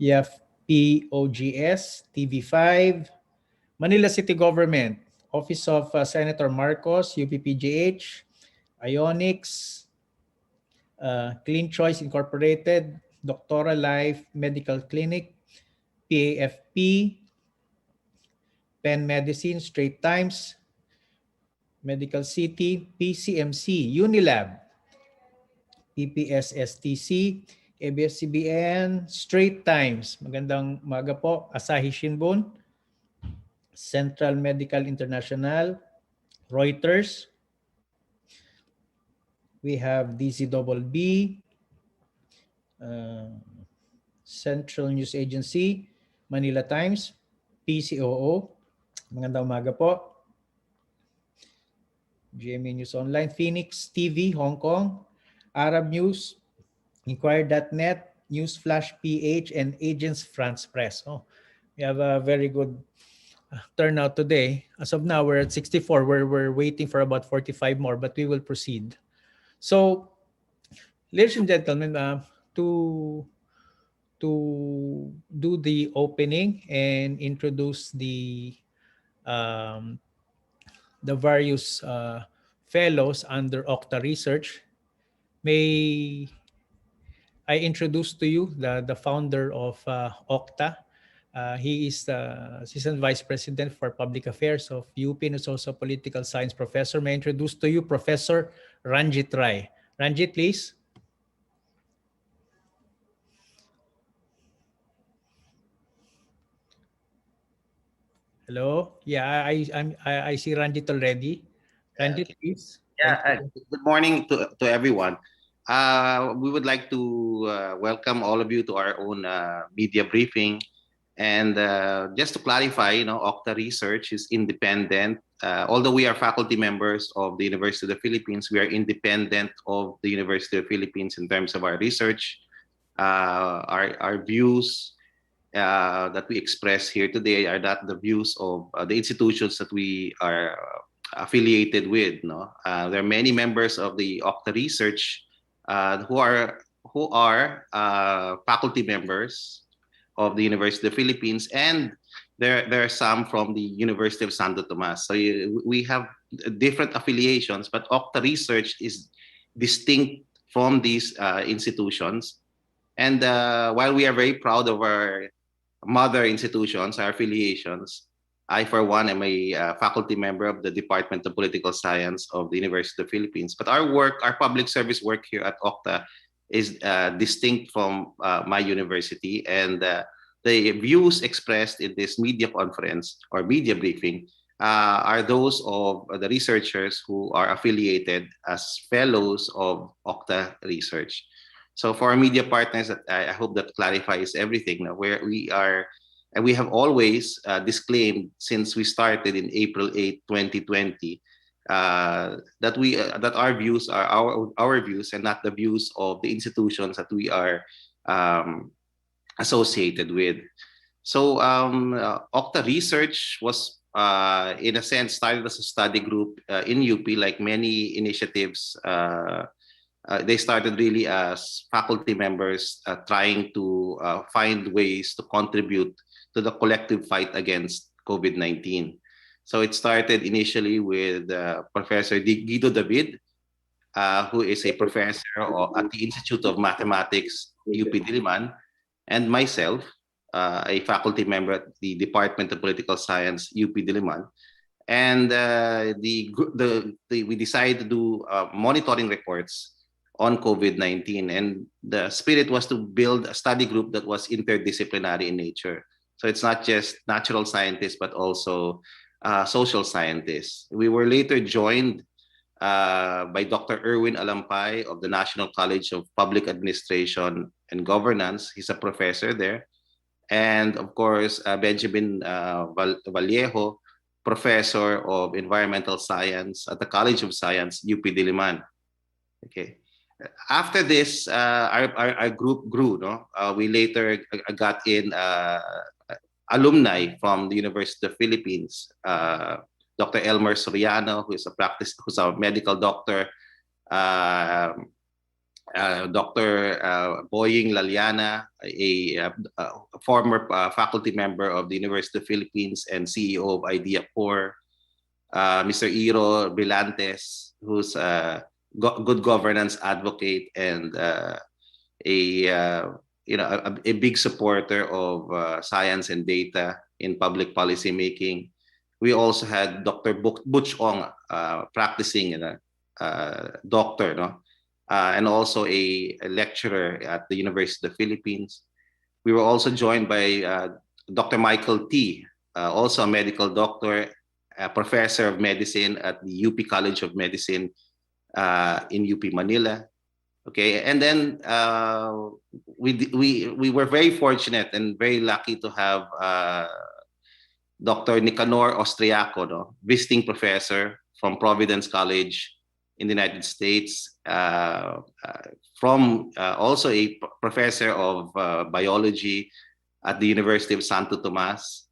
EFPOGS, TV5, Manila City Government, Office of Senator Marcos, UPPGH, Ionics, Clean Choice Incorporated, Doctora Life Medical Clinic, PAFP, Penn Medicine, Straight Times, Medical City, PCMC, Unilab, PPSSTC, ABS-CBN, Straight Times. Magandang umaga po. Asahi Shimbun, Central Medical International, Reuters. We have DZBB, Central News Agency, Manila Times, PCOO. Magandang umaga po. GMA News Online, Phoenix TV, Hong Kong, Arab News, Inquirer.net, Newsflash PH, and Agents France Press. Oh, we have a very good turnout today. As of now, we're at 64. We're waiting for about 45 more, but we will proceed. So, ladies and gentlemen, to do the opening and introduce the various fellows under OCTA Research, may I introduce to you the founder of OCTA. He is the Assistant Vice President for Public Affairs of UP and is also a political science professor. May I introduce to you Professor Ranjit Rai. Ranjit, please. Hello. Yeah, I see Ranjit already. Ranjit, please. Yeah. Good morning to everyone. We would like to welcome all of you to our own media briefing. And just to clarify, OCTA Research is independent. Although we are faculty members of the University of the Philippines, we are independent of the University of the Philippines in terms of our research, our views that we express here today are not the views of the institutions that we are affiliated with. There are many members of the OCTA Research who are faculty members of the University of the Philippines, and there are some from the University of Santo Tomas. So we have different affiliations, but OCTA Research is distinct from these institutions. And while we are very proud of our mother institutions, our affiliations, I, for one, am a faculty member of the Department of Political Science of the University of the Philippines. But our work, our public service work here at OCTA is distinct from my university. And the views expressed in this media conference or media briefing are those of the researchers who are affiliated as fellows of OCTA Research. So for our media partners, I hope that clarifies everything. Where we are, and we have always disclaimed since we started in April 8, 2020, that our views are our views and not the views of the institutions that we are associated with. So OCTA Research was, in a sense, started as a study group in UP, like many initiatives. They started really as faculty members trying to find ways to contribute to the collective fight against COVID-19. So it started initially with Professor Guido David, who is a professor at the Institute of Mathematics, UP Diliman, and myself, a faculty member at the Department of Political Science, UP Diliman. And we decided to do monitoring reports on COVID-19. And the spirit was to build a study group that was interdisciplinary in nature. So it's not just natural scientists, but also social scientists. We were later joined by Dr. Erwin Alampay of the National College of Public Administration and Governance. He's a professor there. And of course, Benjamin Vallejo, professor of environmental science at the College of Science, UP Diliman. Okay. After this, our group grew. We later got in alumni from the University of the Philippines. Dr. Elmer Soriano, who's a medical doctor, Dr. Boying Laliana, a former faculty member of the University of the Philippines and CEO of Idea Core, Mr. Iro Brillantes, who's a good governance advocate and a a big supporter of science and data in public policy making. We also had Dr. Butch Ong, practicing doctor, no, and also a lecturer at the University of the Philippines. We were also joined by Dr. Michael T, also a medical doctor, a professor of medicine at the UP College of Medicine in UP Manila. Okay, and then we were very fortunate and very lucky to have Dr. Nicanor Austriaco, no, visiting professor from Providence College in the United States, from also a professor of biology at the University of Santo Tomas,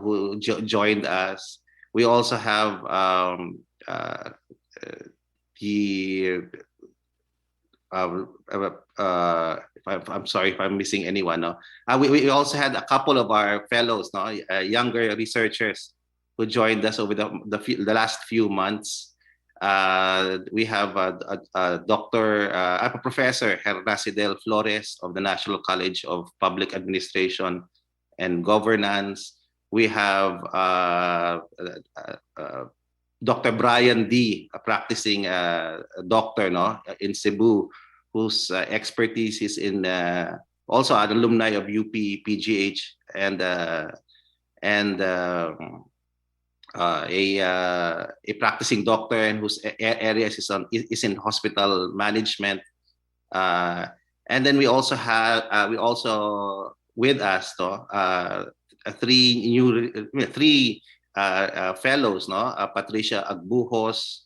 who joined us. We also have the I'm sorry if I'm missing anyone. No, we also had a couple of our fellows, no, younger researchers who joined us over the last few months. We have a professor, Hernacidel Flores of the National College of Public Administration and Governance. We have Dr. Brian D, a practicing doctor, no, in Cebu, whose expertise is in also an alumni of UP PGH and a practicing doctor and whose areas is in hospital management. And then we also have with us, no, three fellows, no, Patricia Agbuhos,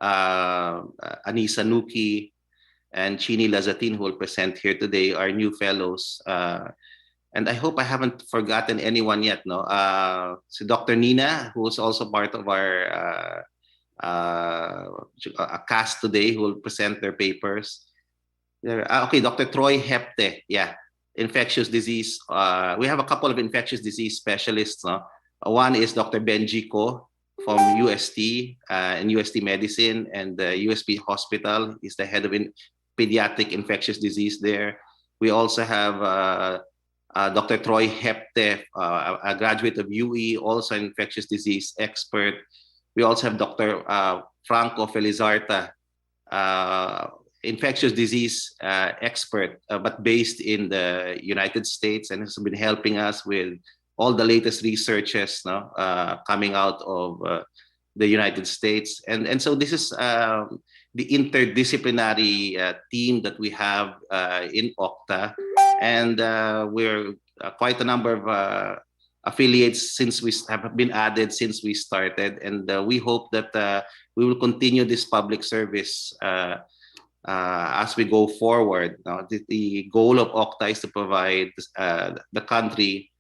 Anisa Nuki, and Chini Lazatin, who will present here today, are new fellows. And I hope I haven't forgotten anyone yet. No, so Dr. Nina, who is also part of our cast today, who will present their papers. Okay, Dr. Troy Hepte, yeah, infectious disease. We have a couple of infectious disease specialists. No? One is Dr. Benji Ko from UST and UST Medicine and the USP Hospital. He's the head of pediatric infectious disease there. We also have Dr. Troy Hepte, a graduate of UE, also an infectious disease expert. We also have Dr. Franco Felizarta, infectious disease expert, but based in the United States, and has been helping us with all the latest researches, no, coming out of the United States. And so this is the interdisciplinary team that we have in OCTA. And we're quite a number of affiliates since we have been added since we started. And we hope that we will continue this public service as we go forward. The goal of OCTA is to provide the country,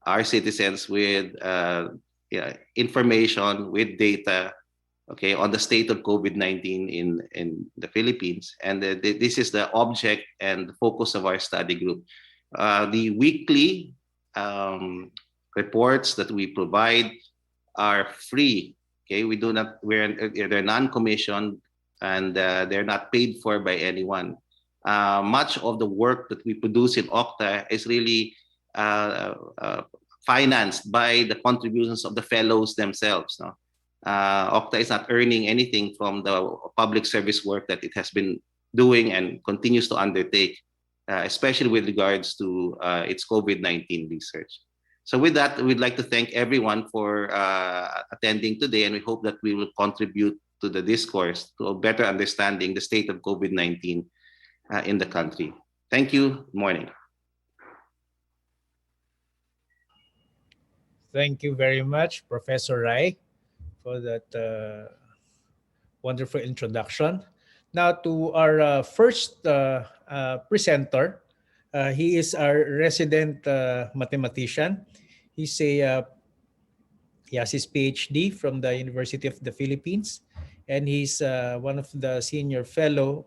our citizens, with information, with data, okay, on the state of COVID-19 in the Philippines. And this is the object and the focus of our study group. The weekly reports that we provide are free. Okay, they're non-commissioned and they're not paid for by anyone. Much of the work that we produce in OCTA is really financed by the contributions of the fellows themselves. No? OCTA is not earning anything from the public service work that it has been doing and continues to undertake, especially with regards to its COVID-19 research. So with that, we'd like to thank everyone for attending today, and we hope that we will contribute to the discourse to a better understanding the state of COVID-19 in the country. Thank you. Good morning. Thank you very much, Professor Rai, for that wonderful introduction. Now to our first presenter. He is our resident mathematician. He has his PhD from the University of the Philippines, and he's one of the senior fellow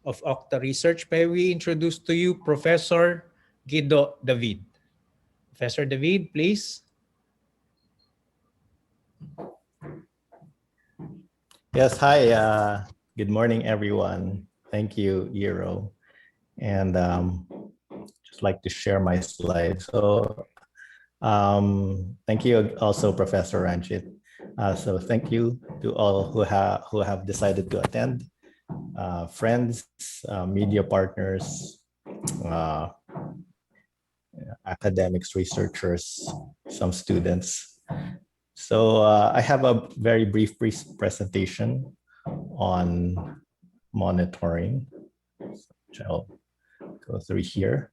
of OCTA Research. May we introduce to you Professor Guido David. Professor David, please. Yes, hi. Good morning, everyone. Thank you, Eero. And just like to share my slides. So thank you also, Professor Ranjit. So thank you to all who have decided to attend, friends, media partners, uh, academics, researchers, some students. So I have a very brief presentation on monitoring, which I'll go through here.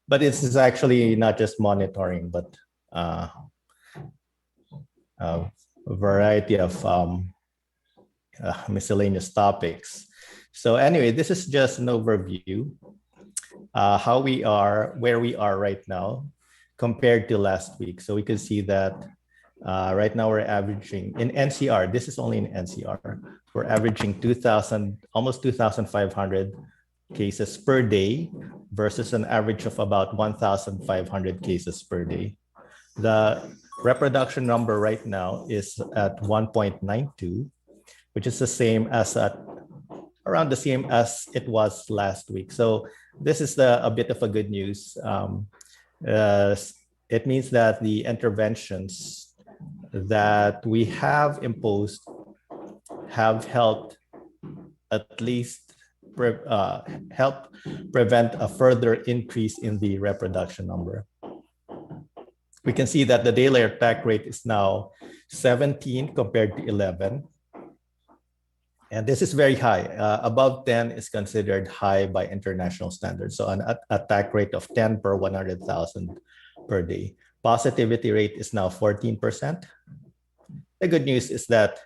But this is actually not just monitoring, but a variety of miscellaneous topics. So anyway, this is just an overview how we are, where we are right now compared to last week. So we can see that right now we're averaging in NCR, this is only in NCR, we're averaging 2,000, almost 2,500 cases per day versus an average of about 1,500 cases per day. The reproduction number right now is at 1.92, which is the same as around the same as it was last week. So this is a bit of a good news. It means that the interventions that we have imposed have helped at least help prevent a further increase in the reproduction number. We can see that the daily attack rate is now 17 compared to 11. And this is very high. Above 10 is considered high by international standards. So an attack rate of 10 per 100,000 per day. Positivity rate is now 14%. The good news is that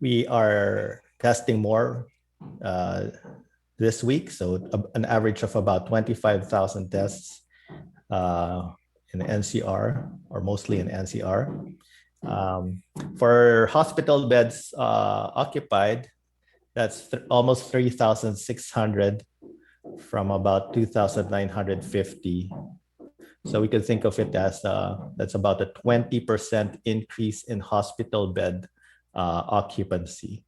we are testing more this week. So an average of about 25,000 tests in NCR, or mostly in NCR. For hospital beds occupied, that's almost 3,600 from about 2,950. So we can think of it as that's about a 20% increase in hospital bed occupancy.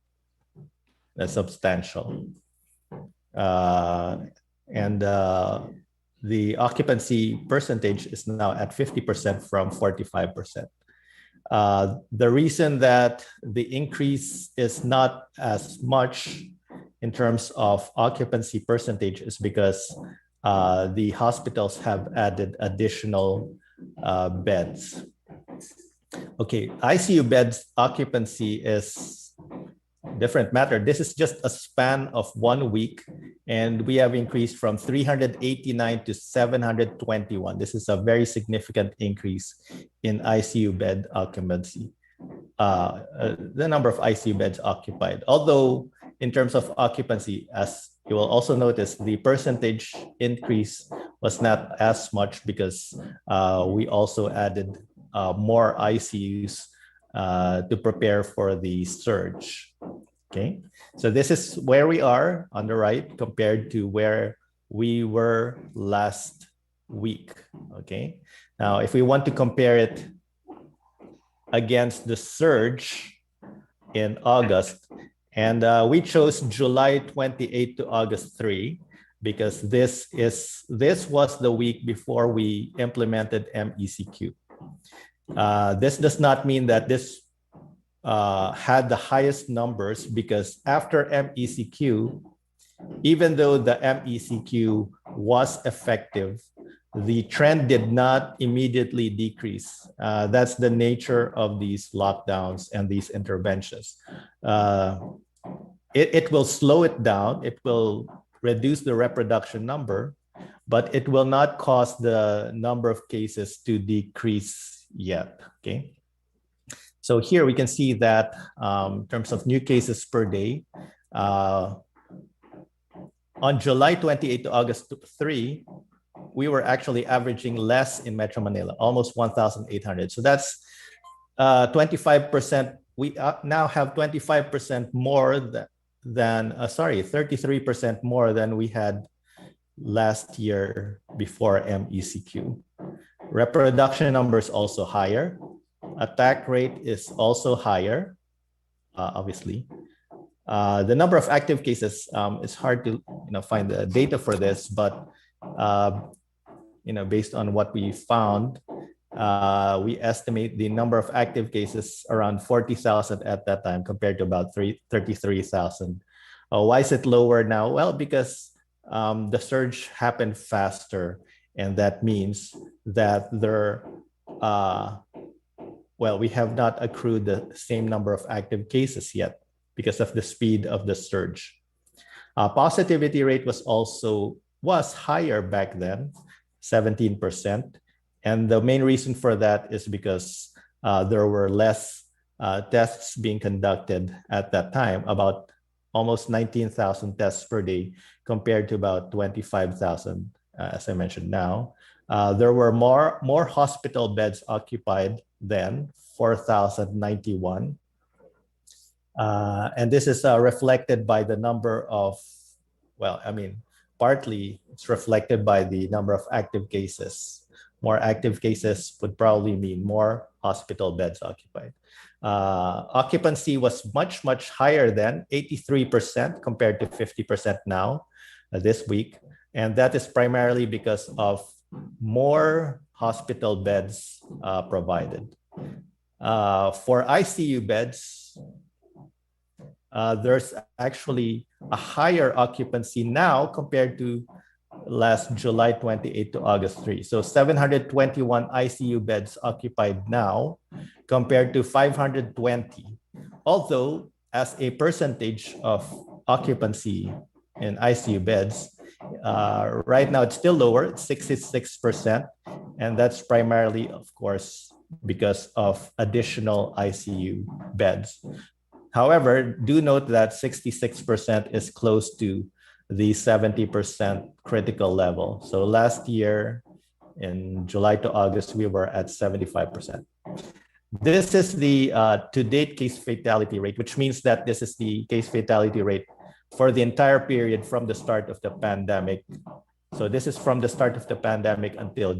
That's substantial. And the occupancy percentage is now at 50% from 45%. The reason that the increase is not as much in terms of occupancy percentage is because the hospitals have added additional beds. Okay, ICU beds occupancy is different matter. This is just a span of 1 week, and we have increased from 389 to 721. This is a very significant increase in ICU bed occupancy, the number of ICU beds occupied. Although in terms of occupancy, as you will also notice, the percentage increase was not as much because we also added more ICUs to prepare for the surge. Okay, so this is where we are on the right compared to where we were last week. Okay, now if we want to compare it against the surge in August, and we chose July 28 to August 3 because this was the week before we implemented MECQ. This does not mean that this had the highest numbers, because after MECQ, even though the MECQ was effective, the trend did not immediately decrease. That's the nature of these lockdowns and these interventions. It will slow it down. It will reduce the reproduction number, but it will not cause the number of cases to decrease yet. Okay. So here we can see that in terms of new cases per day, on July 28 to August 3, we were actually averaging less in Metro Manila, almost 1,800. So that's 25%. We now have 25% more than 33% more than we had last year before MECQ. Reproduction numbers also higher. Attack rate is also higher, obviously. The number of active cases, it's hard to find the data for this, but based on what we found, we estimate the number of active cases around 40,000 at that time compared to about 33,000. Why is it lower now? Well, because the surge happened faster, and that means that we have not accrued the same number of active cases yet because of the speed of the surge. Positivity rate was higher back then, 17%. And the main reason for that is because there were less tests being conducted at that time, about almost 19,000 tests per day compared to about 25,000, as I mentioned now. There were more hospital beds occupied then, 4,091. And this is reflected by the number of, partly it's reflected by the number of active cases. More active cases would probably mean more hospital beds occupied. Occupancy was much, much higher than 83% compared to 50% now this week. And that is primarily because of more hospital beds provided. For ICU beds, there's actually a higher occupancy now compared to last July 28 to August 3. So 721 ICU beds occupied now compared to 520. Although as a percentage of occupancy in ICU beds, right now it's still lower, it's 66%. And that's primarily, of course, because of additional ICU beds. However, do note that 66% is close to the 70% critical level. So last year, in July to August, we were at 75%. This is the to-date case fatality rate, which means that this is the case fatality rate for the entire period from the start of the pandemic. So this is from the start of the pandemic until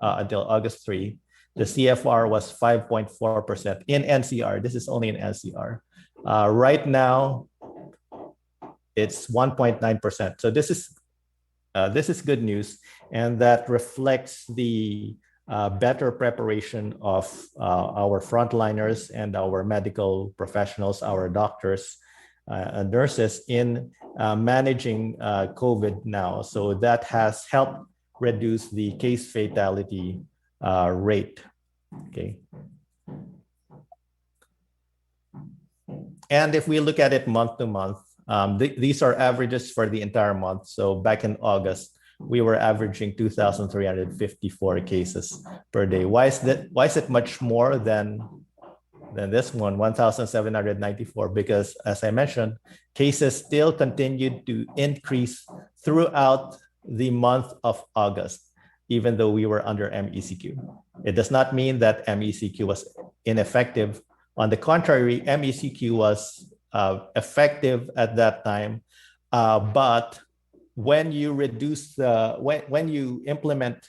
August 3. The CFR was 5.4% in NCR. This is only in NCR. Right now, it's 1.9%. So this is good news, and that reflects the better preparation of our frontliners and our medical professionals, our doctors and nurses in managing COVID now. So that has helped reduce the case fatality rate. Okay. And if we look at it month to month, these are averages for the entire month. So back in August, we were averaging 2,354 cases per day. Why is it much more than this one, 1,794? Because as I mentioned, cases still continued to increase throughout the month of August, even though we were under MECQ. It does not mean that MECQ was ineffective. On the contrary, MECQ was effective at that time, but when you when you implement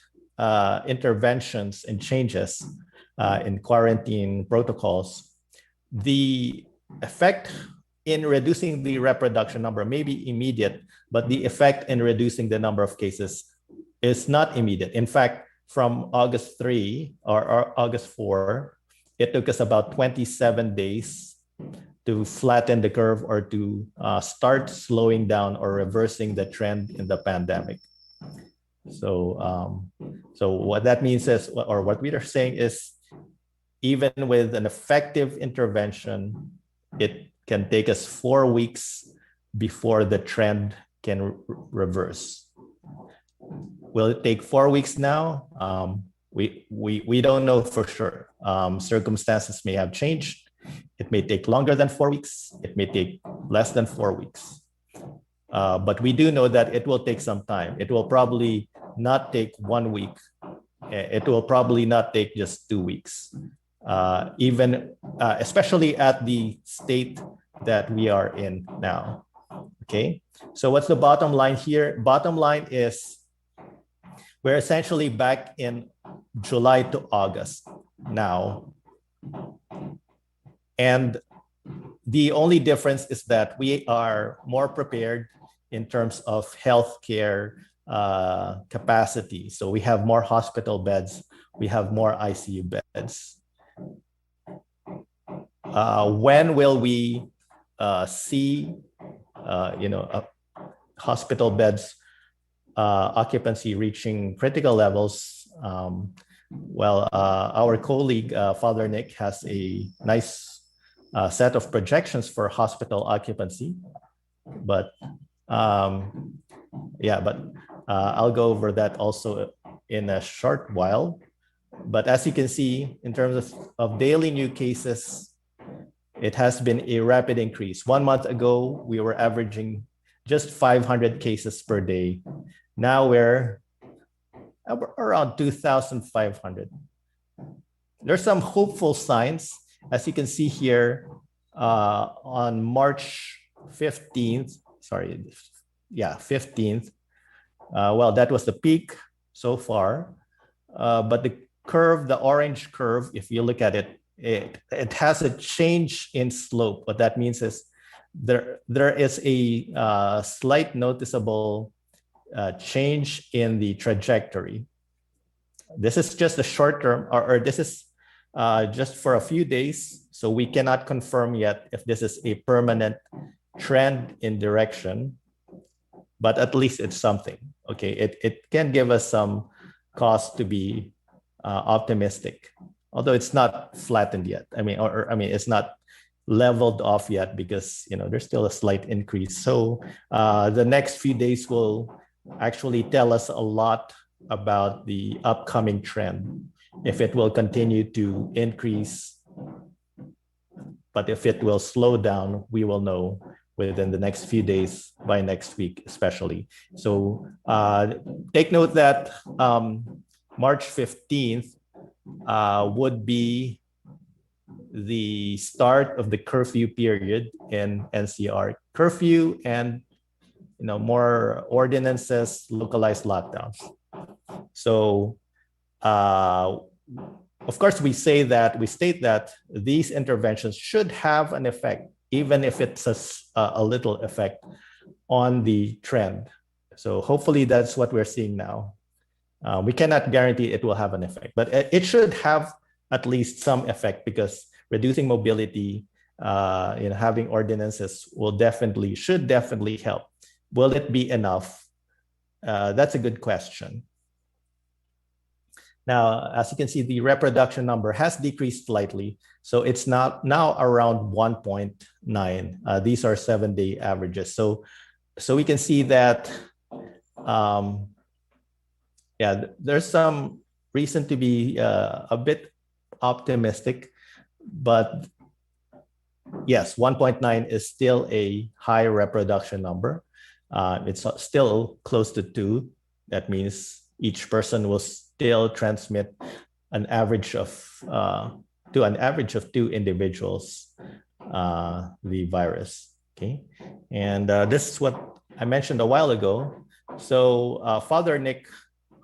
interventions and changes in quarantine protocols, the effect in reducing the reproduction number may be immediate, but the effect in reducing the number of cases is not immediate. In fact, from August 3 or August 4, it took us about 27 days to flatten the curve or to start slowing down or reversing the trend in the pandemic. So what that means is, or what we are saying is, even with an effective intervention, it can take us 4 weeks before the trend can reverse. Will it take 4 weeks now? We don't know for sure. Circumstances may have changed. It may take longer than 4 weeks. It may take less than 4 weeks. But we do know that it will take some time. It will probably not take 1 week. It will probably not take just 2 weeks, especially at the state that we are in now. Okay, so what's the bottom line here? Bottom line is we're essentially back in July to August now. And the only difference is that we are more prepared in terms of healthcare capacity. So we have more hospital beds, we have more ICU beds. When will we see hospital beds occupancy reaching critical levels? Our colleague, Father Nick, has a nice set of projections for hospital occupancy, but I'll go over that also in a short while. But as you can see, in terms of daily new cases, it has been a rapid increase. 1 month ago, we were averaging just 500 cases per day. Now we're around 2,500. There's some hopeful signs. As you can see here, on March 15th, 15th, that was the peak so far. But the curve, the orange curve, if you look at it, it has a change in slope. What that means is there is a slight noticeable change in the trajectory. This is just a short term, or this is just for a few days. So we cannot confirm yet if this is a permanent trend in direction, but at least it's something. Okay, it can give us some cause to be optimistic, although it's not flattened yet. It's not leveled off yet because there's still a slight increase. So the next few days will actually tell us a lot about the upcoming trend, if it will continue to increase. But if it will slow down, we will know within the next few days, by next week especially. So take note that March 15th would be the start of the curfew period in NCR. Curfew and more ordinances, localized lockdowns. So of course we state that these interventions should have an effect, even if it's a little effect on the trend. So hopefully that's what we're seeing now. We cannot guarantee it will have an effect, but it should have at least some effect, because reducing mobility, having ordinances should definitely help. Will it be enough? That's a good question. Now, as you can see, the reproduction number has decreased slightly. So it's now around 1.9. These are 7-day averages. So we can see that, there's some reason to be a bit optimistic, but yes, 1.9 is still a high reproduction number. It's still close to 2. That means each person will still transmit an average of 2 individuals the virus. Okay, and this is what I mentioned a while ago. So Father Nick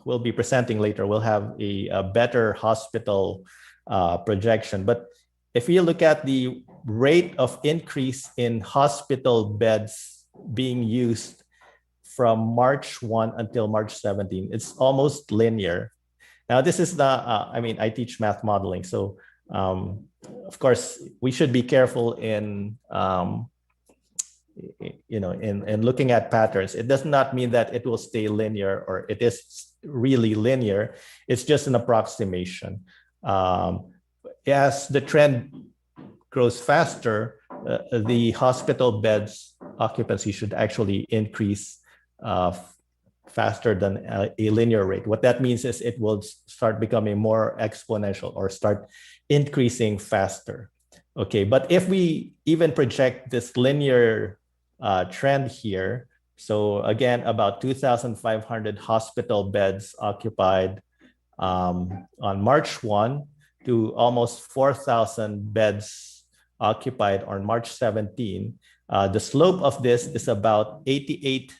will be presenting later. We'll have a better hospital projection. But if you look at the rate of increase in hospital beds being used from March 1 until March 17, it's almost linear. Now, this is I teach math modeling. So, of course, we should be careful in looking at patterns. It does not mean that it will stay linear or it is really linear. It's just an approximation. As the trend grows faster, the hospital beds occupancy should actually increase faster than a linear rate. What that means is it will start becoming more exponential or start increasing faster. Okay, but if we even project this linear trend here, So again, about 2,500 hospital beds occupied on March 1 to almost 4,000 beds occupied on March 17. The slope of this is about 88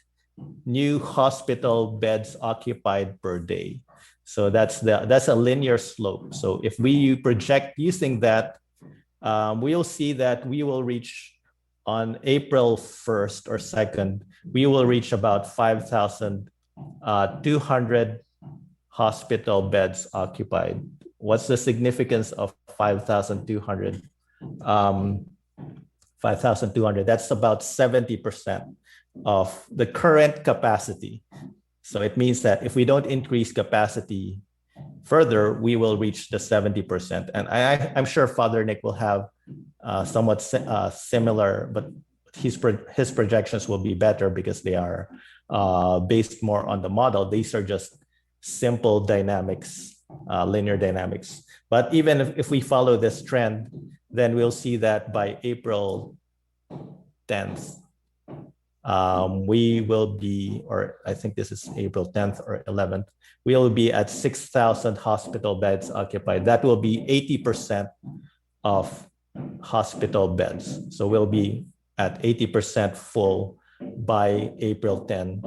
new hospital beds occupied per day. So that's a linear slope. So if we project using that, we'll see that we will reach on April 1st or 2nd, we will reach about 5,200 hospital beds occupied. What's the significance of 5,200? 5,200, that's about 70% of the current capacity. So it means that if we don't increase capacity further, we will reach the 70%. And I'm sure Father Nick will have somewhat similar, but his projections will be better because they are based more on the model. These are just simple dynamics, linear dynamics. But even if we follow this trend, then we'll see that by April 10th, we will be, or I think this is April 10th or 11th, we will be at 6,000 hospital beds occupied. That will be 80% of hospital beds. So we'll be at 80% full by April 10,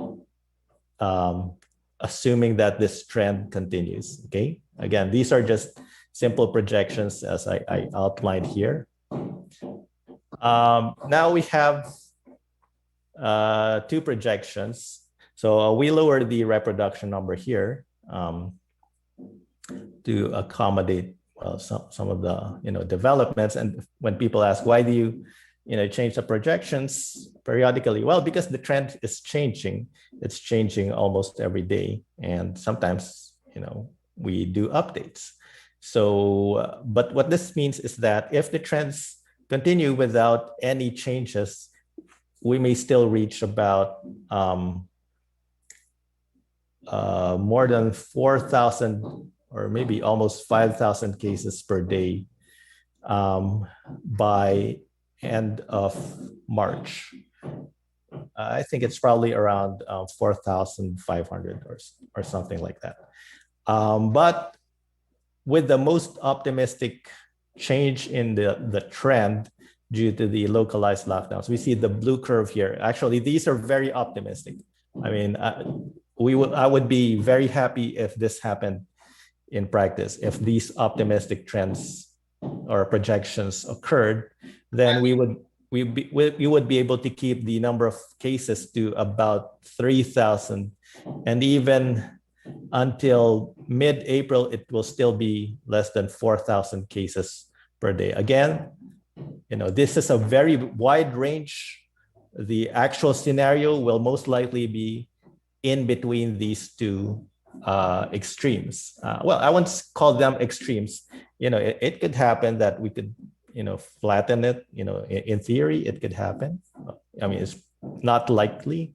assuming that this trend continues, okay? Again, these are just simple projections as I outlined here. Now we have two projections. So we lowered the reproduction number here to accommodate some of the developments. And when people ask, why do you change the projections periodically? Well, because the trend is changing. It's changing almost every day, and sometimes we do updates. So, but what this means is that if the trends continue without any changes, we may still reach about more than 4,000 or maybe almost 5,000 cases per day by end of March. I think it's probably around 4,500 or something like that. But with the most optimistic change in the trend due to the localized lockdowns, we see the blue curve here. Actually, these are very optimistic. I mean, I would be very happy if this happened in practice. If these optimistic trends or projections occurred, then we would be able to keep the number of cases to about 3,000, and even until mid-April, it will still be less than 4,000 cases per day. Again, this is a very wide range. The actual scenario will most likely be in between these two extremes. Well, I won't call them extremes. It could happen that we could, flatten it. In theory, it could happen. I mean, it's not likely.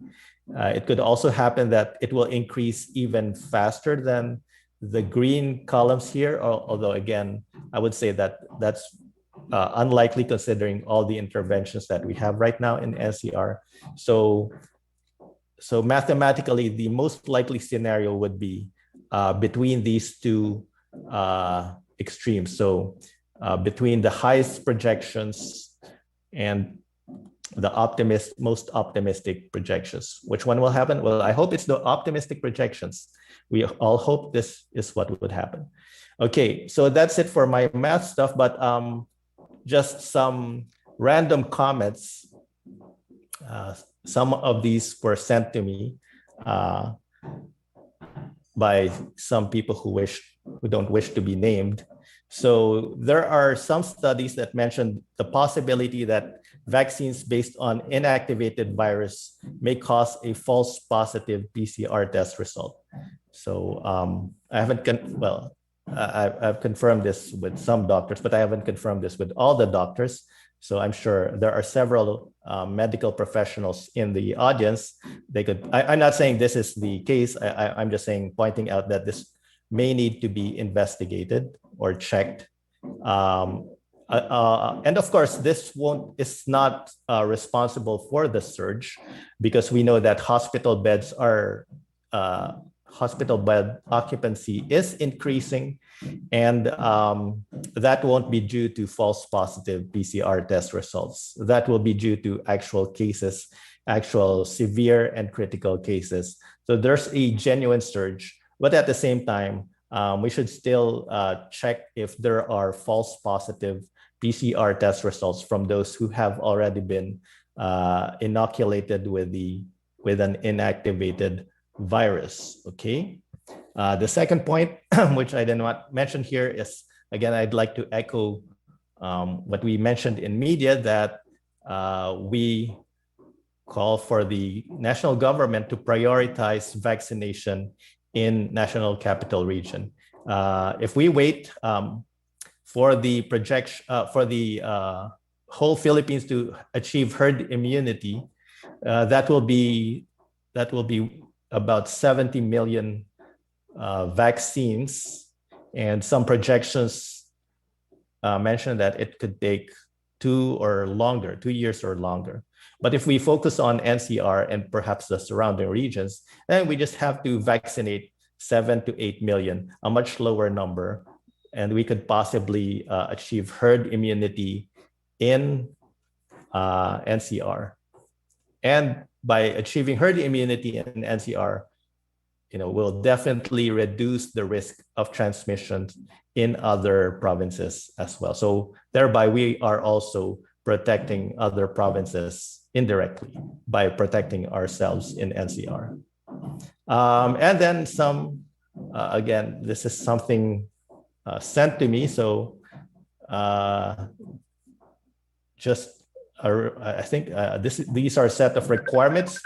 It could also happen that it will increase even faster than the green columns here. Although, again, I would say that that's unlikely considering all the interventions that we have right now in NCR. So mathematically, the most likely scenario would be between these two extremes. So between the highest projections and the most optimistic projections. Which one will happen? Well, I hope it's the optimistic projections. We all hope this is what would happen. Okay, so that's it for my math stuff, but just some random comments. Some of these were sent to me by some people who don't wish to be named. So there are some studies that mention the possibility that vaccines based on inactivated virus may cause a false positive PCR test result. So I've confirmed this with some doctors, but I haven't confirmed this with all the doctors. So I'm sure there are several medical professionals in the audience. I'm not saying this is the case. I'm just pointing out that this may need to be investigated or checked. And of course, this is not responsible for the surge, because we know that hospital bed occupancy is increasing, and that won't be due to false positive PCR test results. That will be due to actual cases, actual severe and critical cases. So there's a genuine surge, but at the same time, we should still check if there are false positive PCR test results from those who have already been inoculated with an inactivated virus. Okay. The second point, which I did not mention here, is, again, I'd like to echo what we mentioned in media, that we call for the national government to prioritize vaccination in National Capital Region. If we wait for the projection for the whole Philippines to achieve herd immunity, that will be about 70 million vaccines, and some projections mention that it could take 2 years or longer. But if we focus on NCR and perhaps the surrounding regions, then we just have to vaccinate 7 to 8 million, a much lower number, and we could possibly achieve herd immunity in NCR. And by achieving herd immunity in NCR, will definitely reduce the risk of transmission in other provinces as well. So thereby, we are also protecting other provinces indirectly by protecting ourselves in NCR. And then some, again, this is something sent to me. So I think these are a set of requirements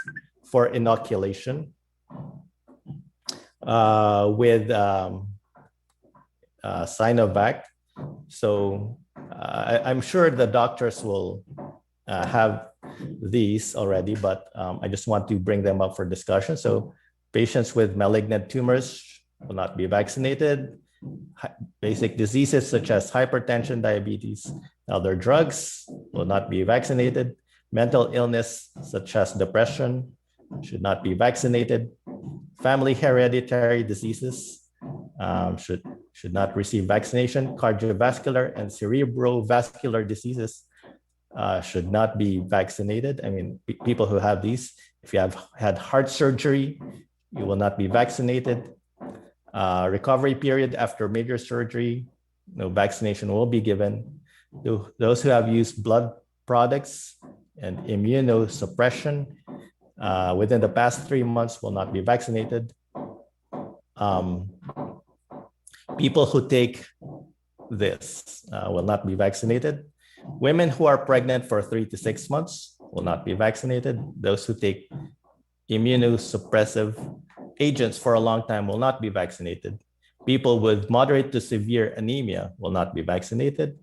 for inoculation with Sinovac. So I'm sure the doctors will have these already, but I just want to bring them up for discussion. So patients with malignant tumors will not be vaccinated. Basic diseases such as hypertension, diabetes, other drugs will not be vaccinated. Mental illness such as depression should not be vaccinated. Family hereditary diseases should not receive vaccination. Cardiovascular and cerebrovascular diseases should not be vaccinated. I mean, people who have these, if you have had heart surgery, you will not be vaccinated. Recovery period after major surgery, no vaccination will be given. Those who have used blood products and immunosuppression within the past 3 months will not be vaccinated. People who take this will not be vaccinated. Women who are pregnant for 3 to 6 months will not be vaccinated. Those who take immunosuppressive agents for a long time will not be vaccinated. People with moderate to severe anemia will not be vaccinated.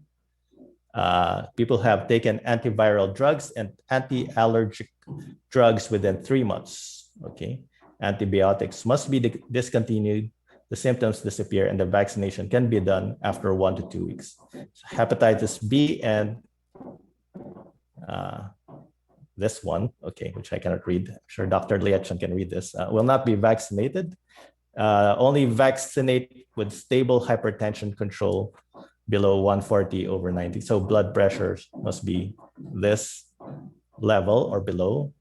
People have taken antiviral drugs and anti-allergic drugs within 3 months. Okay, antibiotics must be discontinued. The symptoms disappear, and the vaccination can be done after 1 to 2 weeks. So hepatitis B and this one, okay, which I cannot read. I'm sure Dr. Liachan can read this. Will not be vaccinated. Only vaccinate with stable hypertension control below 140/90. So blood pressures must be this level or below.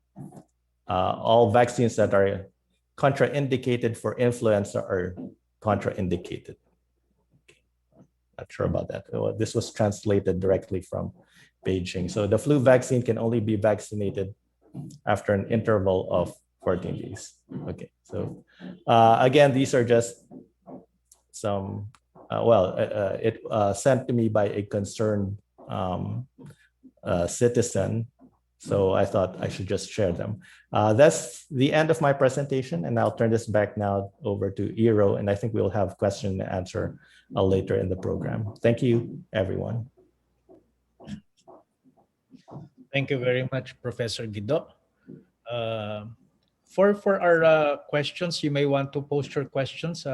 All vaccines that are contraindicated for influenza are contraindicated. Okay. Not sure about that. This was translated directly from Beijing. So the flu vaccine can only be vaccinated after an interval of 14 days. Okay, so again, these are just some, it sent to me by a concerned citizen. So I thought I should just share them. That's the end of my presentation, and I'll turn this back now over to Iro, and I think we'll have question and answer later in the program. Thank you, everyone. Thank you very much, Professor Guido. For our questions, you may want to post your questions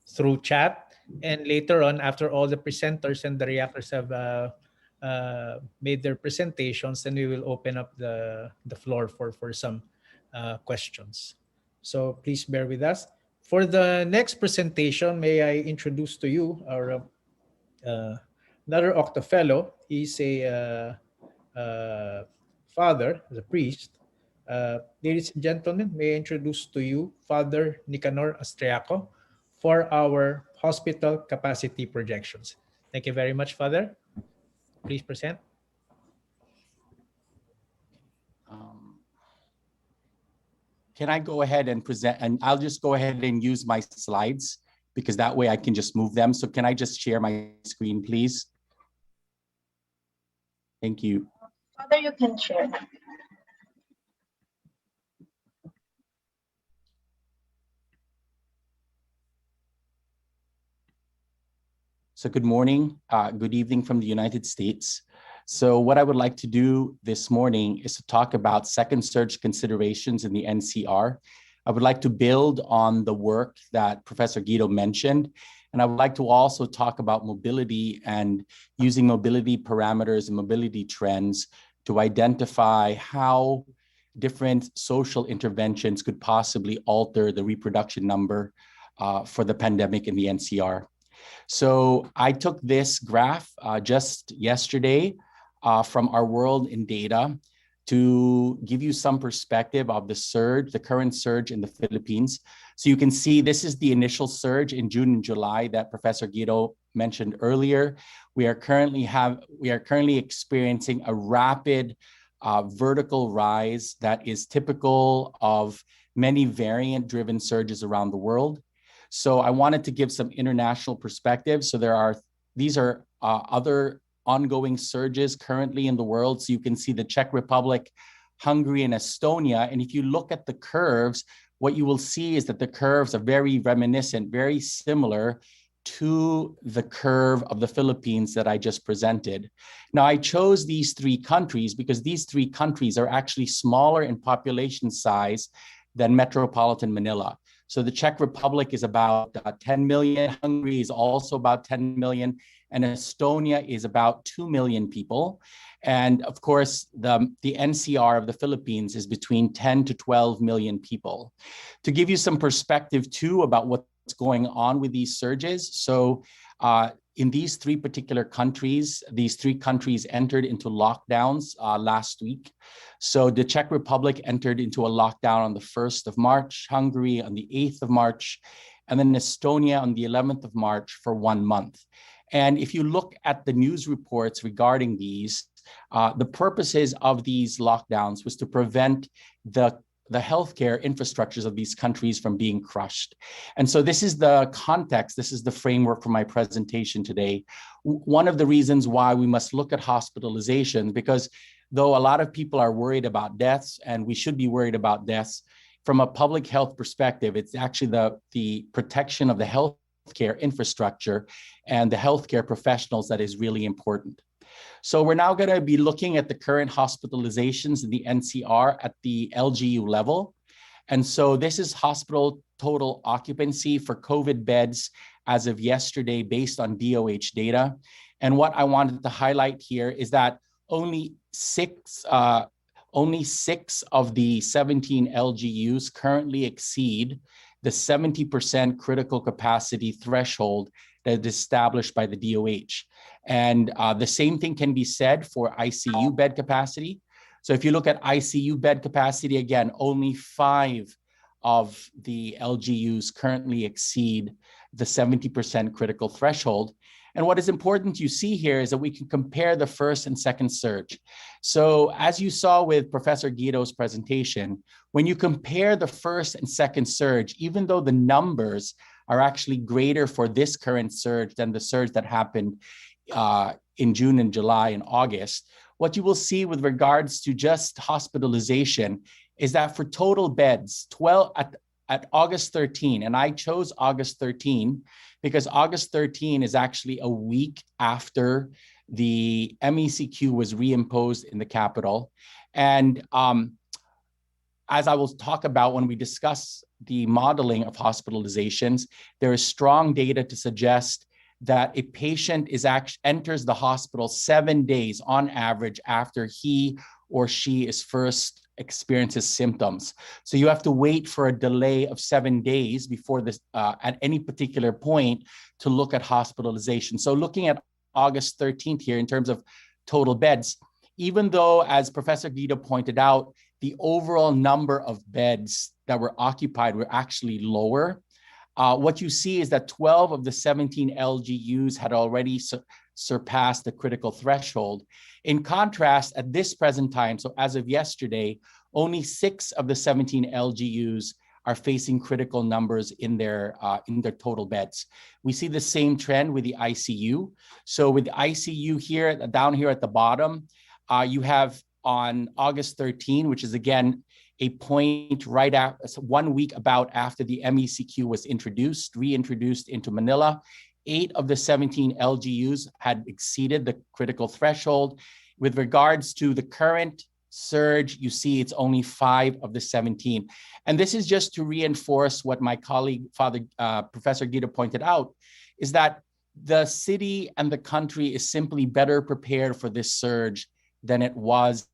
through chat, and later on, after all the presenters and the reactors have made their presentations, then we will open up the floor for some questions. So please bear with us. For the next presentation, may I introduce to you our another Octa Fellow. He's a father, as a priest. Ladies and gentlemen, may I introduce to you Father Nicanor Astriaco for our hospital capacity projections. Thank you very much, Father. Please present. Can I go ahead and present? And I'll just go ahead and use my slides because that way I can just move them. So can I just share my screen, please? Thank you. Father, you can share. So good morning, good evening from the United States. So what I would like to do this morning is to talk about second surge considerations in the NCR. I would like to build on the work that Professor Guido mentioned, and I would like to also talk about mobility and using mobility parameters and mobility trends to identify how different social interventions could possibly alter the reproduction number for the pandemic in the NCR. So I took this graph just yesterday from our World in Data to give you some perspective of the surge, the current surge in the Philippines. So you can see this is the initial surge in June and July that Professor Guido mentioned earlier. We are currently experiencing a rapid vertical rise that is typical of many variant-driven surges around the world. So I wanted to give some international perspective. So these are other ongoing surges currently in the world. So you can see the Czech Republic, Hungary, and Estonia. And if you look at the curves, what you will see is that the curves are very reminiscent, very similar to the curve of the Philippines that I just presented. Now, I chose these three countries because these three countries are actually smaller in population size than metropolitan Manila. So the Czech Republic is about 10 million, Hungary is also about 10 million, and Estonia is about 2 million people. And of course, the NCR of the Philippines is between 10 to 12 million people. To give you some perspective too about what's going on with these surges. So in these three particular countries, these three countries entered into lockdowns last week. So the Czech Republic entered into a lockdown on the 1st of March, Hungary on the 8th of March, and then Estonia on the 11th of March for 1 month. And if you look at the news reports regarding these, the purposes of these lockdowns was to prevent the healthcare infrastructures of these countries from being crushed. And so this is the context, this is the framework for my presentation today. One of the reasons why we must look at hospitalization, because though a lot of people are worried about deaths, and we should be worried about deaths, from a public health perspective, it's actually the protection of the healthcare infrastructure and the healthcare professionals that is really important. So we're now going to be looking at the current hospitalizations in the NCR at the LGU level. And so this is hospital total occupancy for COVID beds as of yesterday based on DOH data. And what I wanted to highlight here is that only six of the 17 LGUs currently exceed the 70% critical capacity threshold that is established by the DOH. And the same thing can be said for ICU bed capacity. So if you look at ICU bed capacity, again, only 5 of the LGUs currently exceed the 70% critical threshold. And what is important you see here is that we can compare the first and second surge. So as you saw with Professor Guido's presentation, when you compare the first and second surge, even though the numbers are actually greater for this current surge than the surge that happened in June and July and August, what you will see with regards to just hospitalization is that for total beds, 12 at August 13, and I chose August 13 because August 13 is actually a week after the MECQ was reimposed in the capital. And as I will talk about when we discuss the modeling of hospitalizations, there is strong data to suggest that a patient enters the hospital 7 days on average after he or she is first experiences symptoms. So you have to wait for a delay of 7 days before this at any particular point to look at hospitalization. So looking at August 13th here in terms of total beds, even though, as Professor Guido pointed out, the overall number of beds that were occupied were actually lower, what you see is that 12 of the 17 LGUs had already surpassed the critical threshold. In contrast, at this present time, so as of yesterday, only 6 of the 17 LGUs are facing critical numbers in their total beds. We see the same trend with the ICU. So with the ICU here, down here at the bottom, you have on August 13, which is again a point right after, 1 week about after the MECQ was reintroduced into Manila, 8 of the 17 LGUs had exceeded the critical threshold. With regards to the current surge, you see it's only 5 of the 17. And this is just to reinforce what my colleague, Professor Guido pointed out, is that the city and the country is simply better prepared for this surge than it was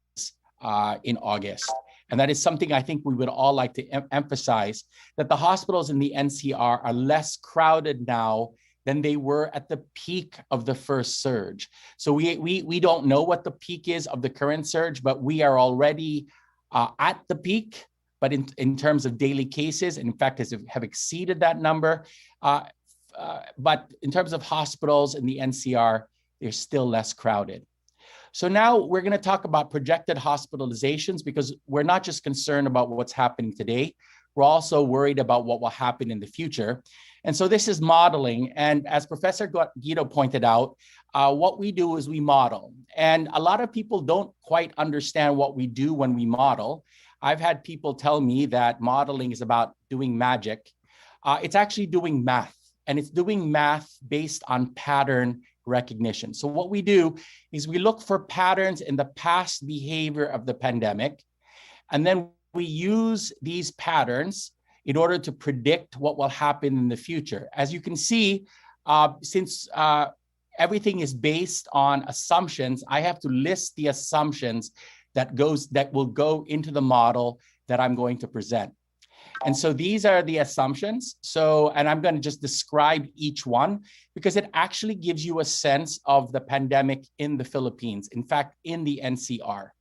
in August. And that is something I think we would all like to emphasize, that the hospitals in the NCR are less crowded now than they were at the peak of the first surge. So we don't know what the peak is of the current surge, but we are already at the peak, but in terms of daily cases, and in fact, have exceeded that number. But in terms of hospitals in the NCR, they're still less crowded. So now we're going to talk about projected hospitalizations, because we're not just concerned about what's happening today, we're also worried about what will happen in the future. And so this is modeling. And as Professor Guido pointed out, what we do is we model. And a lot of people don't quite understand what we do when we model. I've had people tell me that modeling is about doing magic. It's actually doing math, and it's doing math based on pattern recognition. So what we do is we look for patterns in the past behavior of the pandemic, and then we use these patterns in order to predict what will happen in the future. As you can see, since everything is based on assumptions, I have to list the assumptions that will go into the model that I'm going to present. And so these are the assumptions. And I'm going to just describe each one, because it actually gives you a sense of the pandemic in the Philippines, in fact, in the NCR.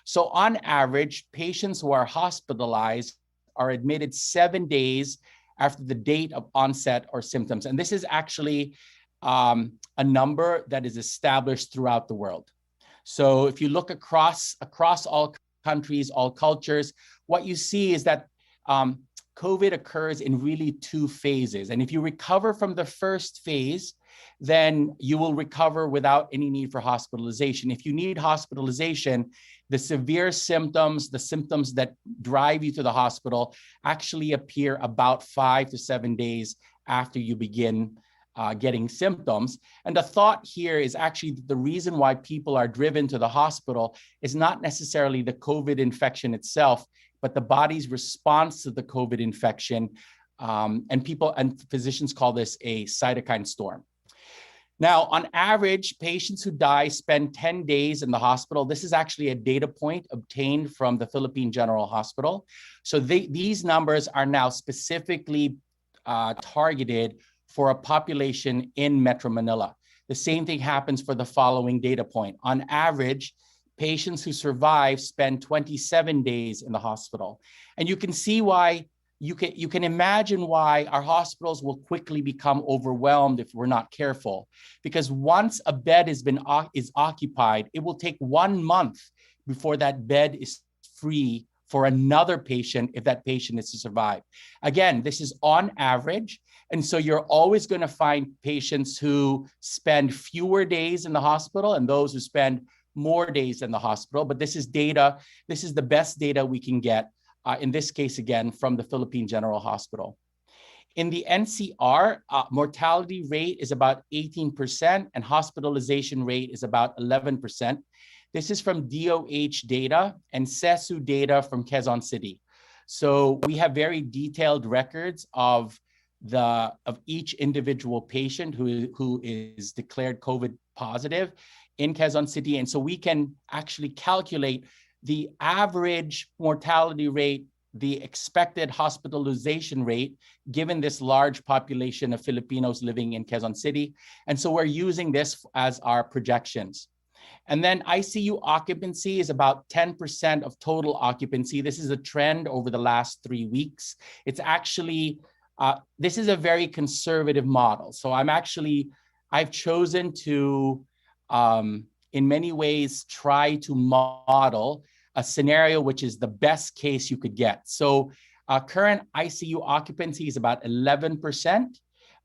So on average, patients who are hospitalized are admitted 7 days after the date of onset or symptoms. And this is actually a number that is established throughout the world. So if you look across all countries, all cultures, what you see is that COVID occurs in really 2 phases. And if you recover from the first phase, then you will recover without any need for hospitalization. If you need hospitalization, the severe symptoms, the symptoms that drive you to the hospital, actually appear about 5 to 7 days after you begin getting symptoms. And the thought here is actually the reason why people are driven to the hospital is not necessarily the COVID infection itself, but the body's response to the COVID infection. And people and physicians call this a cytokine storm. Now, on average, patients who die spend 10 days in the hospital. This is actually a data point obtained from the Philippine General Hospital. So these numbers are now specifically targeted for a population in Metro Manila. The same thing happens for the following data point. On average, patients who survive spend 27 days in the hospital. And you can see why, you can imagine why our hospitals will quickly become overwhelmed if we're not careful. Because once a bed is occupied, it will take 1 month before that bed is free for another patient if that patient is to survive. Again, this is on average. And so you're always going to find patients who spend fewer days in the hospital and those who spend more days in the hospital. But this is data, this is the best data we can get, in this case, again, from the Philippine General Hospital. In the NCR, mortality rate is about 18% and hospitalization rate is about 11%. This is from DOH data and CESU data from Quezon City. So we have very detailed records of of each individual patient who is declared COVID positive in Quezon City. And so we can actually calculate the average mortality rate, the expected hospitalization rate, given this large population of Filipinos living in Quezon City. And so we're using this as our projections. And then ICU occupancy is about 10% of total occupancy. This is a trend over the last 3 weeks. It's actually, this is a very conservative model. So I've chosen to, in many ways, try to model a scenario which is the best case you could get. So current ICU occupancy is about 11%,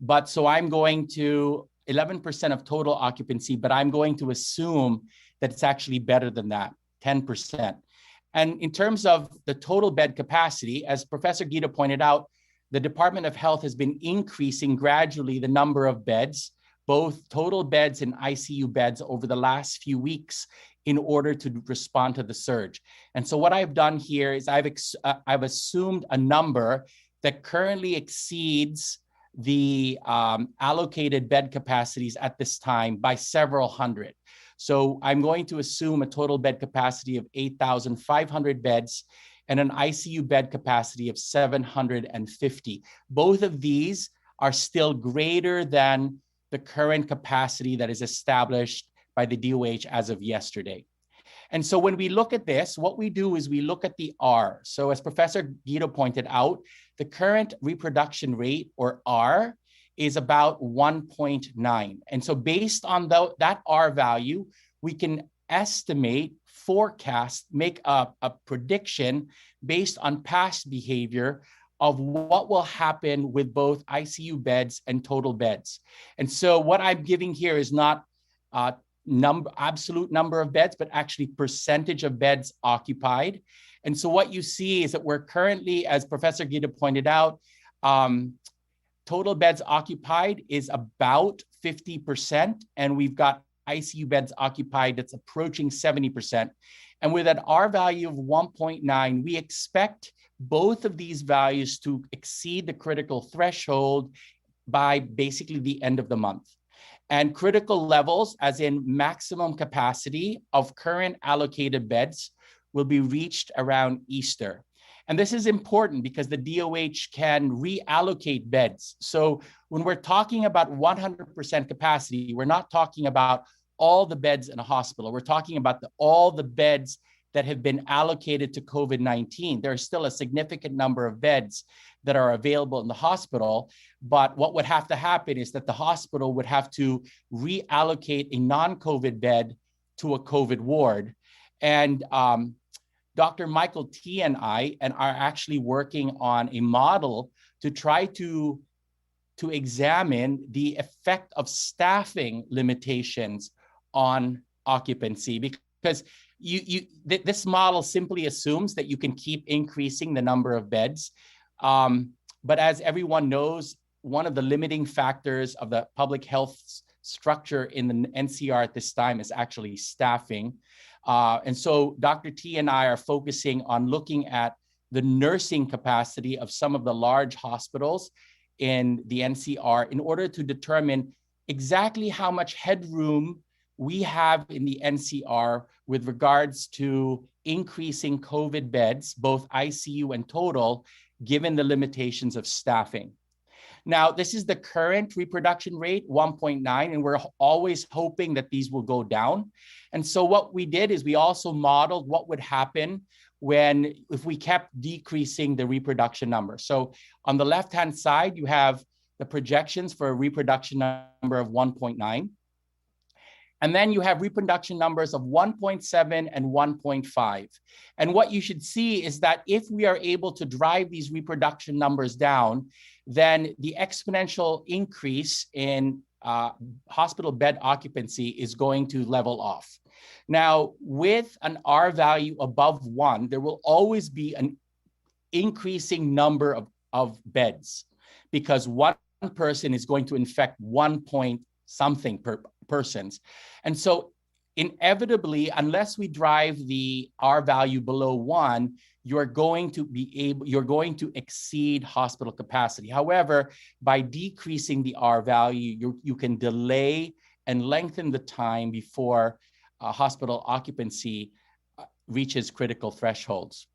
but so I'm going to 11% of total occupancy, but I'm going to assume that it's actually better than that, 10%. And in terms of the total bed capacity, as Professor Guido pointed out, the Department of Health has been increasing gradually the number of beds, both total beds and ICU beds over the last few weeks in order to respond to the surge. And so what I've done here is I've assumed a number that currently exceeds the allocated bed capacities at this time by several hundred. So I'm going to assume a total bed capacity of 8,500 beds and an ICU bed capacity of 750. Both of these are still greater than the current capacity that is established by the DOH as of yesterday. And so when we look at this, what we do is we look at the R. So as Professor Guido pointed out, the current reproduction rate, or R, is about 1.9. And so based on that R value, we can estimate, forecast, make a prediction based on past behavior of what will happen with both ICU beds and total beds. And so what I'm giving here is not absolute number of beds, but actually percentage of beds occupied. And so what you see is that we're currently, as Professor Guido pointed out, total beds occupied is about 50%, and we've got ICU beds occupied that's approaching 70%. And with an R value of 1.9, we expect both of these values to exceed the critical threshold by basically the end of the month. And critical levels, as in maximum capacity of current allocated beds, will be reached around Easter. And this is important because the DOH can reallocate beds. So when we're talking about 100% capacity, we're not talking about all the beds in a hospital. We're talking about all the beds that have been allocated to COVID-19. There's still a significant number of beds that are available in the hospital, but what would have to happen is that the hospital would have to reallocate a non-COVID bed to a COVID ward. And Dr. Michael T and I are actually working on a model to try to examine the effect of staffing limitations on occupancy, because this model simply assumes that you can keep increasing the number of beds. But as everyone knows, one of the limiting factors of the public health structure in the NCR at this time is actually staffing. And so Dr. T and I are focusing on looking at the nursing capacity of some of the large hospitals in the NCR in order to determine exactly how much headroom we have in the NCR with regards to increasing COVID beds, both ICU and total, given the limitations of staffing. Now, this is the current reproduction rate, 1.9, and we're always hoping that these will go down. And so what we did is we also modeled what would happen if we kept decreasing the reproduction number. So on the left-hand side, you have the projections for a reproduction number of 1.9. And then you have reproduction numbers of 1.7 and 1.5. And what you should see is that if we are able to drive these reproduction numbers down, then the exponential increase in hospital bed occupancy is going to level off. Now, with an R value above 1, there will always be an increasing number of beds, because one person is going to infect 1 point something persons. And so inevitably, unless we drive the R value below 1, you're going to exceed hospital capacity. However, by decreasing the R value, you can delay and lengthen the time before hospital occupancy reaches critical thresholds.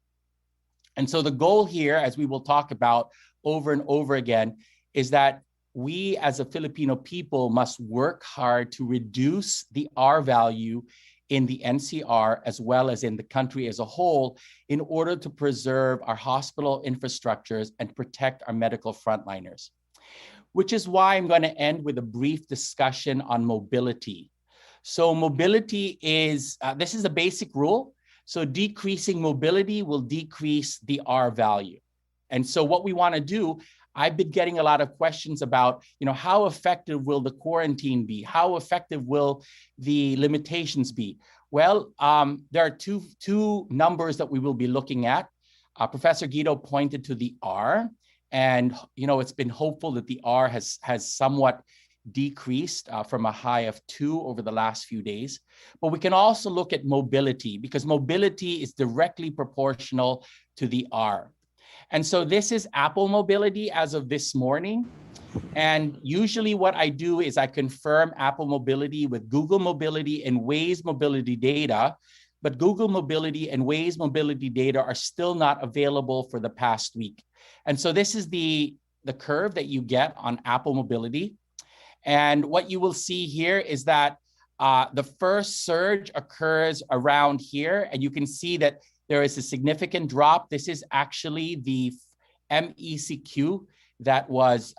And so the goal here, as we will talk about over and over again, is that we as a Filipino people must work hard to reduce the R value in the NCR as well as in the country as a whole in order to preserve our hospital infrastructures and protect our medical frontliners. Which is why I'm going to end with a brief discussion on mobility. So mobility is, this is a basic rule. So decreasing mobility will decrease the R value. And so what we want to do, I've been getting a lot of questions about, how effective will the quarantine be? How effective will the limitations be? Well, there are two numbers that we will be looking at. Professor Guido pointed to the R, and it's been hopeful that the R has somewhat decreased from a high of 2 over the last few days. But we can also look at mobility, because mobility is directly proportional to the R. And so this is Apple mobility as of this morning. And usually what I do is I confirm Apple mobility with Google mobility and Waze mobility data, but Google mobility and Waze mobility data are still not available for the past week. And so this is the curve that you get on Apple mobility. And what you will see here is that the first surge occurs around here, and you can see that there is a significant drop. This is actually the MECQ that was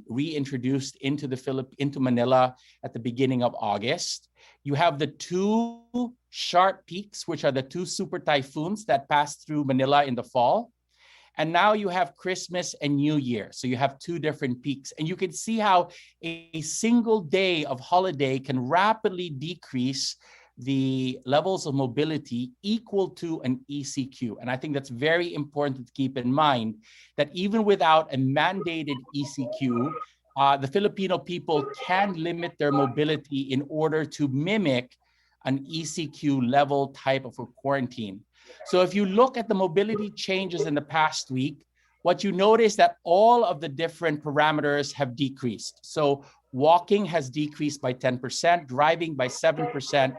reintroduced into Manila at the beginning of August. You have the 2 sharp peaks, which are the 2 super typhoons that passed through Manila in the fall. And now you have Christmas and New Year. So you have 2 different peaks. And you can see how a single day of holiday can rapidly decrease the levels of mobility equal to an ECQ. And I think that's very important to keep in mind that even without a mandated ECQ, the Filipino people can limit their mobility in order to mimic an ECQ level type of a quarantine. So if you look at the mobility changes in the past week, what you notice that all of the different parameters have decreased. So walking has decreased by 10%, driving by 7%,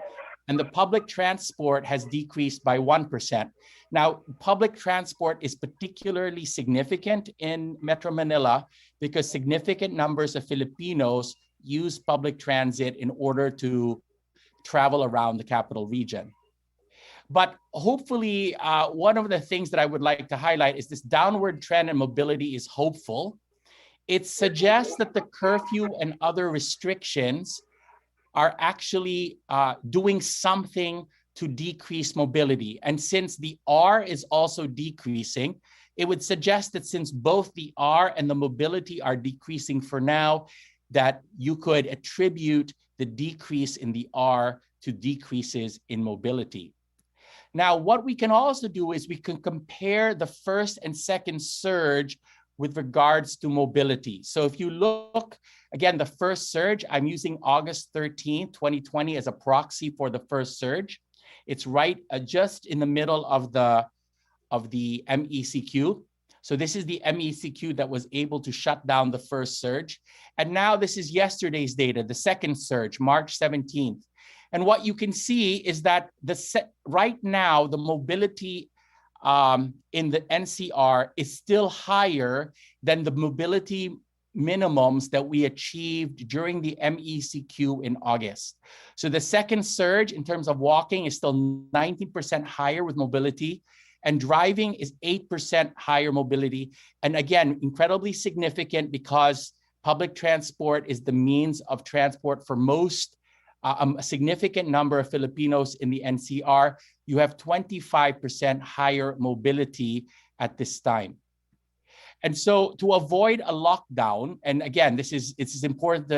and the public transport has decreased by 1%. Now, public transport is particularly significant in Metro Manila because significant numbers of Filipinos use public transit in order to travel around the capital region. But hopefully, one of the things that I would like to highlight is this downward trend in mobility is hopeful. It suggests that the curfew and other restrictions are actually doing something to decrease mobility. And since the R is also decreasing, it would suggest that since both the R and the mobility are decreasing for now, that you could attribute the decrease in the R to decreases in mobility. Now, what we can also do is we can compare the first and second surge with regards to mobility. So if you look, again, the first surge, I'm using August 13, 2020 as a proxy for the first surge. It's right just in the middle of the MECQ. So this is the MECQ that was able to shut down the first surge. And now this is yesterday's data, the second surge, March 17th. And what you can see is that right now, the mobility in the NCR is still higher than the mobility minimums that we achieved during the MECQ in August. So the second surge in terms of walking is still 19% higher with mobility, and driving is 8% higher mobility. And again, incredibly significant because public transport is the means of transport for most a significant number of Filipinos in the NCR. You have 25% higher mobility at this time. And so to avoid a lockdown, and again, it's important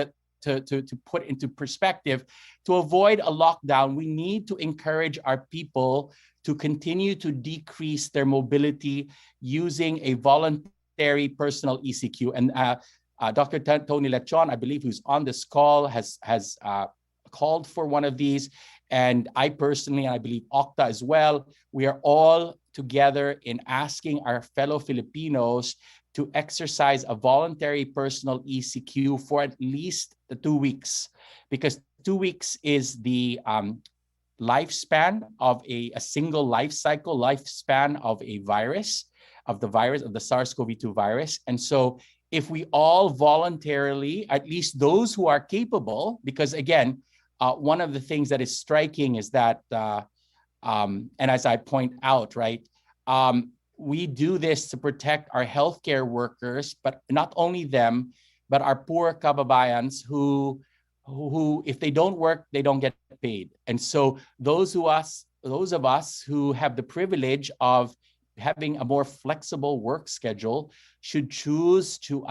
to put into perspective, to avoid a lockdown, we need to encourage our people to continue to decrease their mobility using a voluntary personal ECQ. And Dr. Tony Lechon, I believe, who's on this call, has called for one of these. And I personally, I believe OCTA as well, we are all together in asking our fellow Filipinos to exercise a voluntary personal ECQ for at least the 2 weeks, because 2 weeks is the lifespan of a single lifespan of a virus, of the SARS-CoV-2 virus. And so if we all voluntarily, at least those who are capable, because again, one of the things that is striking is that, and as I point out, right, we do this to protect our healthcare workers, but not only them, but our poor kababayans who if they don't work, they don't get paid. And so those of us who have the privilege of having a more flexible work schedule should choose to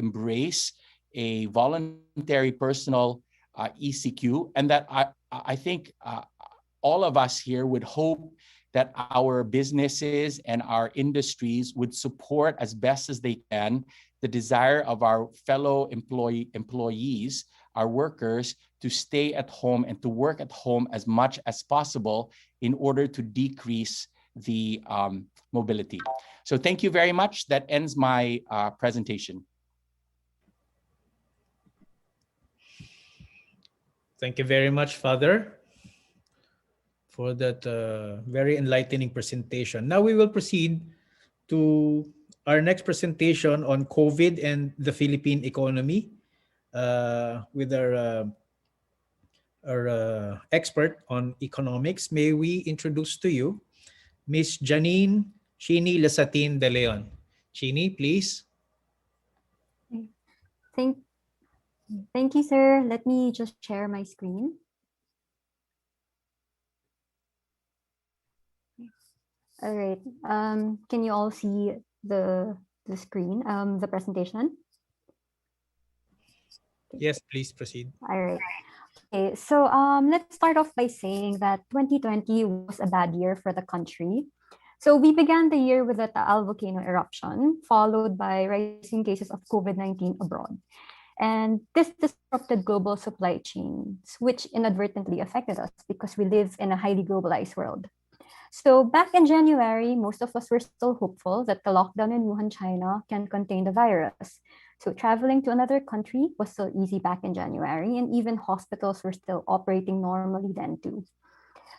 embrace a voluntary personal ECQ, and that I think all of us here would hope that our businesses and our industries would support as best as they can the desire of our fellow employees, our workers, to stay at home and to work at home as much as possible in order to decrease the mobility. So thank you very much. That ends my presentation. Thank you very much, Father, for that very enlightening presentation. Now we will proceed to our next presentation on COVID and the Philippine economy with our expert on economics. May we introduce to you Miss Janine Chini Lasatin de Leon. Chini, please. Thank you, sir. Let me just share my screen. All right. Can you all see the screen, the presentation? Yes, please proceed. All right. Okay, so let's start off by saying that 2020 was a bad year for the country. So we began the year with a Taal volcano eruption, followed by rising cases of COVID-19 abroad. And this disrupted global supply chains, which inadvertently affected us because we live in a highly globalized world. So back in January, most of us were still hopeful that the lockdown in Wuhan, China can contain the virus. So traveling to another country was still easy back in January, and even hospitals were still operating normally then too.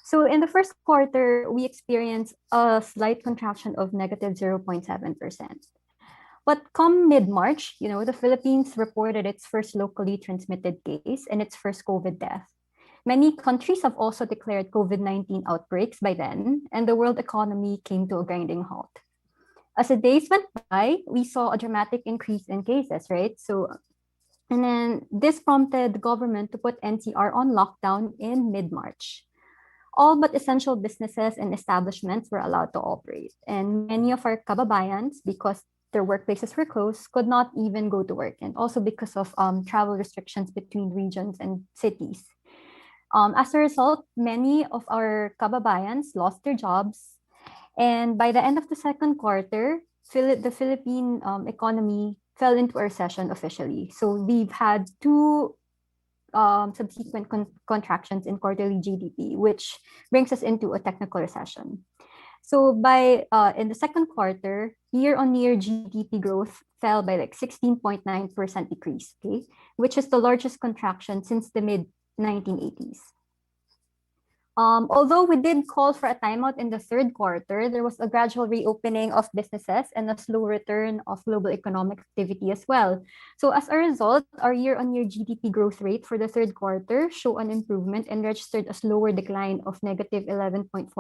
So in the first quarter, we experienced a slight contraction of negative 0.7%. But come mid-March, the Philippines reported its first locally transmitted case and its first COVID death. Many countries have also declared COVID-19 outbreaks by then, and the world economy came to a grinding halt. As the days went by, we saw a dramatic increase in cases, right? And then this prompted the government to put NCR on lockdown in mid-March. All but essential businesses and establishments were allowed to operate. And many of our kababayans, because their workplaces were closed, could not even go to work. And also because of travel restrictions between regions and cities. As a result, many of our kababayans lost their jobs. And by the end of the second quarter, the Philippine economy fell into a recession officially. So we've had two subsequent contractions in quarterly GDP, which brings us into a technical recession. So in the second quarter, year-on-year GDP growth fell by like 16.9% decrease, okay, which is the largest contraction since the mid-1980s. Although we did call for a timeout in the third quarter, there was a gradual reopening of businesses and a slow return of global economic activity as well. So as a result, our year-on-year GDP growth rate for the third quarter showed an improvement and registered a slower decline of negative 11.4%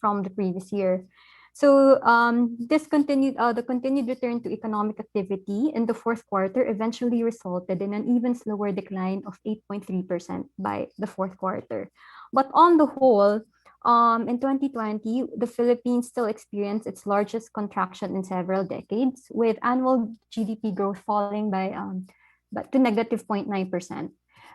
from the previous year. So the continued return to economic activity in the fourth quarter eventually resulted in an even slower decline of 8.3% by the fourth quarter. But on the whole, in 2020, the Philippines still experienced its largest contraction in several decades, with annual GDP growth falling to negative 0.9%.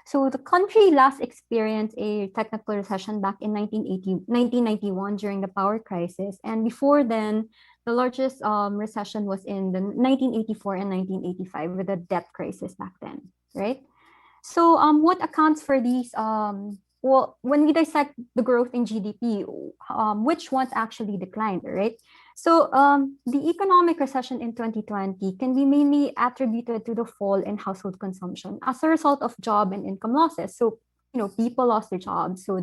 So the country last experienced a technical recession back in 1991 during the power crisis. And before then, the largest recession was in the 1984 and 1985 with the debt crisis back then, right? So what accounts for these well, when we dissect the growth in GDP, which ones actually declined, right? So the economic recession in 2020 can be mainly attributed to the fall in household consumption as a result of job and income losses. So, people lost their jobs, so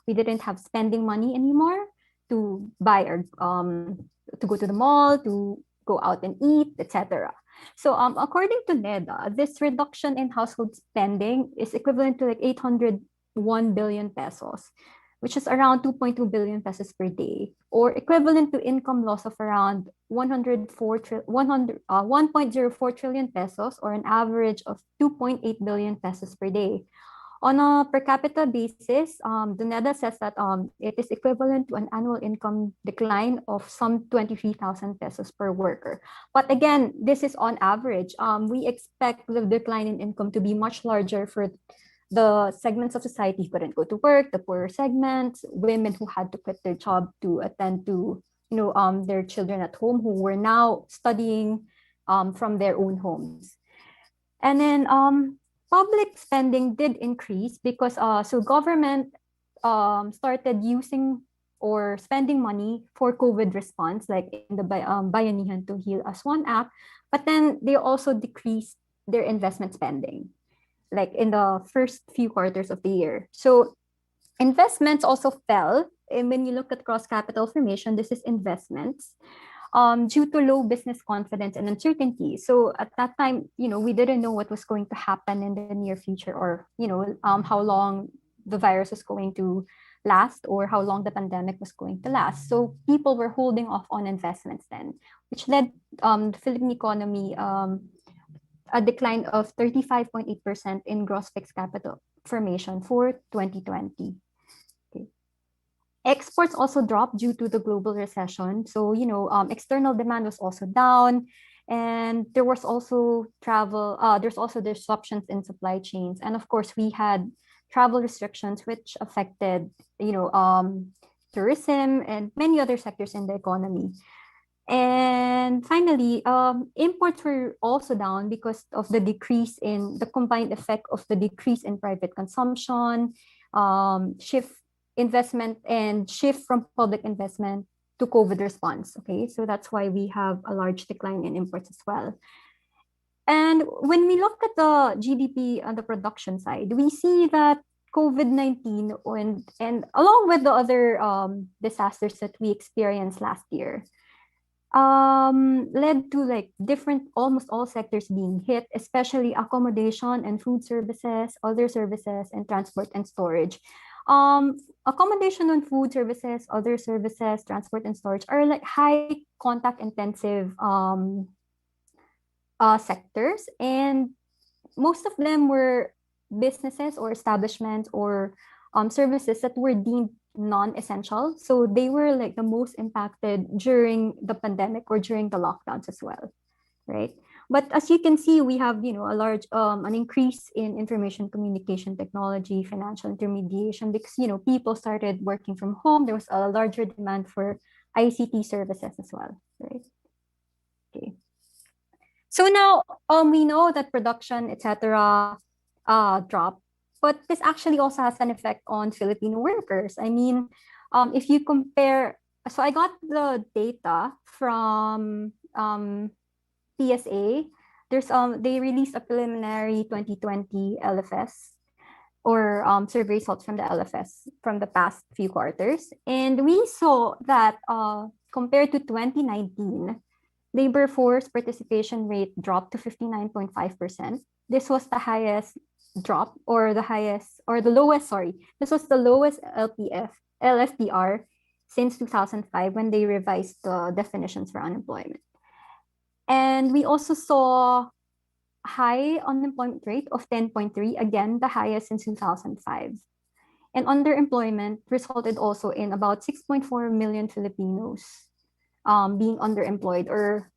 we didn't have spending money anymore to buy or to go to the mall, to go out and eat, etc. So according to NEDA, this reduction in household spending is equivalent to like 801 billion pesos, which is around 2.2 billion pesos per day, or equivalent to income loss of around 1.04 trillion pesos, or an average of 2.8 billion pesos per day. On a per capita basis, the NEDA says that it is equivalent to an annual income decline of some 23,000 pesos per worker. But again, this is on average. We expect the decline in income to be much larger for the segments of society who couldn't go to work, the poorer segments, women who had to quit their job to attend to their children at home who were now studying from their own homes. And then public spending did increase because so government started using or spending money for COVID response, like in the Bayanihan to Heal as One app, but then they also decreased their investment spending, like in the first few quarters of the year. So investments also fell. And when you look at cross capital formation, this is investments. Due to low business confidence and uncertainty. So at that time, we didn't know what was going to happen in the near future, or, how long the virus was going to last, or how long the pandemic was going to last. So people were holding off on investments then, which led the Philippine economy a decline of 35.8% in gross fixed capital formation for 2020. Exports also dropped due to the global recession. So, external demand was also down, and there was also there's also disruptions in supply chains. And of course, we had travel restrictions, which affected, tourism and many other sectors in the economy. And finally, imports were also down because of the decrease in the combined effect of the decrease in private consumption, investment from public investment to COVID response. Okay, so that's why we have a large decline in imports as well. And when we look at the GDP on the production side, we see that COVID-19 and along with the other disasters that we experienced last year, led to like almost all sectors being hit, especially accommodation and food services, other services, and transport and storage. Accommodation and food services, other services, transport and storage are like high contact intensive sectors, and most of them were businesses or establishments or services that were deemed non-essential. So they were like the most impacted during the pandemic or during the lockdowns as well, right? But as you can see, we have a large an increase in information communication technology, financial intermediation, because people started working from home. There was a larger demand for ICT services as well, right? Okay. So now we know that production, etc., dropped. But this actually also has an effect on Filipino workers. I mean, if you compare, so I got the data from PSA. They released a preliminary 2020 LFS or survey results from the LFS from the past few quarters, and we saw that compared to 2019, labor force participation rate dropped to 59.5%. This was the highest drop, or the lowest, sorry. This was the lowest LFPR since 2005, when they revised the definitions for unemployment. And we also saw high unemployment rate of 10.3, again, the highest since 2005. And underemployment resulted also in about 6.4 million Filipinos being underemployed, or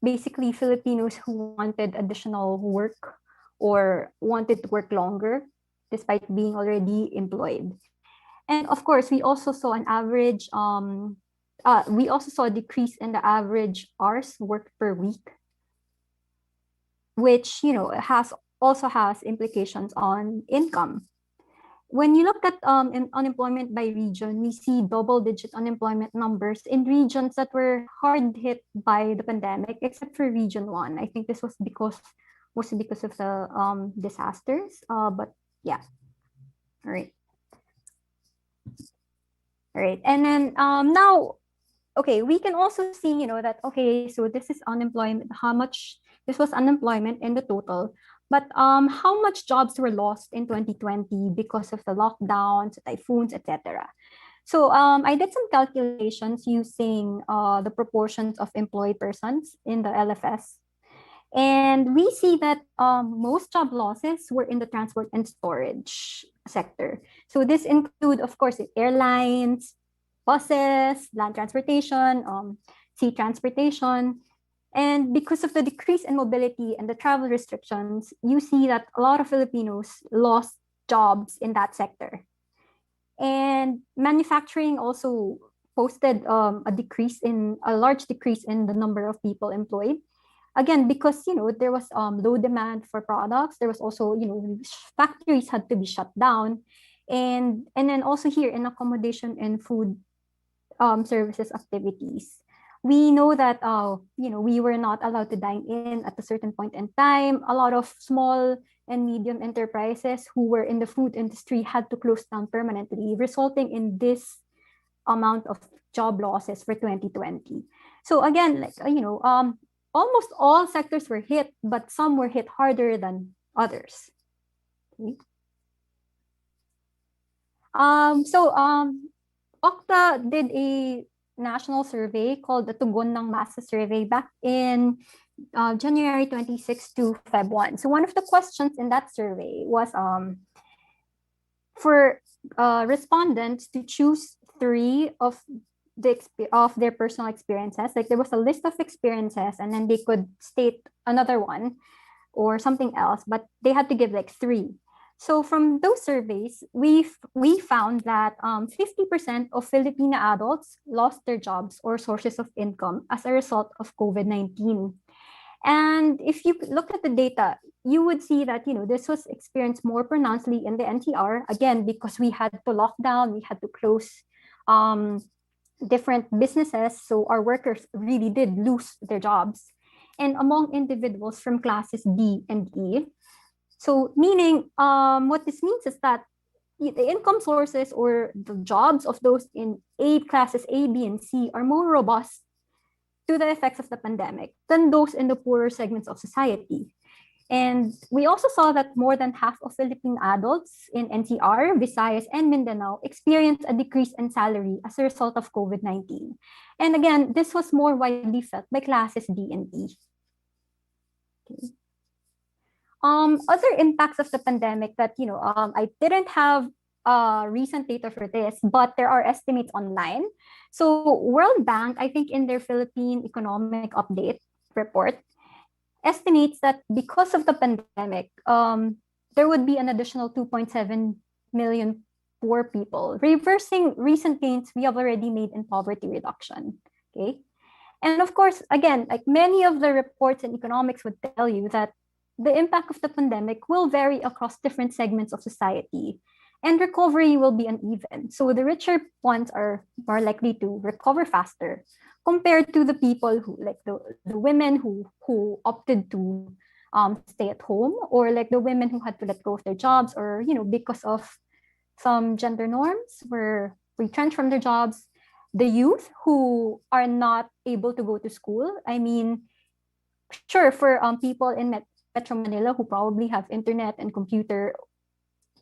basically Filipinos who wanted additional work or wanted to work longer despite being already employed. And of course, we also saw an average, we also saw a decrease in the average hours worked per week, which also has implications on income. when you look at unemployment by region, we see double-digit unemployment numbers in regions that were hard hit by the pandemic, except for Region 1. I think this was mostly because of the disasters. But yeah, all right. All right, and then now, okay, we can also see, that, okay, so this is unemployment, how much, this was unemployment in the total, but how much jobs were lost in 2020 because of the lockdowns, typhoons, etc. So I did some calculations using the proportions of employed persons in the LFS. And we see that most job losses were in the transport and storage sector. So this include, of course, airlines, buses, land transportation, sea transportation. And because of the decrease in mobility and the travel restrictions, you see that a lot of Filipinos lost jobs in that sector. And manufacturing also posted a large decrease in the number of people employed. Again, because there was low demand for products, there was also factories had to be shut down, and then also here in accommodation and food services activities, we know that we were not allowed to dine in at a certain point in time. A lot of small and medium enterprises who were in the food industry had to close down permanently, resulting in this amount of job losses for 2020. So again, almost all sectors were hit, but some were hit harder than others. Okay. OCTA did a national survey called the Tugon ng Masa survey back in January 26 to Feb 1. So one of the questions in that survey was for respondents to choose 3 of their personal experiences. Like there was a list of experiences, and then they could state another one or something else, but they had to give like 3. So from those surveys, we found that 50% of Filipino adults lost their jobs or sources of income as a result of COVID-19. And if you look at the data, you would see that this was experienced more pronouncedly in the NCR, again because we had to lock down, we had to close different businesses, so our workers really did lose their jobs, and among individuals from classes D and E. So meaning what this means is that the income sources or the jobs of those in classes A, B, and C are more robust to the effects of the pandemic than those in the poorer segments of society. And we also saw that more than half of Philippine adults in NCR, Visayas, and Mindanao experienced a decrease in salary as a result of COVID-19. And again, this was more widely felt by classes D and E. Okay. Other impacts of the pandemic that, I didn't have recent data for this, but there are estimates online. So World Bank, I think in their Philippine Economic Update report, estimates that because of the pandemic, there would be an additional 2.7 million poor people, reversing recent gains we have already made in poverty reduction. Okay. And of course, again, like many of the reports in economics would tell you that the impact of the pandemic will vary across different segments of society, and recovery will be uneven. So the richer ones are more likely to recover faster compared to the people who, like the women who opted to stay at home, or like the women who had to let go of their jobs, or because of some gender norms were retrenched from their jobs. The youth who are not able to go to school. I mean, sure, for people in Metro Manila who probably have internet and computer,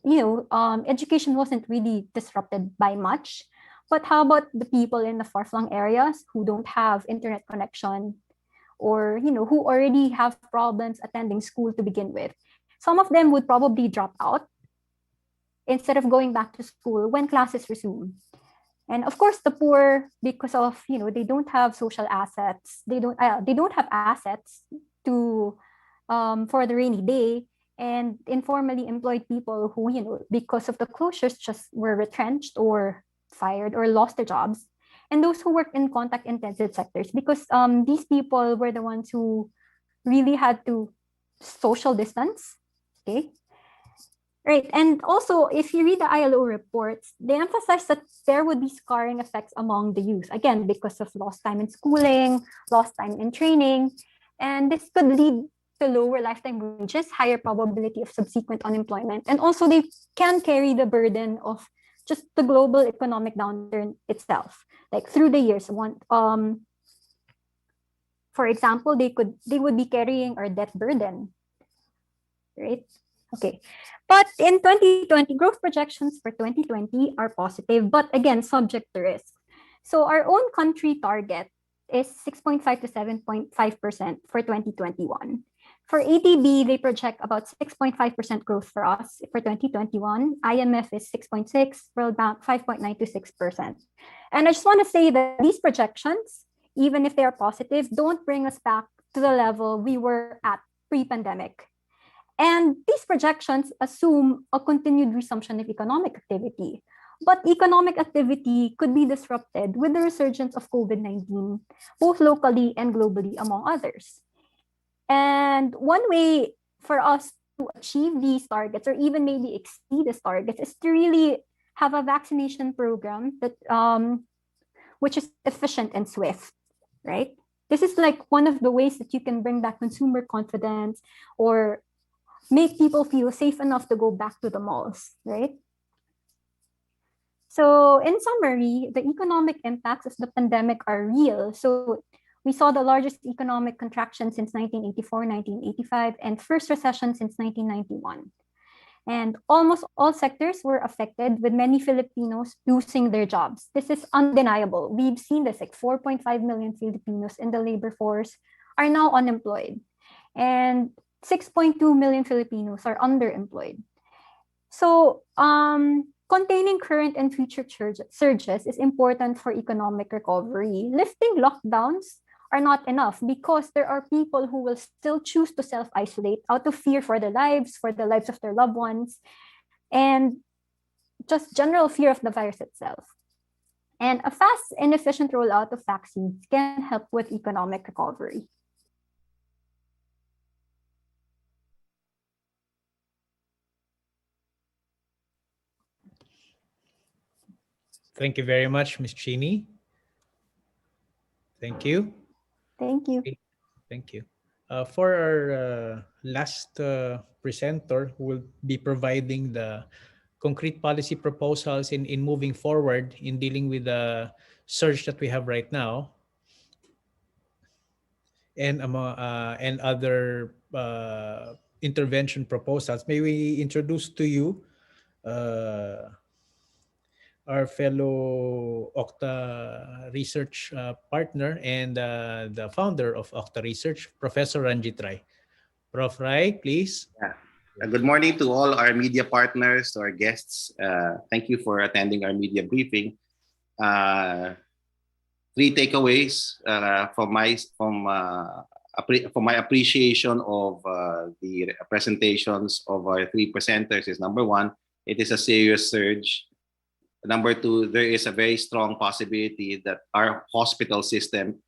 education wasn't really disrupted by much. But how about the people in the far-flung areas who don't have internet connection, or who already have problems attending school to begin with? Some of them would probably drop out instead of going back to school when classes resume. And of course, the poor, because of they don't have social assets, they don't have assets to for the rainy day, and informally employed people who because of the closures just were retrenched or fired or lost their jobs, and those who work in contact intensive sectors, because these people were the ones who really had to social distance. Okay. Right. And also, if you read the ILO reports, they emphasize that there would be scarring effects among the youth, again, because of lost time in schooling, lost time in training. And this could lead to lower lifetime wages, higher probability of subsequent unemployment. And also, they can carry the burden of just the global economic downturn itself, like through the years. For example, they would be carrying our debt burden, right? Okay. But in 2020, growth projections for 2020 are positive, but again, subject to risk. So our own country target is 6.5 to 7.5% for 2021. For ADB, they project about 6.5% growth for us for 2021. IMF is 6.6, World Bank 5.9 to 6%. And I just want to say that these projections, even if they are positive, don't bring us back to the level we were at pre-pandemic. And these projections assume a continued resumption of economic activity. But economic activity could be disrupted with the resurgence of COVID-19, both locally and globally, among others. And one way for us to achieve these targets, or even maybe exceed these targets, is to really have a vaccination program that which is efficient and swift, right? This is like one of the ways that you can bring back consumer confidence or make people feel safe enough to go back to the malls, right? So in summary, the economic impacts of the pandemic are real. So we saw the largest economic contraction since 1984, 1985, and first recession since 1991. And almost all sectors were affected, with many Filipinos losing their jobs. This is undeniable. We've seen this, like 4.5 million Filipinos in the labor force are now unemployed. And 6.2 million Filipinos are underemployed. So containing current and future surges is important for economic recovery. Lifting lockdowns are not enough because there are people who will still choose to self-isolate out of fear for their lives, for the lives of their loved ones, and just general fear of the virus itself. And a fast and efficient rollout of vaccines can help with economic recovery. Thank you very much, Ms. Chini. Thank you. Thank you. Thank you. For our last presenter, who will be providing the concrete policy proposals in moving forward in dealing with the surge that we have right now, and other intervention proposals. May we introduce to you our fellow OCTA Research partner and the founder of OCTA Research, Professor Ranjit Rai. Prof. Rai, please. Yeah. Good morning to all our media partners, to our guests. Thank you for attending our media briefing. Three takeaways from my appreciation of the presentations of our three presenters is: number one, it is a serious surge. Number two, there is a very strong possibility that our hospital system,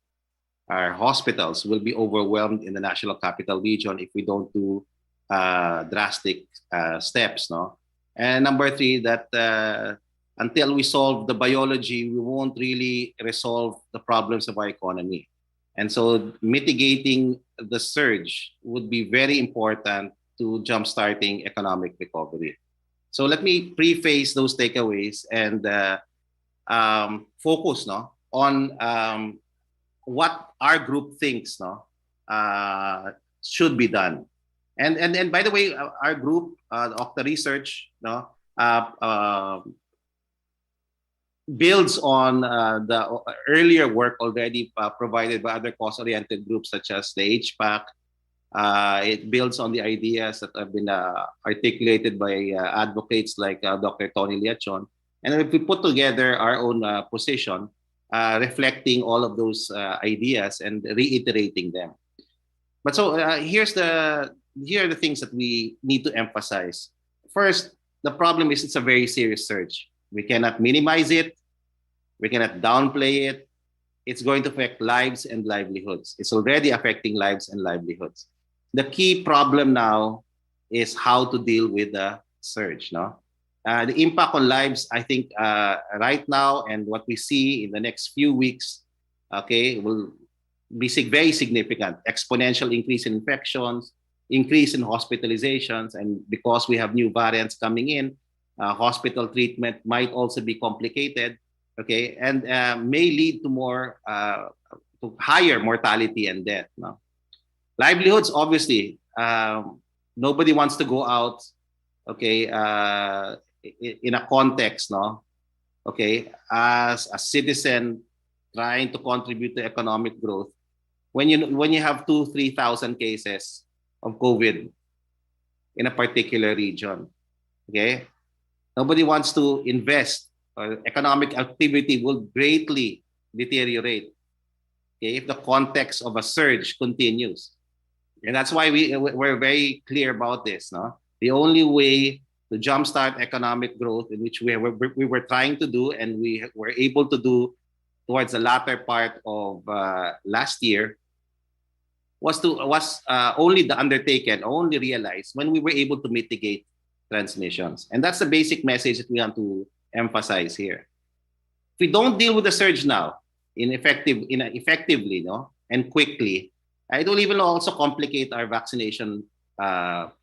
our hospitals, will be overwhelmed in the National Capital Region if we don't do drastic steps. No? And number three, that until we solve the biology, we won't really resolve the problems of our economy. And so mitigating the surge would be very important to jumpstarting economic recovery. So let me preface those takeaways and focus on what our group thinks should be done. And by the way, our group, OCTA Research, builds on the earlier work already provided by other cost-oriented groups such as the HPAC. It builds on the ideas that have been articulated by advocates like Dr. Tony Liachon. And if we put together our own position, reflecting all of those ideas and reiterating them. But so here are the things that we need to emphasize. First, the problem is it's a very serious surge. We cannot minimize it. We cannot downplay it. It's going to affect lives and livelihoods. It's already affecting lives and livelihoods. The key problem now is how to deal with the surge. No, the impact on lives, I think, right now and what we see in the next few weeks, okay, will be very significant. Exponential increase in infections, increase in hospitalizations, and because we have new variants coming in, hospital treatment might also be complicated. Okay, and may lead to more to higher mortality and death. No? Livelihoods, obviously, nobody wants to go out, okay, in a context, no, okay, as a citizen trying to contribute to economic growth, when you have 2,000-3,000 cases of COVID in a particular region, okay, nobody wants to invest. Economic activity will greatly deteriorate, okay, if the context of a surge continues. And that's why we're very clear about this. No, the only way to jumpstart economic growth, in which we were trying to do, and we were able to do towards the latter part of last year, was only undertaken, only realized when we were able to mitigate transmissions. And that's the basic message that we want to emphasize here. If we don't deal with the surge now effectively, no, and quickly, it will even also complicate our vaccination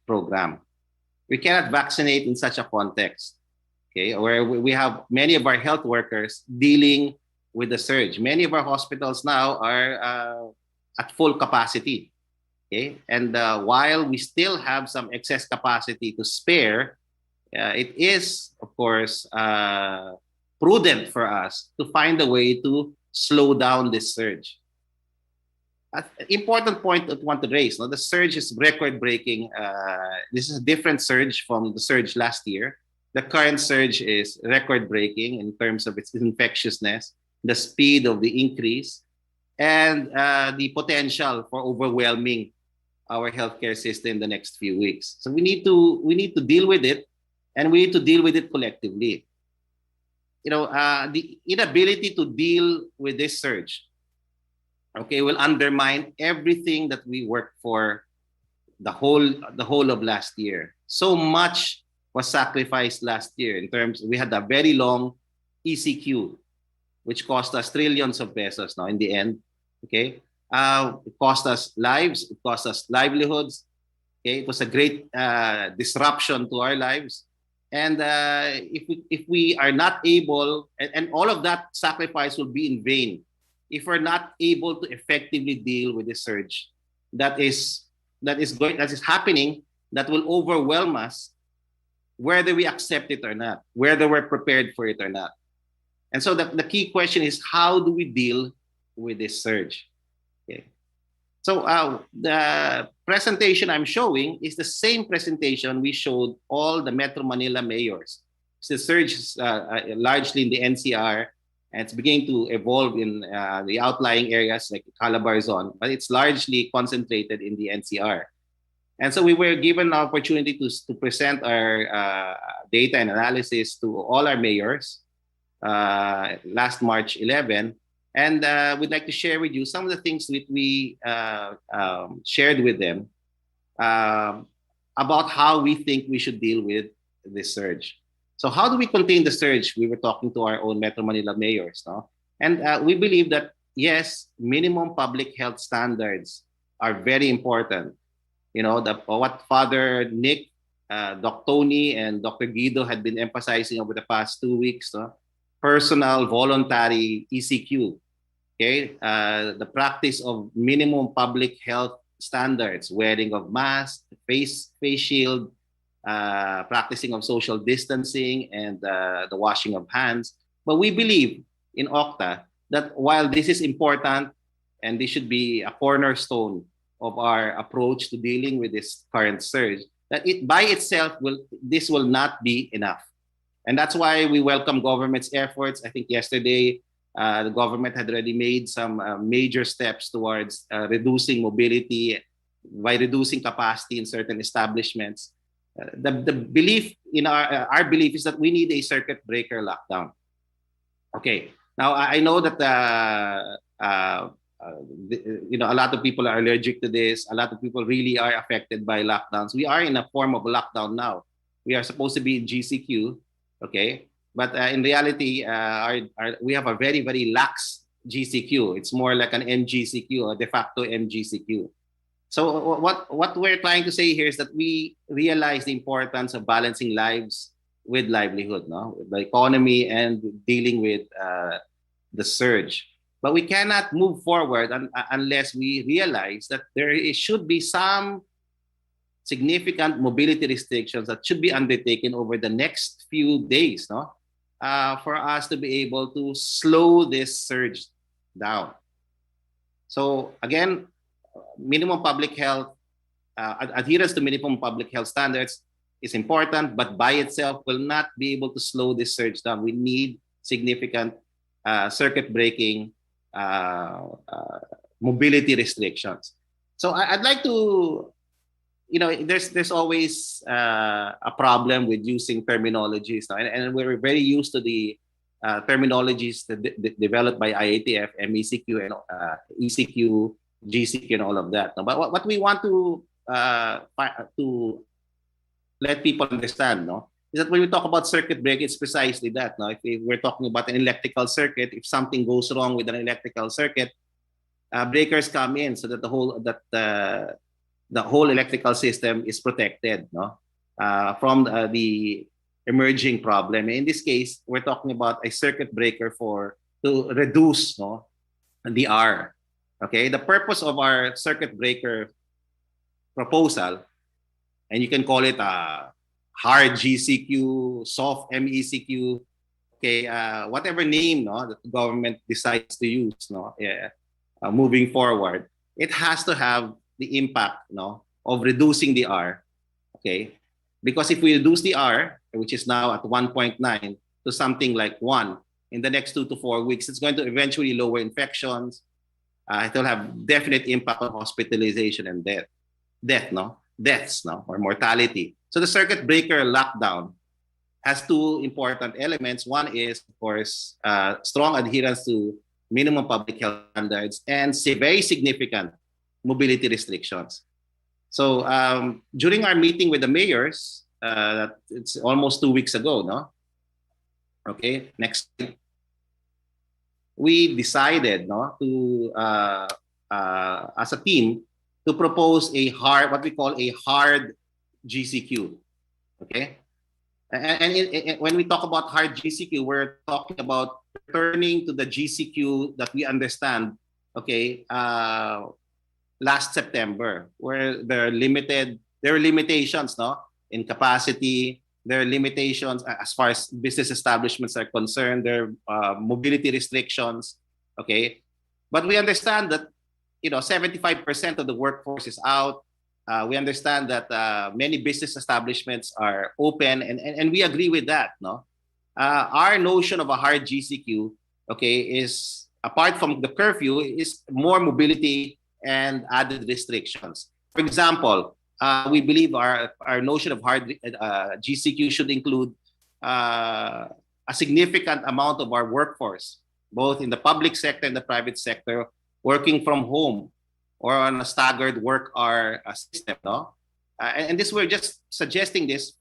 program. We cannot vaccinate in such a context, okay, where we have many of our health workers dealing with the surge. Many of our hospitals now are at full capacity, okay, and while we still have some excess capacity to spare, it is, of course, prudent for us to find a way to slow down this surge. An important point that I want to raise, no, the surge is record-breaking. This is a different surge from the surge last year. The current surge is record-breaking in terms of its infectiousness, the speed of the increase, and the potential for overwhelming our healthcare system in the next few weeks. So we need to deal with it, and we need to deal with it collectively. You know, the inability to deal with this surge, okay, will undermine everything that we worked for the whole of last year. So much was sacrificed last year in terms, we had a very long ECQ, which cost us trillions of pesos now in the end, okay? It cost us lives, it cost us livelihoods, okay? It was a great disruption to our lives. And if we are not able, and all of that sacrifice will be in vain if we're not able to effectively deal with the surge that is happening, that will overwhelm us, whether we accept it or not, whether we're prepared for it or not. And so the key question is, how do we deal with this surge? Okay. So the presentation I'm showing is the same presentation we showed all the Metro Manila mayors. So the surge is largely in the NCR, and it's beginning to evolve in the outlying areas like Calabarzon, but it's largely concentrated in the NCR. And so we were given an opportunity to present our data and analysis to all our mayors last March 11. And we'd like to share with you some of the things that we shared with them about how we think we should deal with this surge. So how do we contain the surge? We were talking to our own Metro Manila mayors, no? And we believe that, yes, minimum public health standards are very important. You know, what Father Nick, Dr. Tony, and Dr. Guido had been emphasizing over the past 2 weeks, no? Personal, voluntary ECQ, okay? The practice of minimum public health standards, wearing of masks, face shield, practicing of social distancing, and the washing of hands. But we believe in OCTA that while this is important and this should be a cornerstone of our approach to dealing with this current surge, that it by itself this will not be enough. And that's why we welcome government's efforts. I think yesterday the government had already made some major steps towards reducing mobility by reducing capacity in certain establishments. The belief in our belief is that we need a circuit breaker lockdown. Okay, now I know that you know, a lot of people are allergic to this. A lot of people really are affected by lockdowns. We are in a form of lockdown now. we are supposed to be in GCQ, okay? But in reality, we have a very, very lax GCQ. It's more like an MGCQ, a de facto MGCQ. So what we're trying to say here is that we realize the importance of balancing lives with livelihood, no? With the economy and dealing with the surge. But we cannot move forward unless we realize that there should be some significant mobility restrictions that should be undertaken over the next few days, no? For us to be able to slow this surge down. So again, minimum public health, adherence to minimum public health standards is important, but by itself will not be able to slow this surge down. We need significant circuit breaking mobility restrictions. So I'd like to, there's always a problem with using terminologies, and we're very used to the terminologies developed by IATF, MECQ, and ECQ, GCQ, and all of that. But what we want to let people understand, is that when we talk about circuit break, it's precisely that. If we're talking about an electrical circuit, if something goes wrong with an electrical circuit, breakers come in so that the whole electrical system is protected, from the emerging problem. In this case, we're talking about a circuit breaker to reduce the R. Okay, the purpose of our circuit breaker proposal, and you can call it a hard GCQ, soft MECQ, okay, whatever name that the government decides to use, moving forward, it has to have the impact of reducing the R, okay? Because if we reduce the R, which is now at 1.9 to something like 1 in the next 2 to 4 weeks, it's going to eventually lower infections. It will have definite impact on hospitalization and deaths, or mortality. So the circuit breaker lockdown has two important elements. One is, of course, strong adherence to minimum public health standards and very significant mobility restrictions. So during our meeting with the mayors, it's almost 2 weeks ago, Okay, next slide. We decided to as a team to propose what we call a hard GCQ. Okay, and when we talk about hard GCQ, we're talking about returning to the GCQ that we understand. Okay, last September, where there are limitations, in capacity. There are limitations as far as business establishments are concerned. There are mobility restrictions, okay? But we understand that, 75% of the workforce is out. We understand that many business establishments are open, and we agree with that, Our notion of a hard GCQ, okay, is, apart from the curfew, is more mobility and added restrictions. For example, we believe our notion of hard GCQ should include a significant amount of our workforce, both in the public sector and the private sector, working from home or on a staggered work hour system. And this, we're just suggesting this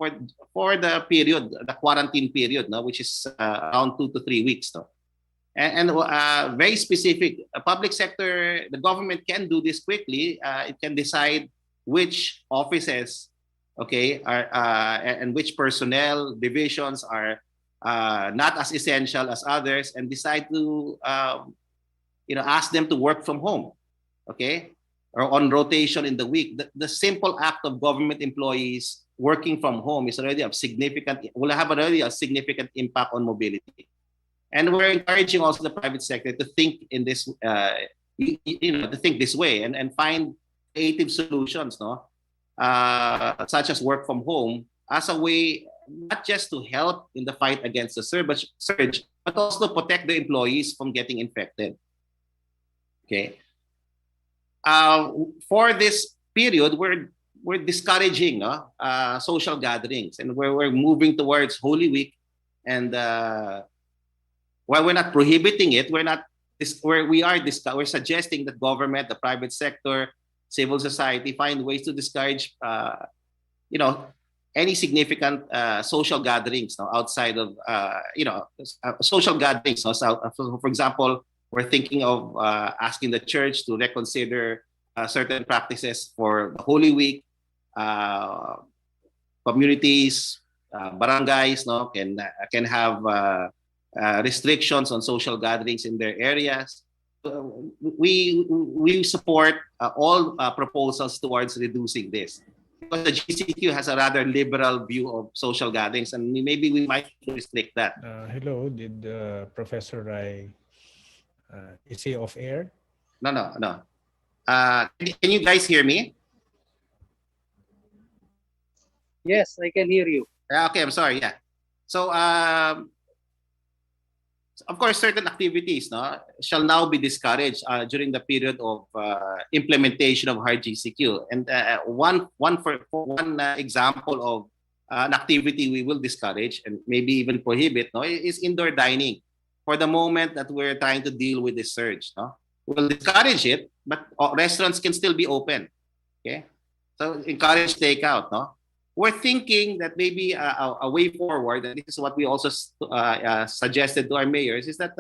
for the period, the quarantine period, which is around 2 to 3 weeks. And very specific, public sector, the government can do this quickly. It can decide which offices, okay, are and which personnel divisions are not as essential as others, and decide to ask them to work from home, okay, or on rotation in the week. The simple act of government employees working from home is already will have already a significant impact on mobility. And we're encouraging also the private sector to think in this, to think this way and find creative solutions, such as work from home, as a way not just to help in the fight against the surge, but also to protect the employees from getting infected. Okay. For this period, we're discouraging social gatherings, and we're moving towards Holy Week. And while we're not prohibiting it, we're suggesting that government, the private sector, civil society find ways to discourage, any significant social gatherings, no, outside of social gatherings. No? So, for example, we're thinking of asking the church to reconsider certain practices for the Holy Week. Communities, barangays, no, can have restrictions on social gatherings in their areas. We support all proposals towards reducing this, because the GCQ has a rather liberal view of social gatherings, and maybe we might restrict that. Hello, did Professor Rai, is he off air? No. Can you guys hear me? Yes, I can hear you. Okay, I'm sorry. Yeah. So, of course, certain activities, no, shall now be discouraged during the period of implementation of hard GCQ. And one example of an activity we will discourage and maybe even prohibit, no, is indoor dining. For the moment that we're trying to deal with this surge, no, we'll discourage it, but restaurants can still be open. Okay, so encourage takeout, no. We're thinking that maybe a way forward, and this is what we also suggested to our mayors, is that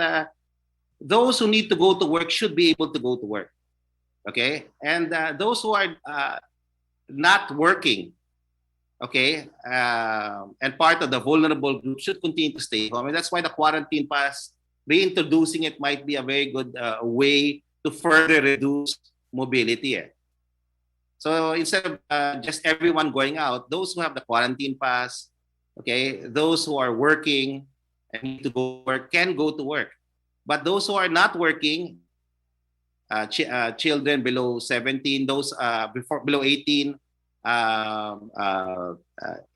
those who need to go to work should be able to go to work, okay? And those who are not working, okay, and part of the vulnerable group should continue to stay home. And that's why the quarantine pass, reintroducing it might be a very good way to further reduce mobility. So instead of just everyone going out, those who have the quarantine pass, okay, those who are working and need to go to work can go to work. But those who are not working, children below 17, those below 18,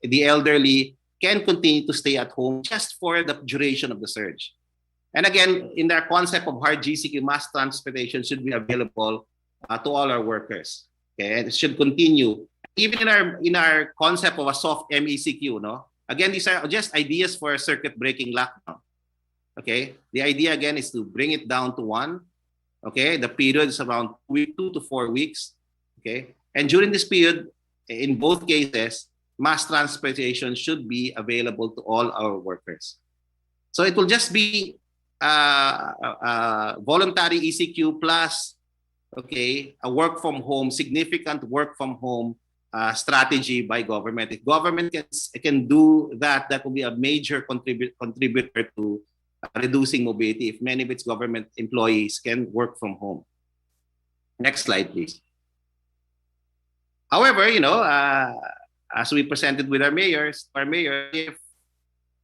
the elderly can continue to stay at home just for the duration of the surge. And again, in their concept of hard GCQ, mass transportation should be available to all our workers. Okay, and it should continue. Even in our concept of a soft MECQ, no? Again, these are just ideas for a circuit breaking lockdown. Okay, the idea again is to bring it down to 1. Okay, the period is around 2 to 4 weeks. Okay, and during this period, in both cases, mass transportation should be available to all our workers. So it will just be voluntary ECQ plus, okay, a work from home, significant work from home strategy by government. If government can do that, that will be a major contributor to reducing mobility if many of its government employees can work from home. Next slide, please. However, you know, as we presented with our mayors, if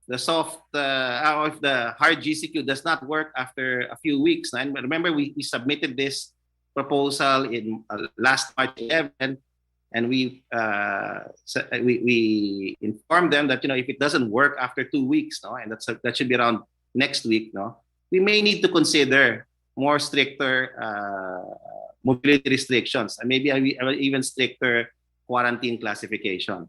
the if the hard GCQ does not work after a few weeks, and remember we submitted this proposal in last March 11, and we informed them that, you know, if it doesn't work after 2 weeks, no, and that should be around next week, no, we may need to consider more stricter mobility restrictions and maybe even stricter quarantine classification.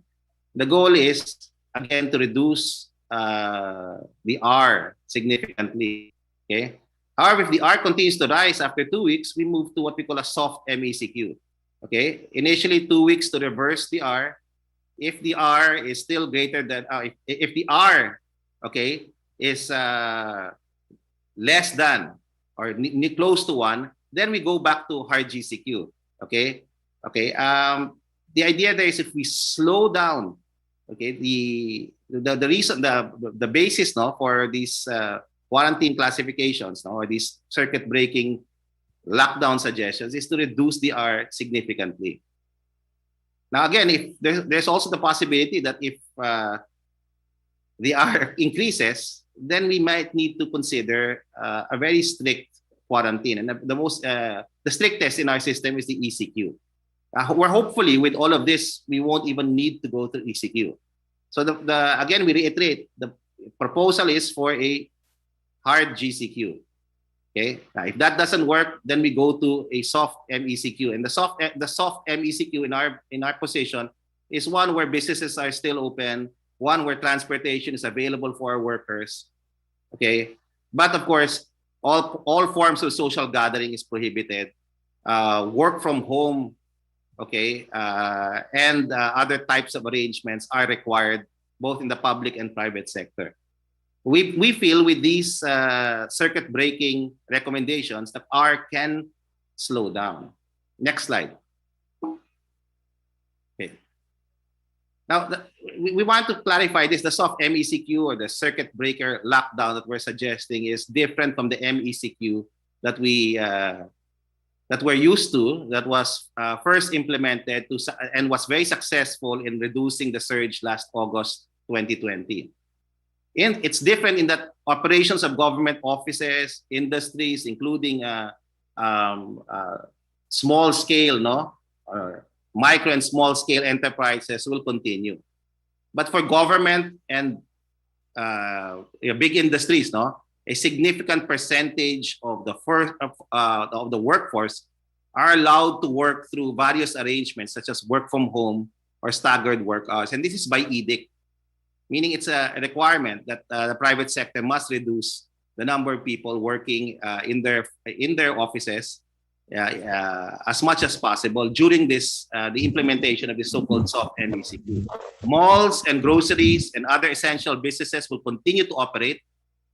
The goal is again to reduce the R significantly. Okay. However, if the R continues to rise after 2 weeks, we move to what we call a soft MECQ. Okay, initially 2 weeks to reverse the R. If the R is still greater than, if the R, okay, is less than or close to 1, then we go back to hard GCQ. Okay, okay. The idea there is if we slow down, okay, the reason, the basis, no, for these quarantine classifications, no, or these circuit breaking lockdown suggestions is to reduce the R significantly. Now, again, if there's also the possibility that if the R increases, then we might need to consider a very strict quarantine. And the strictest in our system is the ECQ. Where hopefully with all of this, we won't even need to go to ECQ. So again, we reiterate, the proposal is for a hard GCQ. Okay. Now, if that doesn't work, then we go to a soft MECQ. And the soft MECQ in our position is one where businesses are still open, one where transportation is available for our workers. Okay. But of course, all forms of social gathering is prohibited. Work from home, okay, and other types of arrangements are required both in the public and private sector. We feel with these circuit breaking recommendations that R can slow down. Next slide. Okay. Now, we want to clarify this. The soft MECQ or the circuit breaker lockdown that we're suggesting is different from the MECQ that we're used to, that was first implemented and was very successful in reducing the surge last August 2020. And it's different in that operations of government offices, industries, including small scale, or micro and small scale enterprises will continue. But for government and big industries, a significant percentage of the workforce are allowed to work through various arrangements such as work from home or staggered work hours. And this is by edict, meaning it's a requirement that the private sector must reduce the number of people working in their offices as much as possible during this the implementation of the so-called soft MECQ. Malls and groceries and other essential businesses will continue to operate,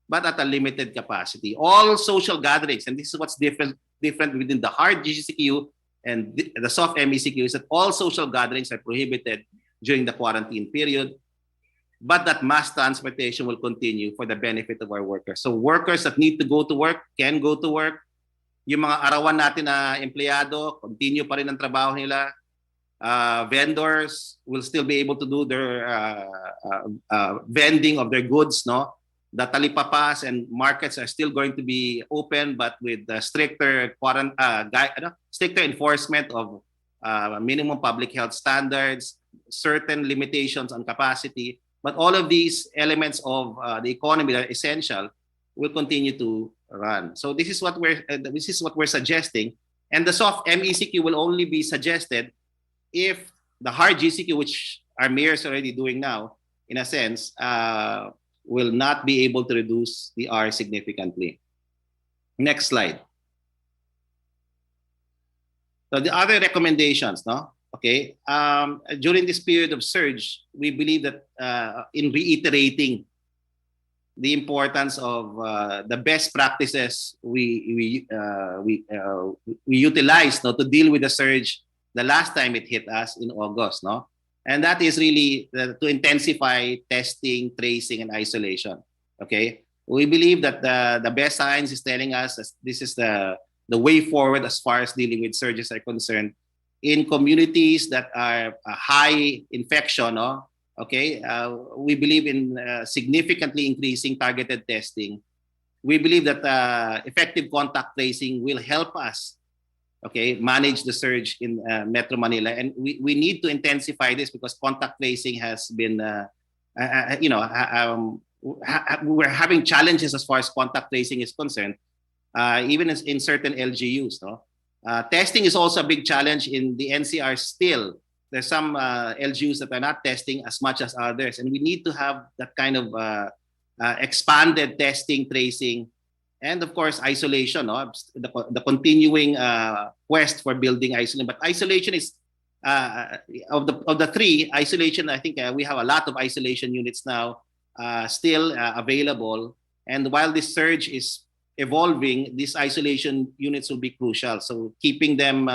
but at a limited capacity. All social gatherings, and this is what's different within the hard GCQ and the soft MECQ, is that all social gatherings are prohibited during the quarantine period, but that mass transportation will continue for the benefit of our workers. So workers that need to go to work can go to work. Yung mga arawan natin na empleyado, continue pa rin ang trabaho nila. Vendors will still be able to do their vending of their goods, The talipapas and markets are still going to be open, but with stricter enforcement of minimum public health standards, certain limitations on capacity. But all of these elements of the economy that are essential will continue to run. So this is what we're suggesting, and the soft MECQ will only be suggested if the hard GCQ, which our mayors are already doing now, in a sense, will not be able to reduce the R significantly. Next slide. So the other recommendations, Okay, during this period of surge, we believe that in reiterating the importance of the best practices we utilized to deal with the surge the last time it hit us in August, and that is really to intensify testing, tracing, and isolation. Okay, we believe that the best science is telling us that this is the way forward as far as dealing with surges are concerned. In communities that are high infection, okay, we believe in significantly increasing targeted testing. We believe that effective contact tracing will help us, okay, manage the surge in Metro Manila. And we need to intensify this because contact tracing has been, we're having challenges as far as contact tracing is concerned, even in certain LGUs. Testing is also a big challenge in the NCR still. There's some LGUs that are not testing as much as others, and we need to have that kind of expanded testing, tracing, and of course isolation. The continuing quest for building isolation. But isolation is of the three. Isolation, I think we have a lot of isolation units now still available. And while this surge is evolving, these isolation units will be crucial. So keeping them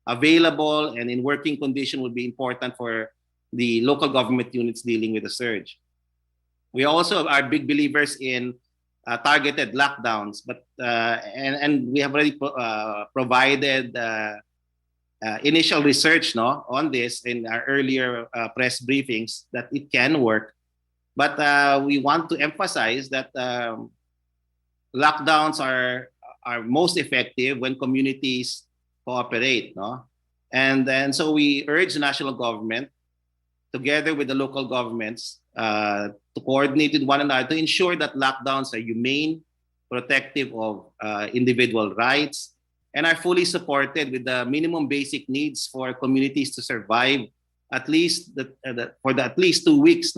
available and in working condition will be important for the local government units dealing with the surge. We also are big believers in targeted lockdowns, but and we have already provided initial research on this in our earlier press briefings that it can work. But we want to emphasize that lockdowns are most effective when communities cooperate, and so we urge the national government together with the local governments to coordinate with one another to ensure that lockdowns are humane, protective of individual rights, and are fully supported with the minimum basic needs for communities to survive at least for at least 2 weeks.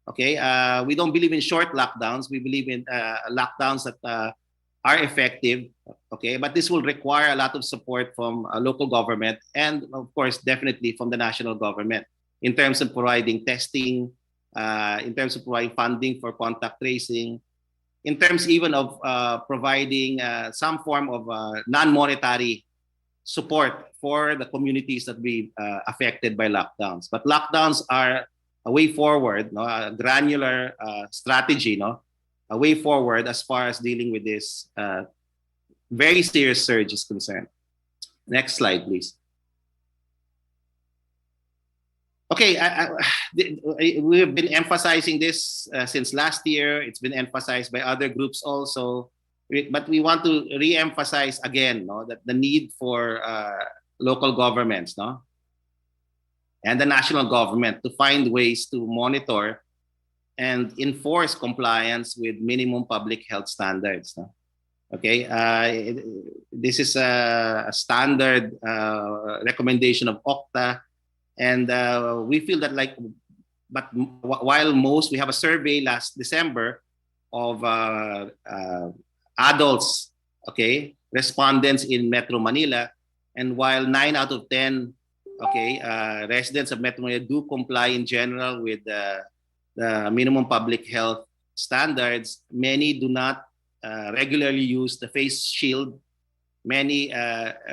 Okay, we don't believe in short lockdowns. We believe in lockdowns that are effective. Okay, but this will require a lot of support from local government and, of course, definitely from the national government in terms of providing testing, in terms of providing funding for contact tracing, in terms even of providing some form of non-monetary support for the communities that be affected by lockdowns. But lockdowns are a way forward, no? A granular strategy, no? A way forward as far as dealing with this very serious surge is concerned. Next slide, please. Okay, we've been emphasizing this since last year. It's been emphasized by other groups also, but we want to re-emphasize again, no, that the need for local governments, no, and the national government to find ways to monitor and enforce compliance with minimum public health standards. No? Okay, this is a standard recommendation of OCTA, and we feel that but while we have a survey last December of adults, okay, respondents in Metro Manila, and while 9 out of 10, okay, residents of Metro Manila do comply in general with the minimum public health standards, many do not regularly use the face shield. Many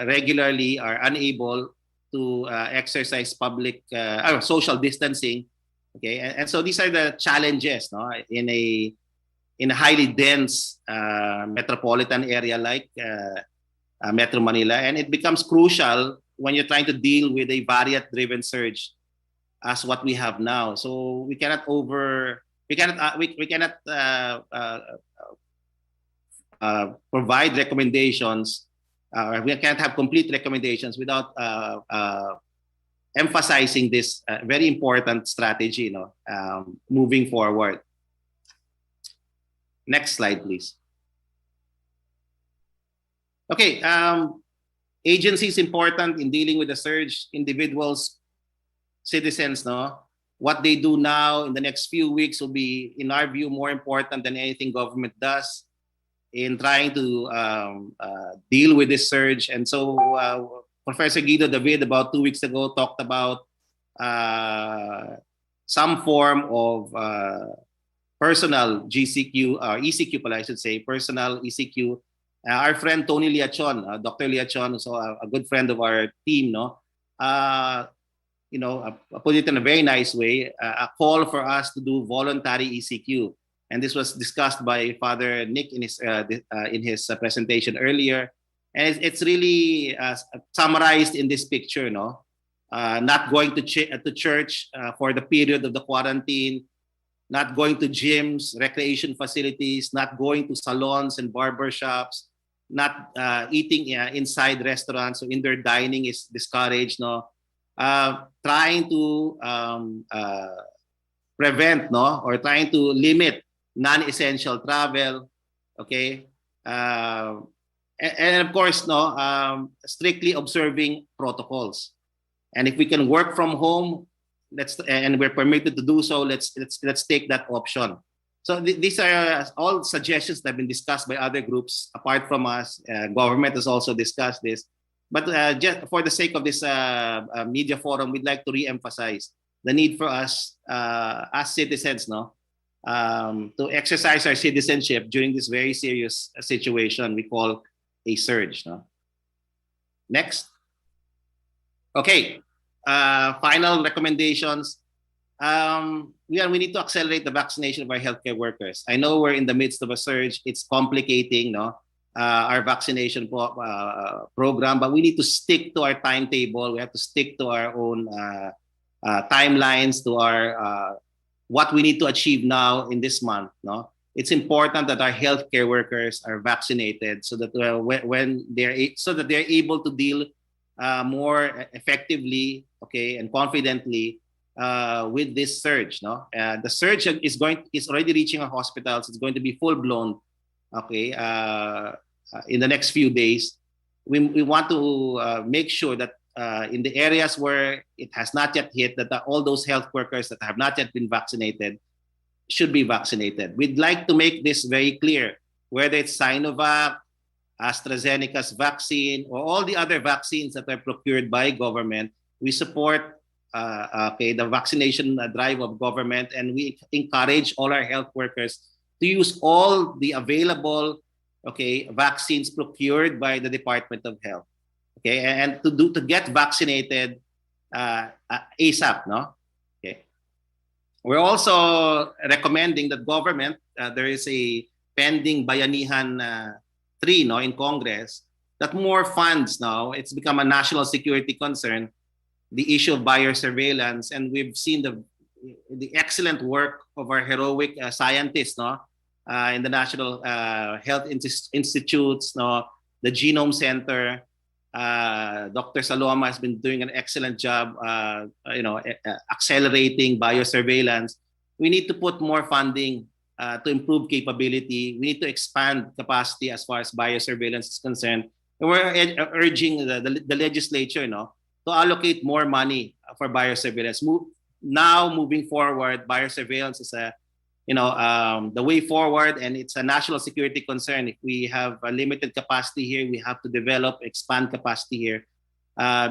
regularly are unable to exercise public social distancing. Okay, and so these are the challenges, no, in a highly dense metropolitan area like Metro Manila, and it becomes crucial when you're trying to deal with a variant-driven surge as what we have now. So we cannot provide recommendations. We can't have complete recommendations without emphasizing this very important strategy, you know, moving forward. Next slide, please. Okay, agency is important in dealing with the surge. Individuals, citizens, no, what they do now in the next few weeks will be, in our view, more important than anything government does in trying to deal with this surge. And so Professor Guido David about 2 weeks ago talked about some form of personal GCQ, or ECQ, I should say, personal ECQ. Our friend Tony Liachon, Dr. Liachon, so a good friend of our team, no, you know, put it in a very nice way, a call for us to do voluntary ECQ. And this was discussed by Father Nick in his presentation earlier. And it's really summarized in this picture, no? Not going to church for the period of the quarantine, not going to gyms, recreation facilities, not going to salons and barber shops, not eating inside restaurants, so indoor dining is discouraged, no? Trying to prevent, no, or trying to limit non-essential travel, okay, and of course, no, strictly observing protocols. And if we can work from home, and we're permitted to do so, let's take that option. So these are all suggestions that have been discussed by other groups apart from us. Government has also discussed this. But just for the sake of this media forum, we'd like to re-emphasize the need for us as citizens, no, to exercise our citizenship during this very serious situation we call a surge. No? Next. Okay. Final recommendations. We need to accelerate the vaccination of our healthcare workers. I know we're in the midst of a surge. It's complicating, no, our vaccination program, but we need to stick to our timetable. We have to stick to our own timelines, to our what we need to achieve now in this month. No, it's important that our healthcare workers are vaccinated so that when they're able to deal more effectively, okay, and confidently with this surge. No, the surge is already reaching our hospitals. It's going to be full blown, okay, in the next few days. We want to make sure that in the areas where it has not yet hit, that all those health workers that have not yet been vaccinated should be vaccinated. We'd like to make this very clear, whether it's Sinovac, AstraZeneca's vaccine, or all the other vaccines that are procured by government. We support the vaccination drive of government, and we encourage all our health workers to use all the available vaccines procured by the Department of Health, and to get vaccinated ASAP, no? Okay. We're also recommending that government, there is a pending Bayanihan 3 in Congress, that more funds now, it's become a national security concern, the issue of biosurveillance, and we've seen the excellent work of our heroic scientists in the National Health Institutes, the Genome Center. Dr. Saloma has been doing an excellent job accelerating biosurveillance. We need to put more funding to improve capability. We need to expand capacity as far as biosurveillance is concerned. And we're urging the legislature to allocate more money for biosurveillance. Moving forward, biosurveillance is the way forward, and it's a national security concern. If we have a limited capacity here, we have to expand capacity here,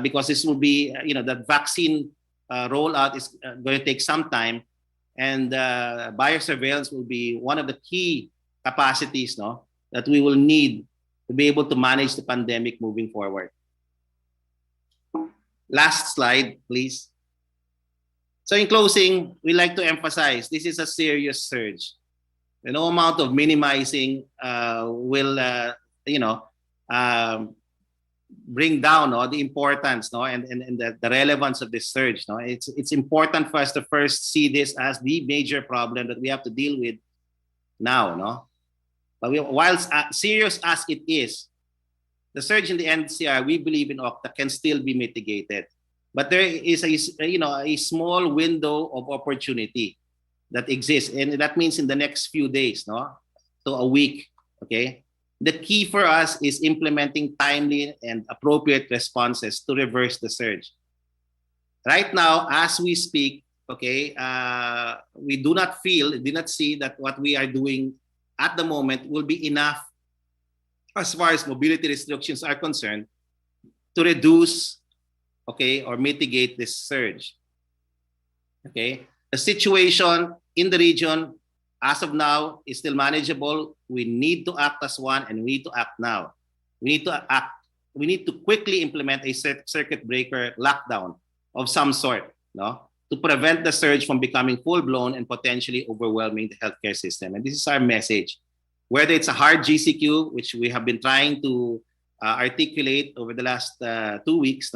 because this will be, the vaccine rollout is going to take some time, and biosurveillance will be one of the key capacities that we will need to be able to manage the pandemic moving forward. Last slide, please. So in closing, we like to emphasize this is a serious surge. No amount of minimizing will, bring down the importance and the relevance of this surge. It's important for us to first see this as the major problem that we have to deal with now. But while serious as it is, the surge in the NCR, we believe in OCTA, can still be mitigated. But there is a small window of opportunity that exists, and that means in the next few days, to a week. Okay, the key for us is implementing timely and appropriate responses to reverse the surge. Right now, as we speak, we do not see that what we are doing at the moment will be enough as far as mobility restrictions are concerned to reduce or mitigate this surge. The situation in the region as of now is still manageable. We need to act as one, and we need to act now. We need to quickly implement a circuit breaker lockdown of some sort, to prevent the surge from becoming full-blown and potentially overwhelming the healthcare system. And this is our message. Whether it's a hard GCQ, which we have been trying to articulate over the last 2 weeks,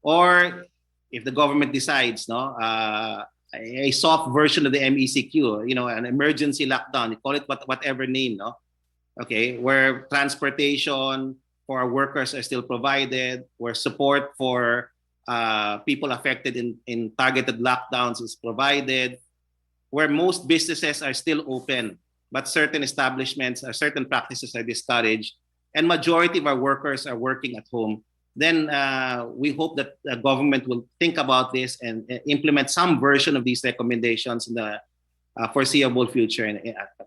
or if the government decides a soft version of the MECQ, an emergency lockdown, call it whatever name, where transportation for our workers are still provided, where support for people affected in targeted lockdowns is provided, where most businesses are still open, but certain establishments or certain practices are discouraged, and majority of our workers are working at home, then we hope that the government will think about this and implement some version of these recommendations in the foreseeable future, and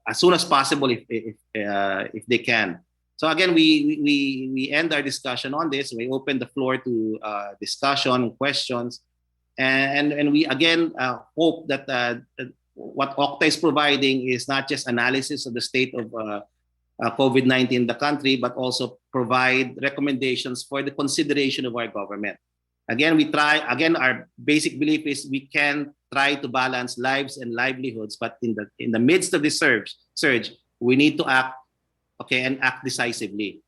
as soon as possible if they can. So again, we end our discussion on this. We open the floor to discussion, questions, and we again hope that what OCTA is providing is not just analysis of the state of COVID-19 in the country, but also provide recommendations for the consideration of our government. Again, our basic belief is we can try to balance lives and livelihoods, but in the midst of this surge, we need to act, and act decisively.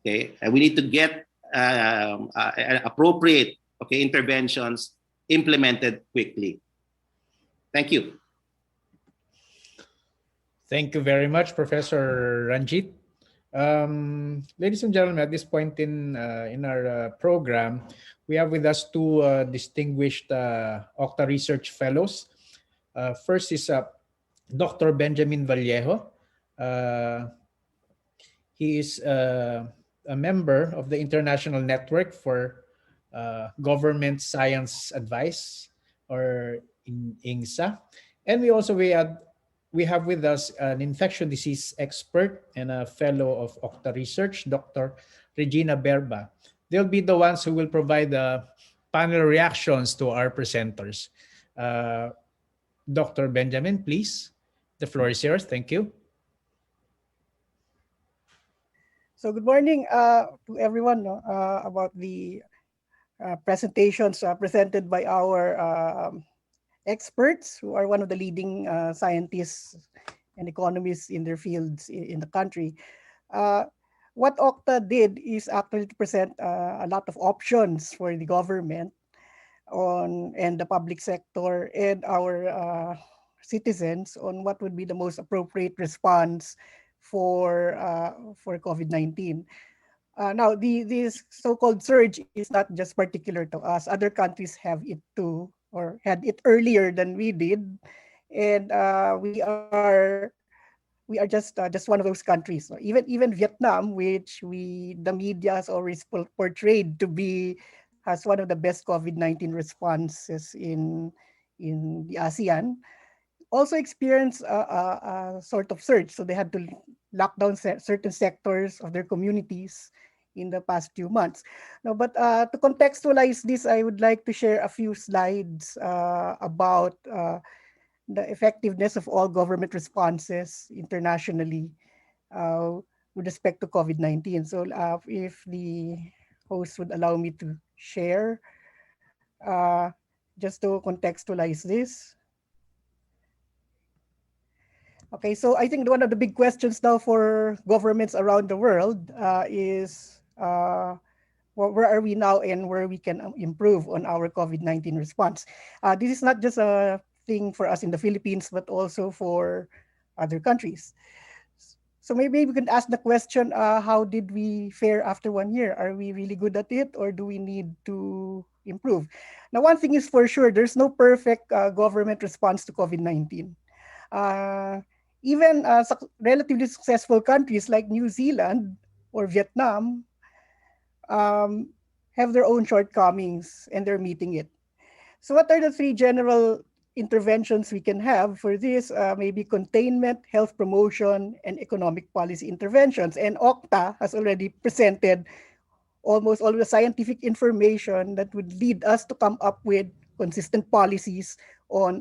And we need to get appropriate, interventions implemented quickly. Thank you. Thank you very much, Professor Ranjit. Ladies and gentlemen, at this point in our program, we have with us two distinguished OCTA Research Fellows. First is Dr. Benjamin Vallejo. He is a member of the International Network for Government Science Advice, or INGSA. And we we have with us an infection disease expert and a fellow of OCTA Research, Dr. Regina Berba. They'll be the ones who will provide the panel reactions to our presenters. Dr. Benjamin, please. The floor is yours. Thank you. So good morning to everyone about the presentations presented by our experts who are one of the leading scientists and economists in their fields in the country. What OCTA did is actually to present a lot of options for the government and the public sector and our citizens on what would be the most appropriate response for COVID-19. Now, this so-called surge is not just particular to us. Other countries have it too, or had it earlier than we did, and we are just one of those countries. So even Vietnam, which the media has always portrayed to be has one of the best COVID-19 responses in the ASEAN, also experienced a sort of surge. So they had to lock down certain sectors of their communities in the past few months. No, but to contextualize this, I would like to share a few slides about the effectiveness of all government responses internationally with respect to COVID-19. So if the host would allow me to share, just to contextualize this. Okay, so I think one of the big questions now for governments around the world is where are we now and where we can improve on our COVID-19 response. This is not just a thing for us in the Philippines, but also for other countries. So maybe we can ask the question, how did we fare after 1 year? Are we really good at it, or do we need to improve? Now, one thing is for sure, there's no perfect government response to COVID-19. Even relatively successful countries like New Zealand or Vietnam have their own shortcomings, and they're meeting it. So what are the three general interventions we can have for this? Maybe containment, health promotion, and economic policy interventions. And OCTA has already presented almost all the scientific information that would lead us to come up with consistent policies on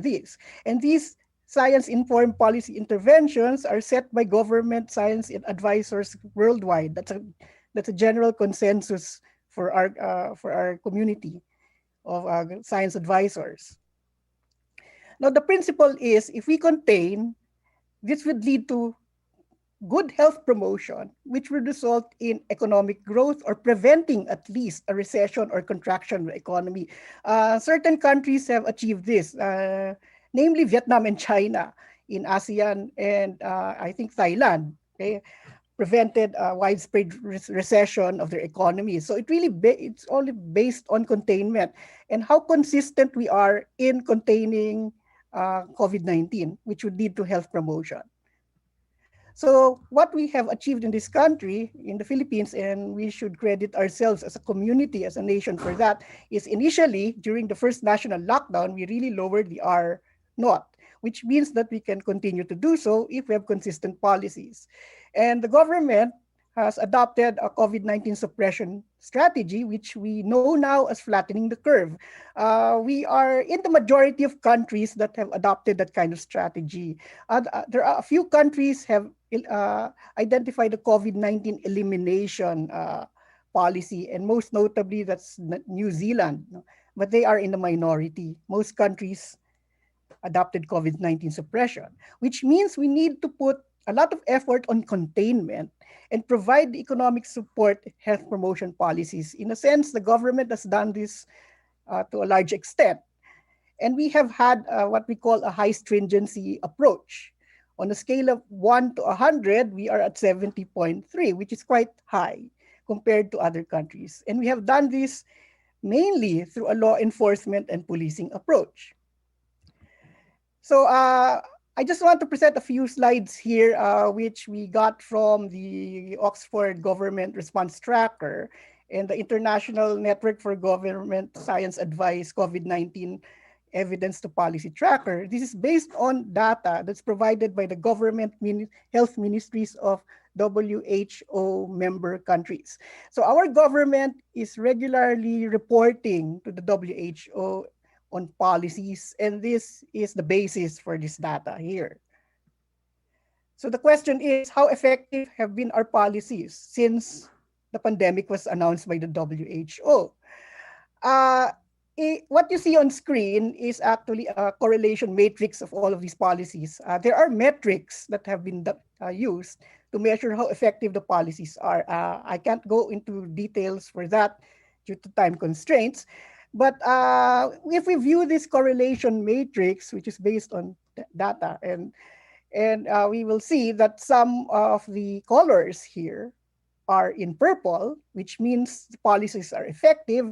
this. And these science-informed policy interventions are set by government science advisors worldwide. That's a general consensus for our community of science advisors. Now, the principle is if we contain, this would lead to good health promotion, which would result in economic growth or preventing at least a recession or contraction of the economy. Certain countries have achieved this, namely Vietnam and China in ASEAN, and I think Thailand. Okay? Prevented widespread recession of their economies. So it's only based on containment and how consistent we are in containing COVID-19, which would lead to health promotion. So what we have achieved in this country, in the Philippines, and we should credit ourselves as a community, as a nation for that, is initially, during the first national lockdown, we really lowered the R0, which means that we can continue to do so if we have consistent policies. And the government has adopted a COVID-19 suppression strategy, which we know now as flattening the curve. We are in the majority of countries that have adopted that kind of strategy. There are a few countries have identified the COVID-19 elimination policy, and most notably that's New Zealand, but they are in the minority. Most countries adopted COVID-19 suppression, which means we need to put a lot of effort on containment and provide economic support, health promotion policies. In a sense, the government has done this to a large extent. And we have had what we call a high stringency approach. On a scale of 1 to 100, we are at 70.3, which is quite high compared to other countries. And we have done this mainly through a law enforcement and policing approach. So I just want to present a few slides here, which we got from the Oxford Government Response Tracker and the International Network for Government Science Advice COVID-19 evidence to policy tracker. This is based on data that's provided by the government health ministries of WHO member countries. So our government is regularly reporting to the WHO on policies, and this is the basis for this data here. So the question is, how effective have been our policies since the pandemic was announced by the WHO? What you see on screen is actually a correlation matrix of all of these policies. There are metrics that have been used to measure how effective the policies are. I can't go into details for that due to time constraints. But if we view this correlation matrix, which is based on data, and we will see that some of the colors here are in purple, which means the policies are effective.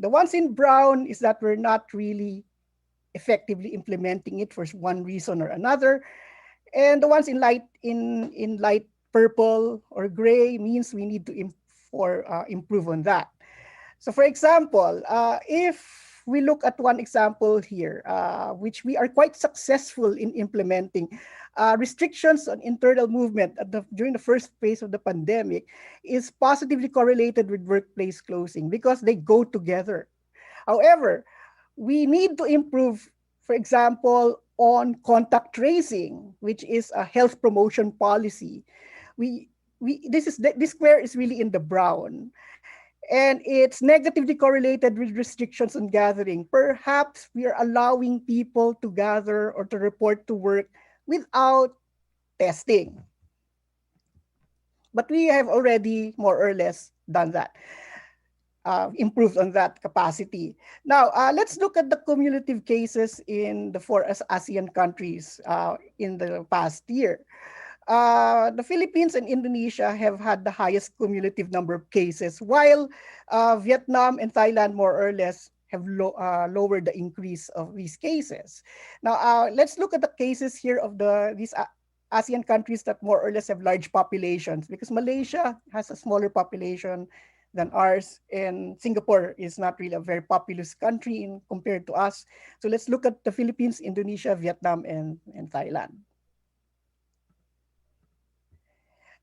The ones in brown is that we're not really effectively implementing it for one reason or another. And the ones in light purple or gray means we need to improve on that. So for example, if we look at one example here, which we are quite successful in implementing, restrictions on internal movement during the first phase of the pandemic is positively correlated with workplace closing because they go together. However, we need to improve, for example, on contact tracing, which is a health promotion policy. This square is really in the brown, and it's negatively correlated with restrictions on gathering. Perhaps we are allowing people to gather or to report to work without testing. But we have already more or less done that, improved on that capacity. Now, let's look at the cumulative cases in the 4 ASEAN countries in the past year. The Philippines and Indonesia have had the highest cumulative number of cases, while Vietnam and Thailand more or less have lowered the increase of these cases. Now, let's look at the cases here of these ASEAN countries that more or less have large populations, because Malaysia has a smaller population than ours, and Singapore is not really a very populous country compared to us. So let's look at the Philippines, Indonesia, Vietnam, and Thailand.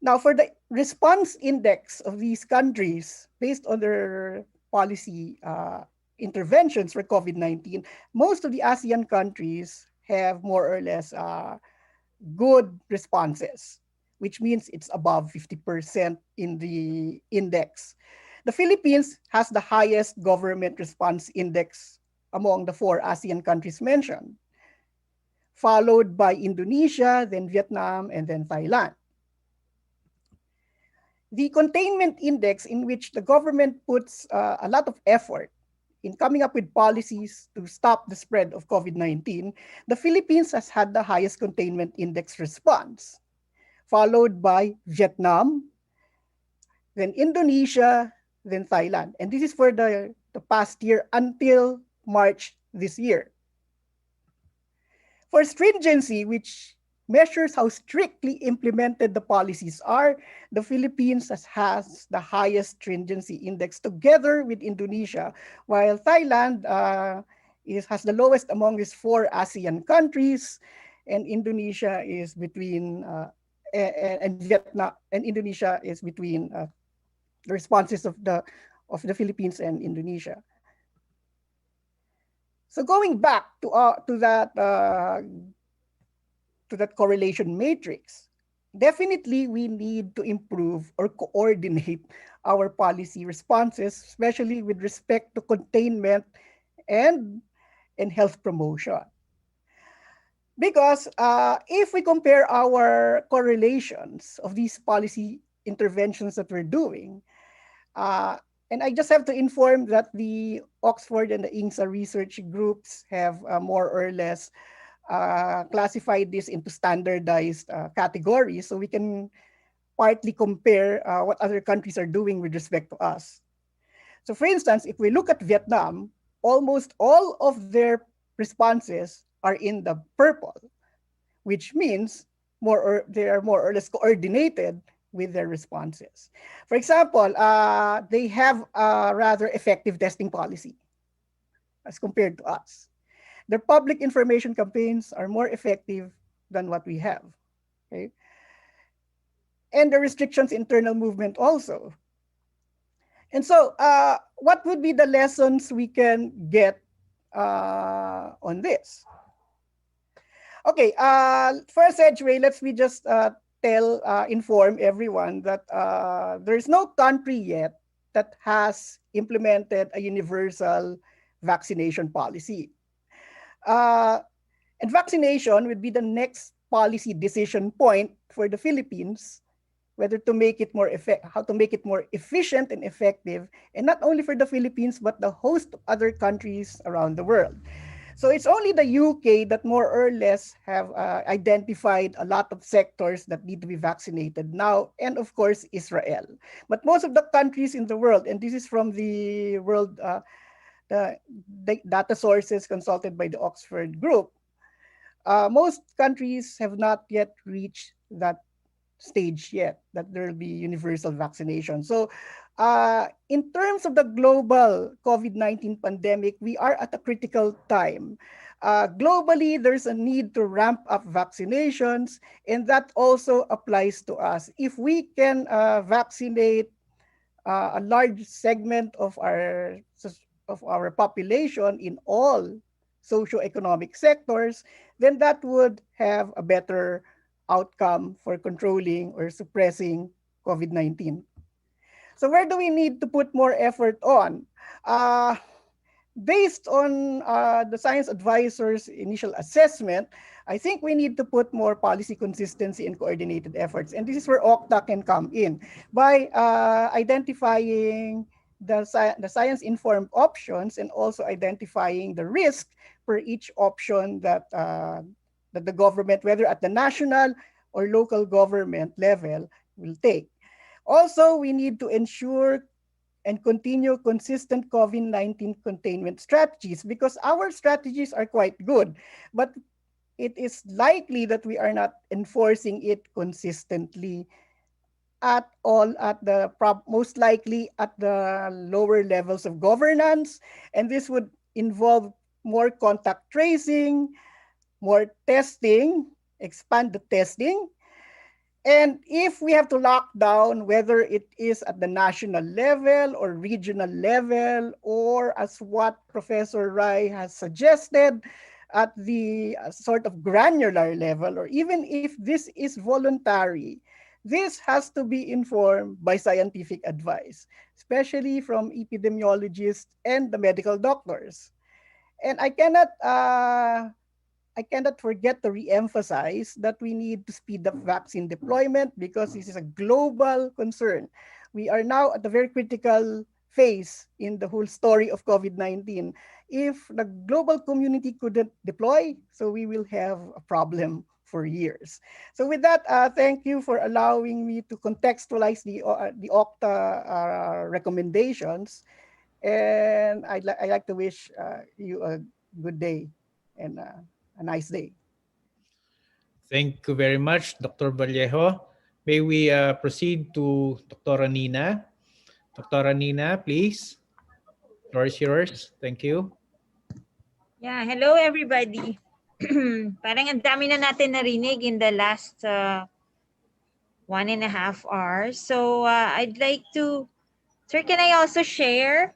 Now, for the response index of these countries, based on their policy interventions for COVID-19, most of the ASEAN countries have more or less good responses, which means it's above 50% in the index. The Philippines has the highest government response index among the 4 ASEAN countries mentioned, followed by Indonesia, then Vietnam, and then Thailand. The containment index, in which the government puts a lot of effort in coming up with policies to stop the spread of COVID-19, the Philippines has had the highest containment index response, followed by Vietnam, then Indonesia, then Thailand. And this is for the past year until March this year. For stringency, which measures how strictly implemented the policies are, the Philippines has the highest stringency index together with Indonesia, while Thailand has the lowest among these 4 ASEAN countries, and Indonesia is between, and Vietnam and Indonesia is between the responses of the Philippines and Indonesia. So going back to that correlation matrix, definitely we need to improve or coordinate our policy responses, especially with respect to containment and health promotion. Because if we compare our correlations of these policy interventions that we're doing, and I just have to inform that the Oxford and the INSA research groups have more or less classified this into standardized categories, so we can partly compare what other countries are doing with respect to us. So for instance, if we look at Vietnam, almost all of their responses are in the purple, which means they are more or less coordinated with their responses. For example, they have a rather effective testing policy as compared to us. Their public information campaigns are more effective than what we have. Okay? And the restrictions internal movement also. And so what would be the lessons we can get on this? Okay, first Edgeway, let's me just inform everyone that there is no country yet that has implemented a universal vaccination policy. And vaccination would be the next policy decision point for the Philippines, whether to make it how to make it more efficient and effective, and not only for the Philippines, but the host of other countries around the world. So it's only the UK that more or less have identified a lot of sectors that need to be vaccinated now, and of course, Israel. But most of the countries in the world, and this is from the world the data sources consulted by the Oxford Group, most countries have not yet reached that stage yet, that there will be universal vaccination. So in terms of the global COVID-19 pandemic, we are at a critical time. Globally, there's a need to ramp up vaccinations, and that also applies to us. If we can vaccinate a large segment of our population in all socioeconomic sectors, then that would have a better outcome for controlling or suppressing COVID-19. So where do we need to put more effort on? Based on the science advisor's initial assessment, I think we need to put more policy consistency and coordinated efforts. And this is where OCTA can come in by identifying the science-informed options and also identifying the risk per each option that the government, whether at the national or local government level, will take. Also, we need to ensure and continue consistent COVID-19 containment strategies, because our strategies are quite good, but it is likely that we are not enforcing it consistently at all, most likely at the lower levels of governance. And this would involve more contact tracing, more testing, expand the testing. And if we have to lock down, whether it is at the national level or regional level, or as what Professor Rai has suggested, at the sort of granular level, or even if this is voluntary, this has to be informed by scientific advice, especially from epidemiologists and the medical doctors. And I cannot forget to re-emphasize that we need to speed up vaccine deployment, because this is a global concern. We are now at a very critical phase in the whole story of COVID-19. If the global community couldn't deploy, so we will have a problem for years. So with that, thank you for allowing me to contextualize the OCTA recommendations. And I'd like to wish you a good day and a nice day. Thank you very much, Dr. Vallejo. May we proceed to Dr. Nina. Dr. Nina, please. The floor is yours. Thank you. Yeah, hello everybody. Parang ang dami na natin narinig in the last 1.5 hours. So I'd like to, sir, can I also share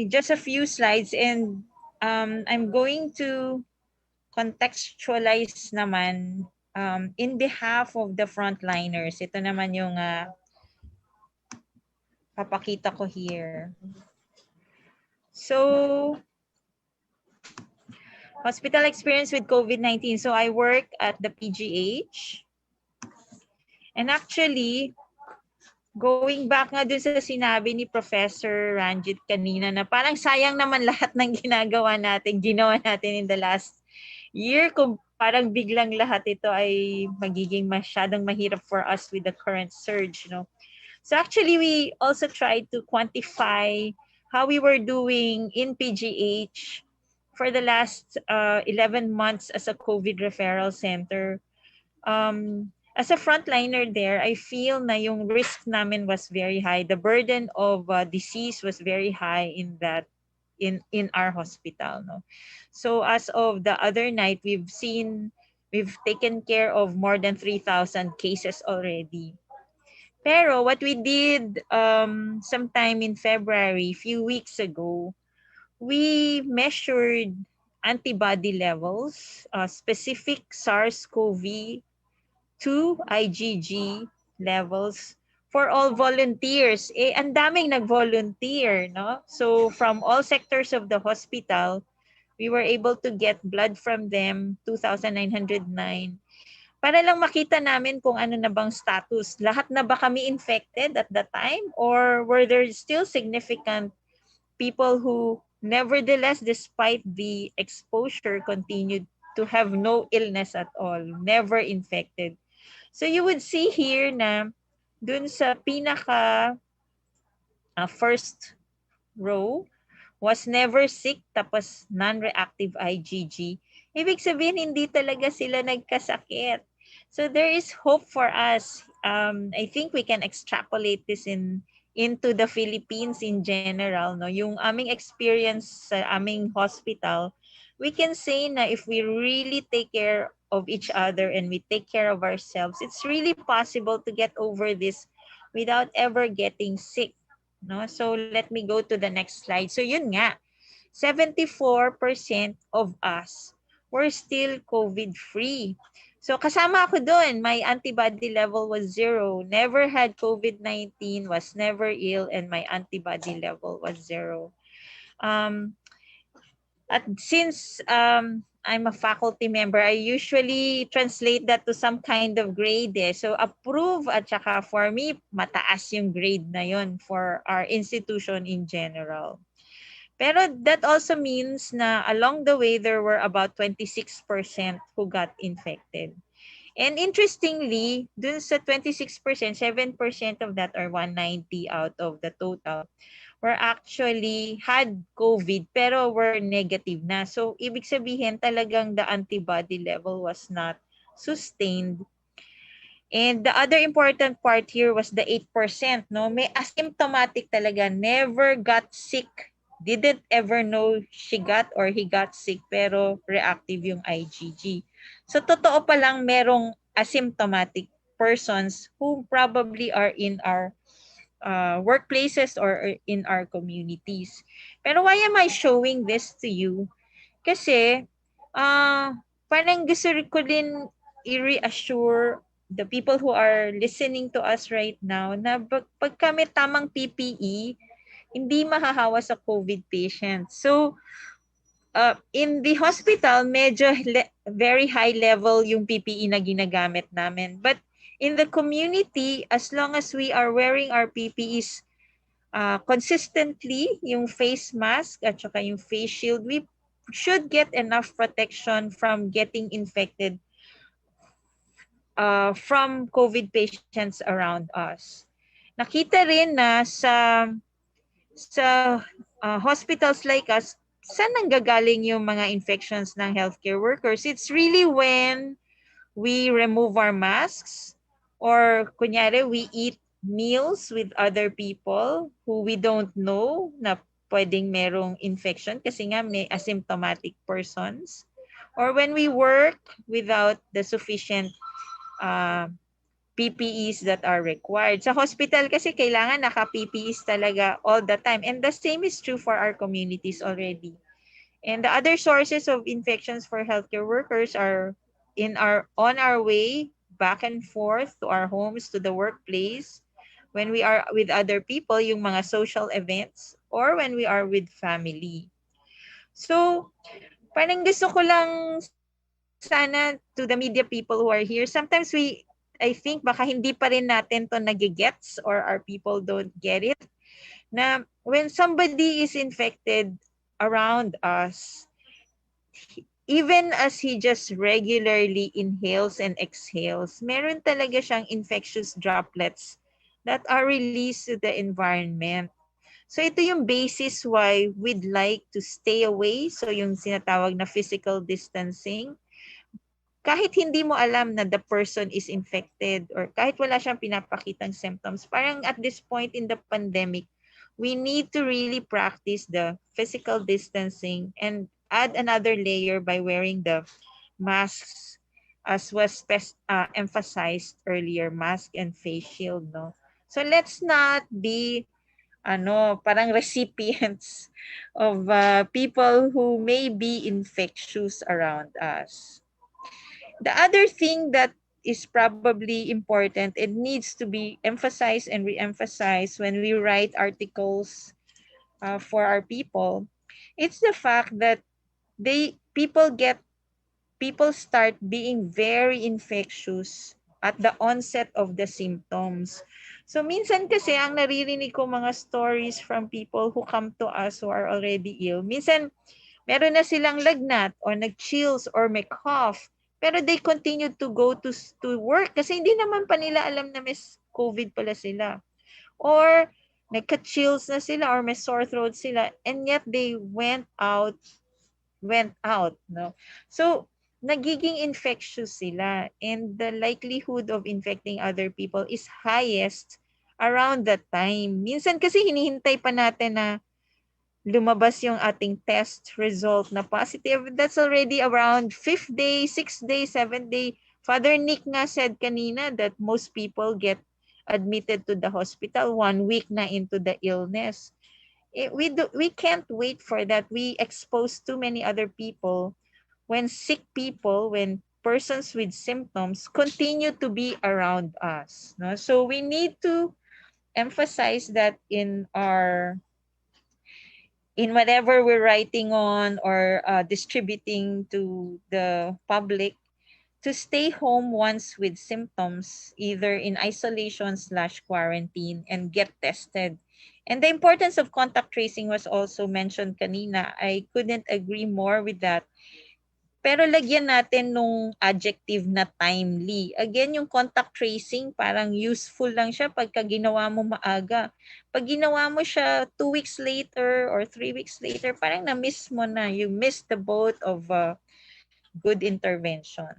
just a few slides, and I'm going to contextualize naman in behalf of the frontliners. Ito naman yung papakita ko here. So, hospital experience with COVID-19. So I work at the PGH. And actually, going back nga dun sa sinabi ni Professor Ranjit kanina na parang sayang naman lahat ng ginawa natin in the last year, kung parang biglang lahat ito ay magiging masyadong mahirap for us with the current surge, no? So actually, we also tried to quantify how we were doing in PGH for the last 11 months as a COVID referral center. As a frontliner there, I feel na yung risk namin was very high. The burden of disease was very high in that in our hospital. No? So as of the other night, we've taken care of more than 3,000 cases already. Pero what we did sometime in February, few weeks ago, we measured antibody levels, specific SARS-CoV-2 IgG levels for all volunteers. Ang daming nag-volunteer, no? So from all sectors of the hospital, we were able to get blood from them, 2,909, para lang makita namin kung ano na bang status. Lahat na ba kami infected at that time? Or were there still significant people who nevertheless, despite the exposure, continued to have no illness at all, never infected? So you would see here na dun sa pinaka first row, was never sick, tapos non-reactive IgG. Ibig sabihin, hindi talaga sila nagkasakit. So there is hope for us. I think we can extrapolate this into the Philippines in general. No? Yung aming experience sa aming hospital, we can say na if we really take care of each other and we take care of ourselves, it's really possible to get over this without ever getting sick. No? So let me go to the next slide. So yun nga, 74% of us were still COVID-free. So kasama ako doon, my antibody level was 0. Never had COVID-19, was never ill, and my antibody level was 0. At since I'm a faculty member, I usually translate that to some kind of grade. So approve at saka for me, mataas yung grade na yun for our institution in general. Pero that also means na along the way, there were about 26% who got infected. And interestingly, dun sa 26%, 7% of that, or 190 out of the total, were actually had COVID pero were negative na. So ibig sabihin talagang the antibody level was not sustained. And the other important part here was the 8%. No? May asymptomatic talaga, never got sick. Didn't ever know she got or he got sick pero reactive yung IgG. So totoo pa lang merong asymptomatic persons who probably are in our workplaces or in our communities. Pero why am I showing this to you? Kasi parang gusto ko din i-reassure the people who are listening to us right now na pag kami tamang PPE, hindi mahahawa sa COVID patients. So, in the hospital, medyo very high level yung PPE na ginagamit namin. But in the community, as long as we are wearing our PPEs consistently, yung face mask at saka yung face shield, we should get enough protection from getting infected from COVID patients around us. Nakita rin na sa hospitals like us, saan nanggagaling yung mga infections ng healthcare workers? It's really when we remove our masks or kunyari we eat meals with other people who we don't know na pwedeng merong infection kasi nga may asymptomatic persons, or when we work without the sufficient PPEs that are required. Sa hospital kasi kailangan naka-PPEs talaga all the time. And the same is true for our communities already. And the other sources of infections for healthcare workers are on our way back and forth to our homes, to the workplace, when we are with other people, yung mga social events, or when we are with family. So, parang gusto ko lang sana to the media people who are here, sometimes I think baka hindi pa rin natin to nagigets or our people don't get it, na when somebody is infected around us, even as he just regularly inhales and exhales, meron talaga siyang infectious droplets that are released to the environment. So ito yung basis why we'd like to stay away, so yung sinatawag na physical distancing, kahit hindi mo alam na the person is infected or kahit wala siyang pinapakitang symptoms. Parang at this point in the pandemic, we need to really practice the physical distancing and add another layer by wearing the masks as was emphasized earlier, mask and face shield, no? So let's not be parang recipients of people who may be infectious around us. The other thing that is probably important and needs to be emphasized and re-emphasized when we write articles for our people, it's the fact that people start being very infectious at the onset of the symptoms. So minsan kasi ang naririnig ko mga stories from people who come to us who are already ill, minsan meron na silang lagnat or nag-chills or may cough, pero they continue to go to work kasi hindi naman pa nila alam na may COVID pala sila. Or nagka-chills na sila or may sore throat sila and yet they went out, no? So nagiging infectious sila and the likelihood of infecting other people is highest around that time. Minsan kasi hinihintay pa natin na lumabas yung ating test result na positive. That's already around 5th day, 6th day, 7th day. Father Nick nga said kanina that most people get admitted to the hospital 1 week na into the illness. We can't wait for that. We expose too many other people when sick people, when persons with symptoms continue to be around us. No? So we need to emphasize that in whatever we're writing on or distributing to the public, to stay home once with symptoms, either in isolation/quarantine, and get tested. And the importance of contact tracing was also mentioned kanina. I couldn't agree more with that. Pero lagyan natin nung adjective na timely. Again, yung contact tracing, parang useful lang siya pagka ginawa mo maaga. Pag ginawa mo siya 2 weeks later or 3 weeks later, parang na-miss mo na. You missed the boat of good intervention.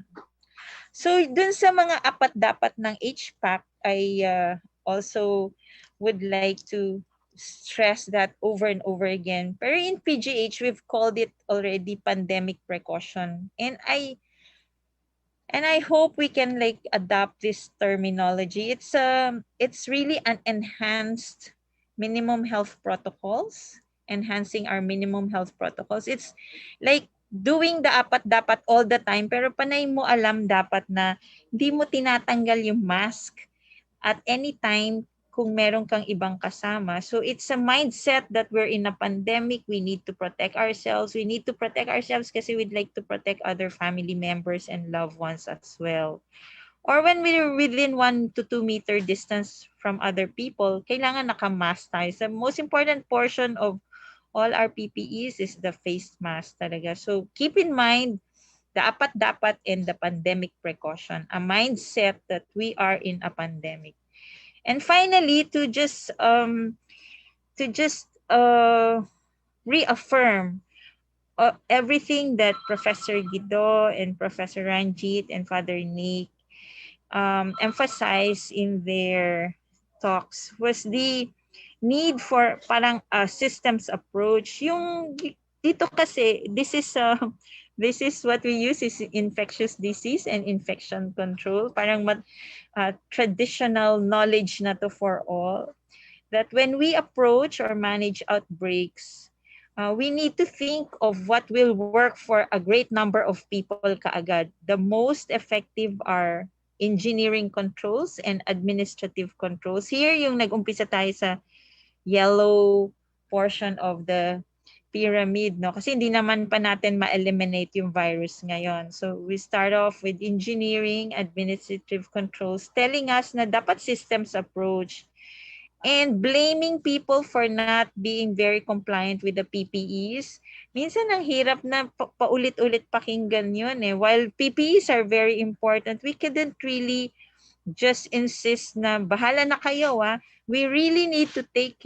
So, dun sa mga apat-dapat ng HPAC, I also would like to stress that over and over again. Pero in PGH, we've called it already pandemic precaution. And I hope we can like adopt this terminology. It's really an enhanced minimum health protocols, enhancing our minimum health protocols. It's like doing the apat-dapat all the time, pero panay mo alam dapat na hindi mo tinatanggal yung mask at any time kung meron kang ibang kasama. So it's a mindset that we're in a pandemic. We need to protect ourselves. We need to protect ourselves kasi we'd like to protect other family members and loved ones as well. Or when we're within 1 to 2 meter distance from other people, kailangan naka-mask tayo. The most important portion of all our PPEs is the face mask talaga. So keep in mind the apat-dapat and the pandemic precaution, a mindset that we are in a pandemic. And finally, to just reaffirm everything that Professor Guido and Professor Ranjit and Father Nick emphasized in their talks was the need for parang a systems approach. Yung dito kasi, this is what we use is infectious disease and infection control. Parang traditional knowledge na to for all. That when we approach or manage outbreaks, we need to think of what will work for a great number of people kaagad. The most effective are engineering controls and administrative controls. Here, yung nag-umpisa tayo sa yellow portion of the pyramid, no? Kasi hindi naman pa natin ma-eliminate yung virus ngayon. So we start off with engineering, administrative controls, telling us na dapat systems approach. And blaming people for not being very compliant with the PPEs. Minsan ang hirap na paulit-ulit pakinggan yun eh. While PPEs are very important, we couldn't really just insist na bahala na kayo We really need to take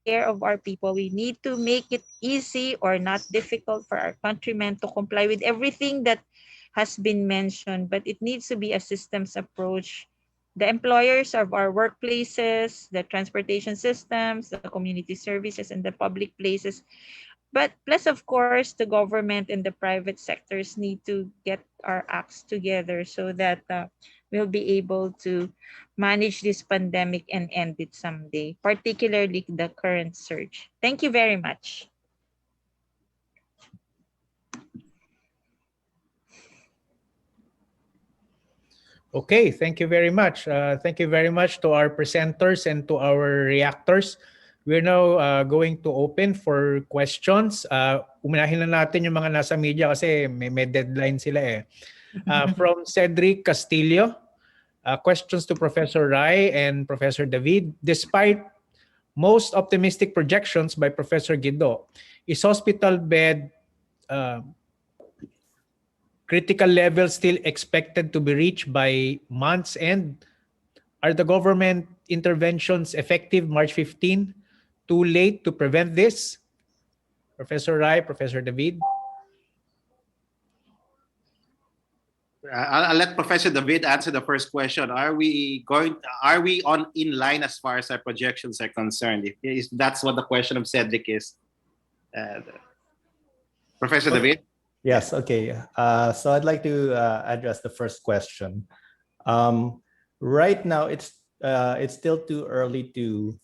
care of our people. We need to make it easy or not difficult for our countrymen to comply with everything that has been mentioned, but it needs to be a systems approach the employers of our workplaces, the transportation systems, the community services, and the public places. But plus, of course, the government and the private sectors need to get our acts together so that we'll be able to manage this pandemic and end it someday, particularly the current surge. Thank you very much. Okay, thank you very much. Thank you very much to our presenters and to our reactors. We're now going to open for questions. Uminahin na natin yung mga nasa media kasi may deadline sila eh. From Cedric Castillo, questions to Professor Rai and Professor David. Despite most optimistic projections by Professor Guido, is hospital bed critical level still expected to be reached by month's end? Are the government interventions effective March 15? Too late to prevent this? Professor Rai, Professor David? I'll let Professor David answer the first question. Are we in line as far as our projections are concerned? If that's what the question of Cedric is. Professor David? Yes, okay. So I'd like to address the first question. Right now, it's still too early to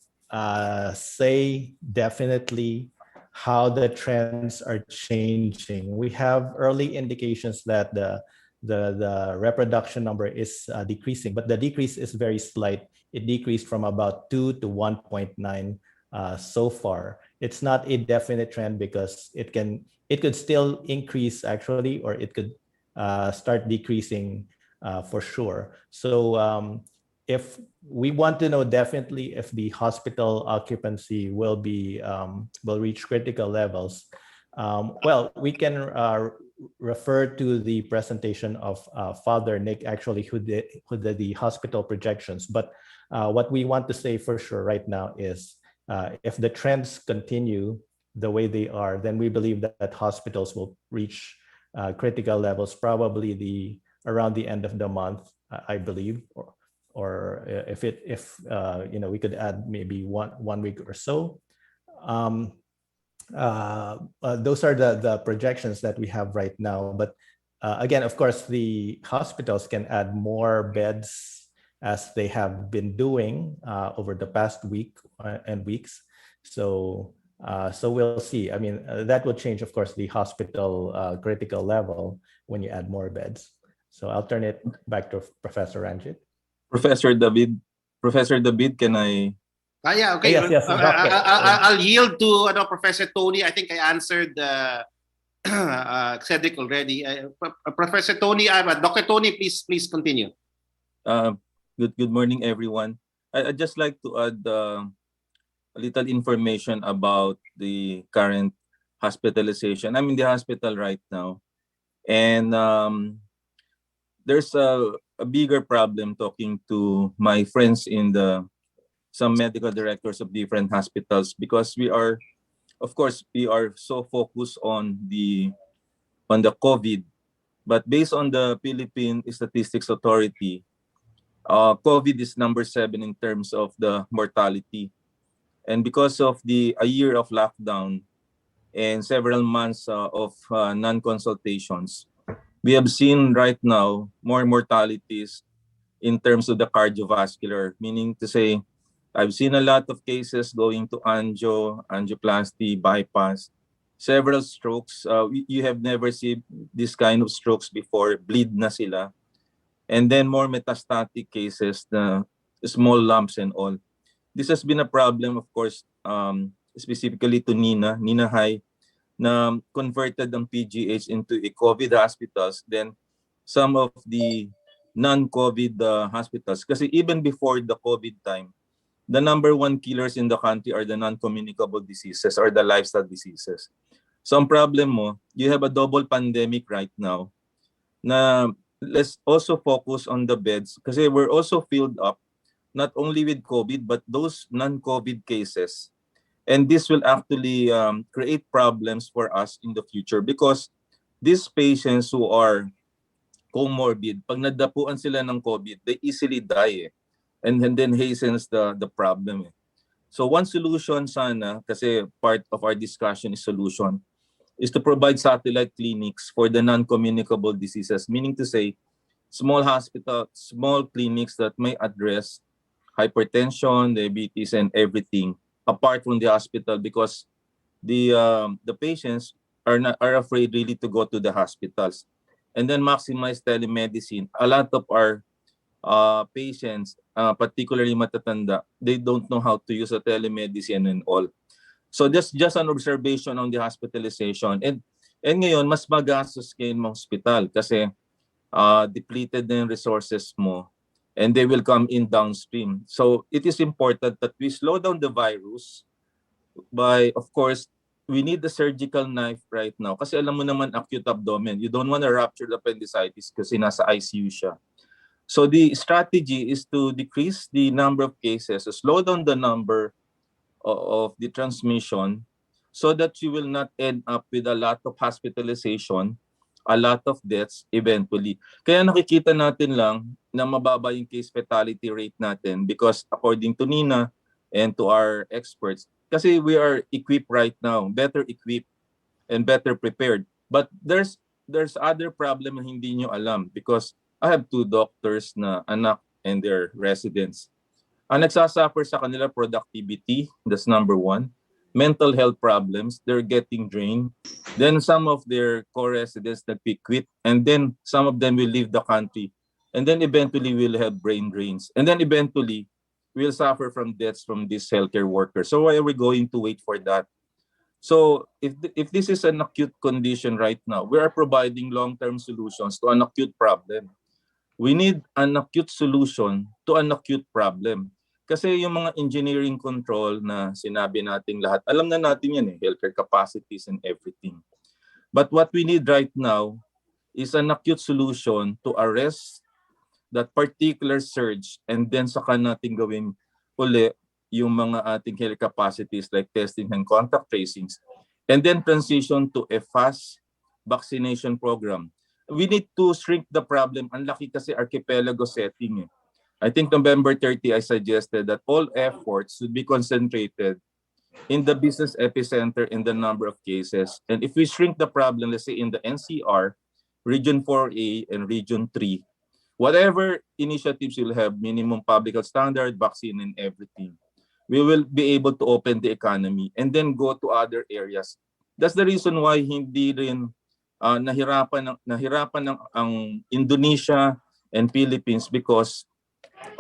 say definitely how the trends are changing. We have early indications that the reproduction number is decreasing, but the decrease is very slight. It decreased from about 2 to 1.9 so far. It's not a definite trend because it could still increase actually, or it could start decreasing for sure. So if we want to know definitely if the hospital occupancy will reach critical levels, well, we can refer to the presentation of Father Nick actually who did the hospital projections. But what we want to say for sure right now is if the trends continue the way they are, then we believe that hospitals will reach critical levels probably around the end of the month, I believe, or if we could add maybe one week or so. Those are the projections that we have right now. But again, of course, the hospitals can add more beds as they have been doing over the past week and weeks. So we'll see. I mean, that will change, of course, the hospital critical level when you add more beds. So I'll turn it back to Professor Ranjit. Professor David, can I? Yeah, okay. Yes. I'll yield to Professor Tony. I think I answered Cedric already. Professor Tony, Dr. Tony, please continue. Good morning, everyone. I'd just like to add a little information about the current hospitalization. I'm in the hospital right now, and there's a bigger problem talking to my friends in some medical directors of different hospitals, because we are so focused on the COVID, but based on the Philippine Statistics Authority, COVID is number 7 in terms of the mortality. And because of a year of lockdown and several months of non-consultations, we have seen right now more mortalities in terms of the cardiovascular, meaning to say, I've seen a lot of cases going to angioplasty, bypass, several strokes. You have never seen this kind of strokes before, bleed na sila. And then more metastatic cases, the small lumps and all. This has been a problem, of course, specifically to Nina High, na converted ang PGH into a COVID hospitals. Then some of the non-COVID hospitals, kasi even before the COVID time, the number 1 killers in the country are the non-communicable diseases or the lifestyle diseases. So ang problem mo, you have a double pandemic right now na let's also focus on the beds kasi we're also filled up not only with COVID but those non-COVID cases. And this will actually create problems for us in the future because these patients who are comorbid, pag nadapuan sila ng COVID, they easily die. and then hastens the problem. So one solution sana, kasi part of our discussion is solution, is to provide satellite clinics for the non-communicable diseases, meaning to say small clinics that may address hypertension, diabetes, and everything apart from the hospital, because the patients are afraid really to go to the hospitals. And then maximize telemedicine. A lot of our patients, particularly matatanda, they don't know how to use a telemedicine and all. So just an observation on the hospitalization. And ngayon, mas magastos kayo ng hospital kasi depleted na yung resources mo, and they will come in downstream. So it is important that we slow down the virus by, of course, we need the surgical knife right now. Kasi alam mo naman, acute abdomen, you don't want to rupture the appendicitis kasi nasa ICU siya. So the strategy is to decrease the number of cases, slow down the number of the transmission, so that you will not end up with a lot of hospitalization, a lot of deaths eventually. Kaya nakikita natin lang na mababa yung case fatality rate natin because according to Nina and to our experts, kasi we are equipped right now, better equipped and better prepared. But there's other problem na hindi nyo alam, because I have 2 doctors na anak and their residents. Ang nagsasuffer sa kanila, productivity, that's number 1. Mental health problems, they're getting drained. Then some of their co-residents that we quit, and then some of them will leave the country. And then eventually we'll have brain drains. And then eventually we'll suffer from deaths from these healthcare workers. So why are we going to wait for that? So if this is an acute condition right now, we are providing long-term solutions to an acute problem. We need an acute solution to an acute problem. Kasi yung mga engineering control na sinabi nating lahat, alam na natin yan healthcare capacities and everything. But what we need right now is an acute solution to arrest that particular surge, and then saka natin gawin uli yung mga ating health capacities like testing and contact tracings, and then transition to a fast vaccination program. We need to shrink the problem. Ang laki kasi archipelago setting. I think November 30, I suggested that all efforts should be concentrated in the business epicenter in the number of cases. And if we shrink the problem, let's say in the NCR, Region 4A and Region 3, whatever initiatives you'll have, minimum public health standard, vaccine and everything, we will be able to open the economy and then go to other areas. That's the reason why hindi rin nahirapan ang Indonesia and Philippines, because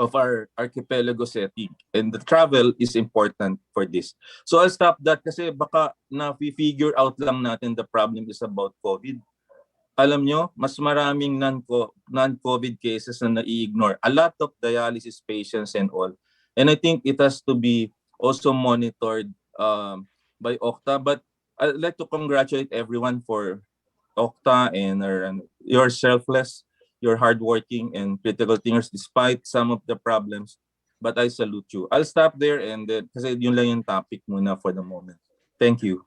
of our archipelago setting, and the travel is important for this. So I'll stop that kasi baka na-figure out lang natin the problem is about COVID. Alam nyo, mas maraming non-COVID cases na nai-ignore. A lot of dialysis patients and all. And I think it has to be also monitored by OCTA. But I'd like to congratulate everyone for OCTA and your selfless, your hardworking and critical thinkers despite some of the problems. But I salute you. I'll stop there, and kasi yun lang yung topic muna for the moment. Thank you.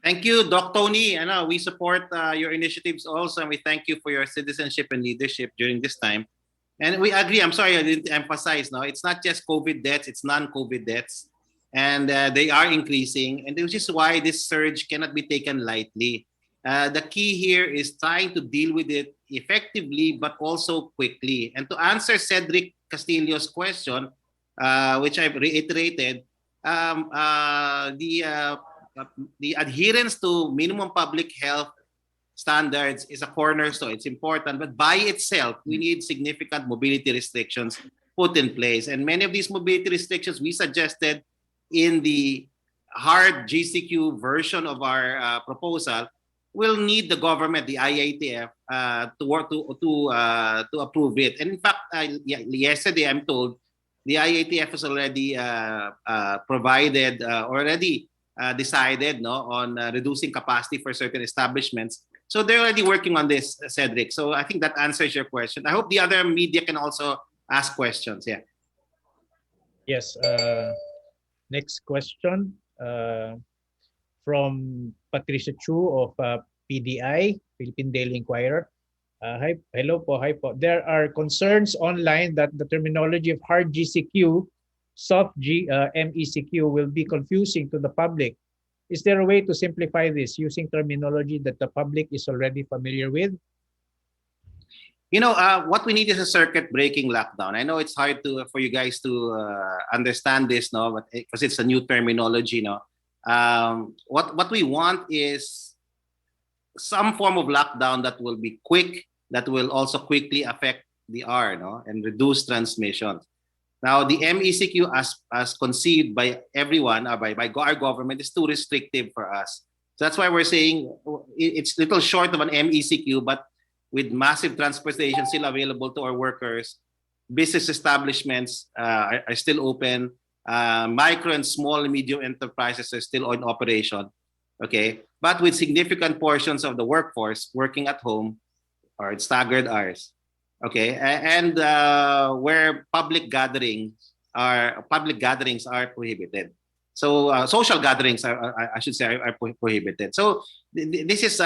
Thank you, Doc Tony. We support your initiatives also, and we thank you for your citizenship and leadership during this time. And we agree, I'm sorry I didn't emphasize, it's not just COVID deaths, it's non-COVID deaths. And they are increasing, and which is why this surge cannot be taken lightly. The key here is trying to deal with it effectively, but also quickly. And to answer Cedric Castillo's question, which I've reiterated, the adherence to minimum public health standards is a cornerstone. It's important, but by itself, we need significant mobility restrictions put in place. And many of these mobility restrictions we suggested in the hard GCQ version of our proposal will need the government, the IATF, to work to approve it. And in fact, yesterday I'm told the IATF has already provided, decided on reducing capacity for certain establishments. So they're already working on this, Cedric. So I think that answers your question. I hope the other media can also ask questions. Yeah. Yes. Next question from Patricia Chu of PDI, Philippine Daily Inquirer. Hello po, hi po. There are concerns online that the terminology of hard GCQ, MECQ will be confusing to the public. Is there a way to simplify this using terminology that the public is already familiar with? What we need is a circuit breaking lockdown. I know it's hard for you guys to understand this, no, but because it's a new terminology, no. What we want is some form of lockdown that will be quick, that will also quickly affect the R, no, and reduce transmission. Now, the MECQ as conceived by everyone, by our government, is too restrictive for us. So that's why we're saying it's little short of an MECQ, but with massive transportation still available to our workers, business establishments are still open, micro and small and medium enterprises are still in operation, okay? But with significant portions of the workforce working at home or at staggered hours, okay? And where public gatherings are prohibited. So social gatherings I should say are prohibited. So this is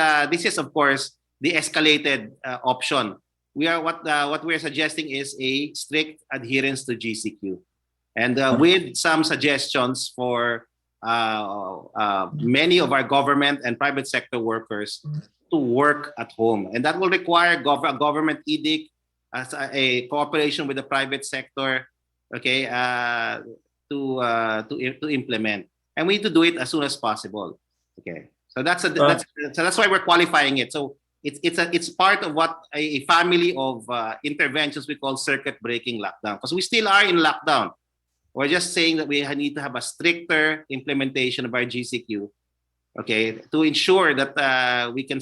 of course the escalated option. What we are suggesting is a strict adherence to GCQ, and with some suggestions for many of our government and private sector workers to work at home, and that will require a government edict as a cooperation with the private sector, okay, to implement, and we need to do it as soon as possible. Okay, so that's why we're qualifying it. So it's part of what a family of interventions we call circuit breaking lockdown, because we still are in lockdown. We're just saying that we need to have a stricter implementation of our GCQ, okay, to ensure that we can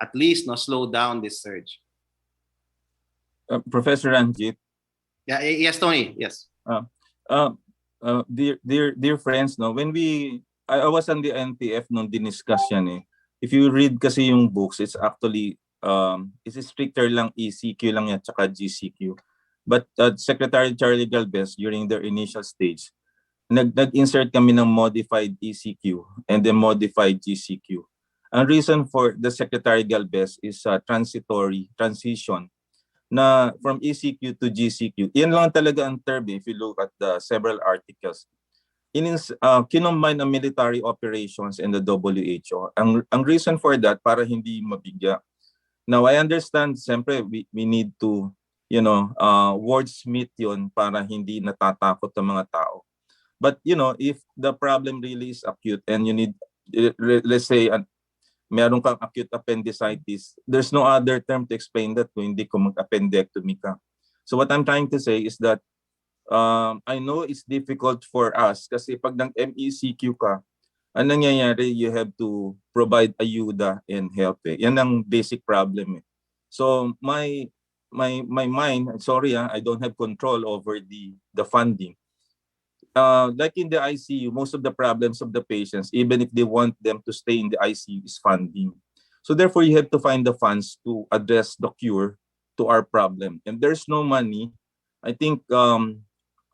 at least slow down this surge. Professor Ranjit. Yeah, yes, Tony. Yes. Dear friends, no, when I was on the NTF nung diniscuss yan eh. If you read kasi yung books, it's actually it's stricter lang ECQ lang yan tsaka GCQ. But Secretary Charlie Galvez during their initial stage, nag-insert kami ng modified ECQ and then modified GCQ. Ang reason for the Secretary Galvez is transitory transition na from ECQ to GCQ. Yan lang talaga ang term if you look at the several articles. Kinombine ang military operations and the WHO. Ang reason for that, para hindi mabigya. Now, I understand, siyempre, we need to, wordsmith yun para hindi natatakot ang mga tao. But, if the problem really is acute and you need, let's say, meron kang acute appendicitis, there's no other term to explain that kung hindi ko mag-appendectomy ka. So what I'm trying to say is that I know it's difficult for us kasi pag ng MECQ ka, ang nangyayari, you have to provide ayuda and help. Yan ang basic problem. So my mind, sorry, I don't have control over the funding. Like in the ICU, most of the problems of the patients, even if they want them to stay in the ICU, is funding. So therefore, you have to find the funds to address the cure to our problem. And there's no money. I think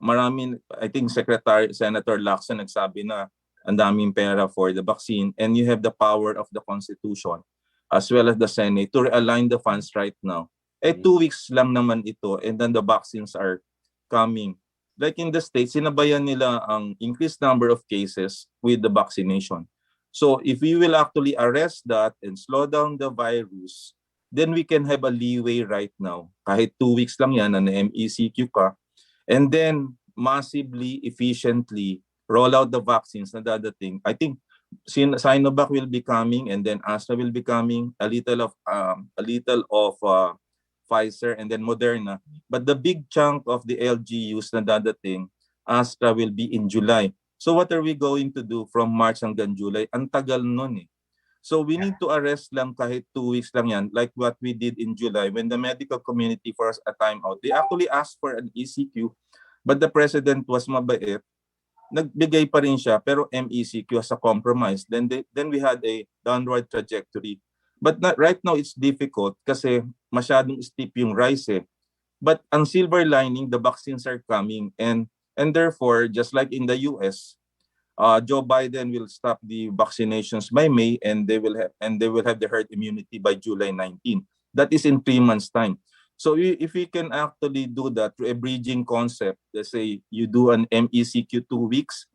Senator Lacson nagsabi na ang daming pera for the vaccine, and you have the power of the Constitution as well as the Senate to realign the funds right now. 2 weeks lang naman ito, and then the vaccines are coming. Like in the States, sinabayan nila ang increased number of cases with the vaccination. So if we will actually arrest that and slow down the virus, then we can have a leeway right now. Kahit 2 weeks lang yan na MECQ ka, and then massively, efficiently roll out the vaccines na dadating. I think Sinovac will be coming, and then Astra will be coming, a little of Pfizer, and then Moderna. But the big chunk of the LGUs na dadating, Astra will be in July. So what are we going to do from March hanggang July? Ang tagal nun eh. So we need to arrest lang kahit 2 weeks lang yan, like what we did in July when the medical community forced a timeout. They actually asked for an ECQ, but the president was mabait. Nagbigay pa rin siya, pero MECQ as a compromise. Then we had a downward trajectory. But right now, it's difficult kasi masyadong steep yung rise eh. But ang silver lining, the vaccines are coming. And therefore, just like in the US, Joe Biden will stop the vaccinations by May, and they will have the herd immunity by July 19. That is in 3 months' time. So if we can actually do that through a bridging concept, let's say you do an MECQ 2 weeks,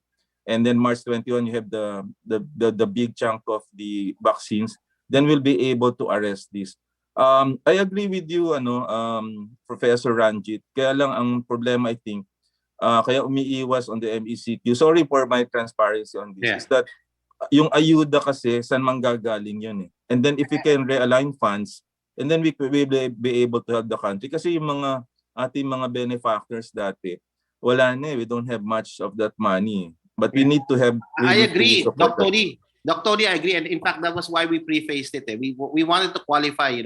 and then March 21 you have the big chunk of the vaccines, then we'll be able to arrest this. I agree with you, Professor Ranjit. Kaya lang ang problema, I think, kaya umiiwas on the MECQ. Sorry for my transparency on this. Is that yung ayuda kasi saan manggagaling yun eh. And then if we can realign funds, and then we will be able to help the country. Kasi yung mga ating mga benefactors dati, wala na eh. We don't have much of that money. But we need to have... I agree, Dr. Lee. Dr. Lee, I agree. And in fact, that was why we prefaced it. We wanted to qualify,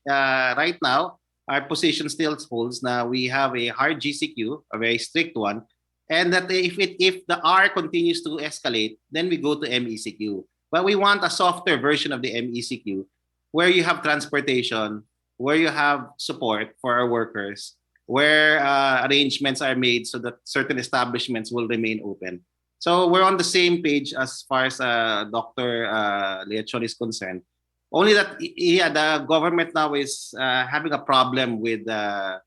right now, our position still holds. Now we have a hard GCQ, a very strict one. And that if the R continues to escalate, then we go to MECQ. But we want a softer version of the MECQ, where you have transportation, where you have support for our workers, where arrangements are made so that certain establishments will remain open. So we're on the same page as far as Dr. Leachon is concerned. Only that, the government now is having a problem with the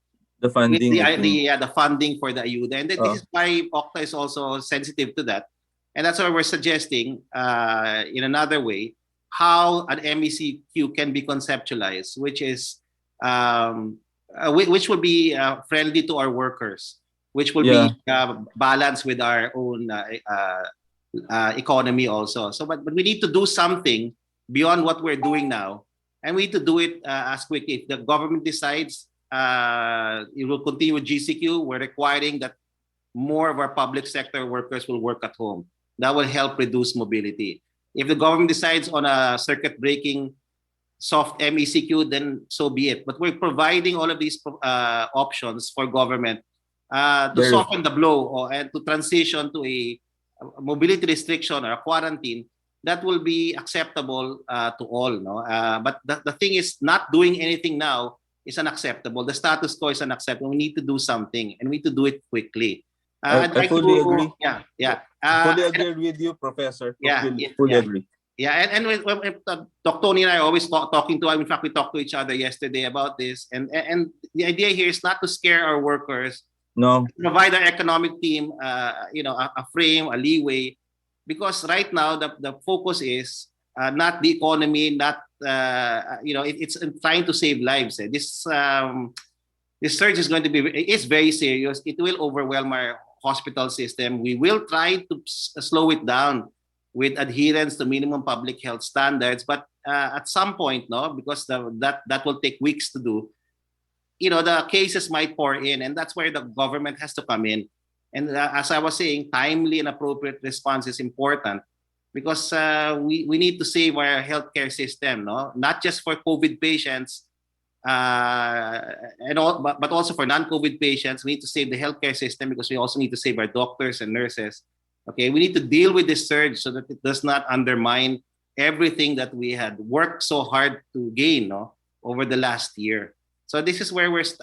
funding, the funding for the ayuda, and this is why OCTA is also sensitive to that, and that's why we're suggesting, in another way, how an MECQ can be conceptualized, which is which will be friendly to our workers, which will be balanced with our own economy also. So, but we need to do something beyond what we're doing now, and we need to do it as quickly. If the government decides it will continue with GCQ, we're requiring that more of our public sector workers will work at home. That will help reduce mobility. If the government decides on a circuit breaking soft MECQ, then so be it. But we're providing all of these options for government to soften the blow and to transition to a mobility restriction or a quarantine that will be acceptable to all. No? But the thing is, not doing anything now is unacceptable. The status quo is unacceptable. We need to do something, and we need to do it quickly. I fully agree. Yeah. Fully agree with you, Professor. Fully agree. Yeah, and Dr. Tony and I are always talking to. In fact, we talked to each other yesterday about this, and the idea here is not to scare our workers. No. Provide our economic team, a frame, a leeway, because right now the focus is not the economy, not it's trying to save lives. This surge is going to be very serious. It will overwhelm our hospital system. We will try to slow it down with adherence to minimum public health standards, but at some point, because that will take weeks to do. The cases might pour in, and that's where the government has to come in. And as I was saying, timely and appropriate response is important, because we need to save our healthcare system, not just for COVID patients, but also for non-COVID patients. We need to save the healthcare system because we also need to save our doctors and nurses. Okay, we need to deal with this surge so that it does not undermine everything that we had worked so hard to gain over the last year. So this is where this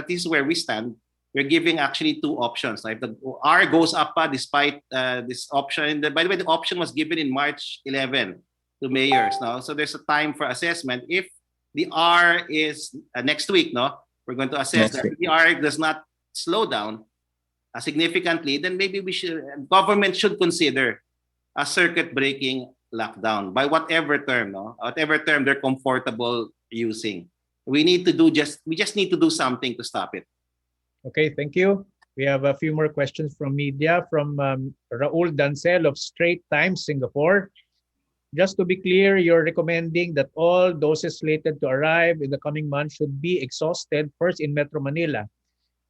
is where we stand. We're giving actually two options. Like the R goes up despite this option. By the way, the option was given in March 11 to mayors now. So there's a time for assessment. If the R is next week, we're going to assess that. If the R does not slow down significantly, then maybe government should consider a circuit breaking lockdown by whatever term, whatever term they're comfortable using. We just need to do something to stop it. Okay, thank you. We have a few more questions from media, from Raul Dancel of Straits Times, Singapore. Just to be clear, you're recommending that all doses slated to arrive in the coming month should be exhausted first in Metro Manila,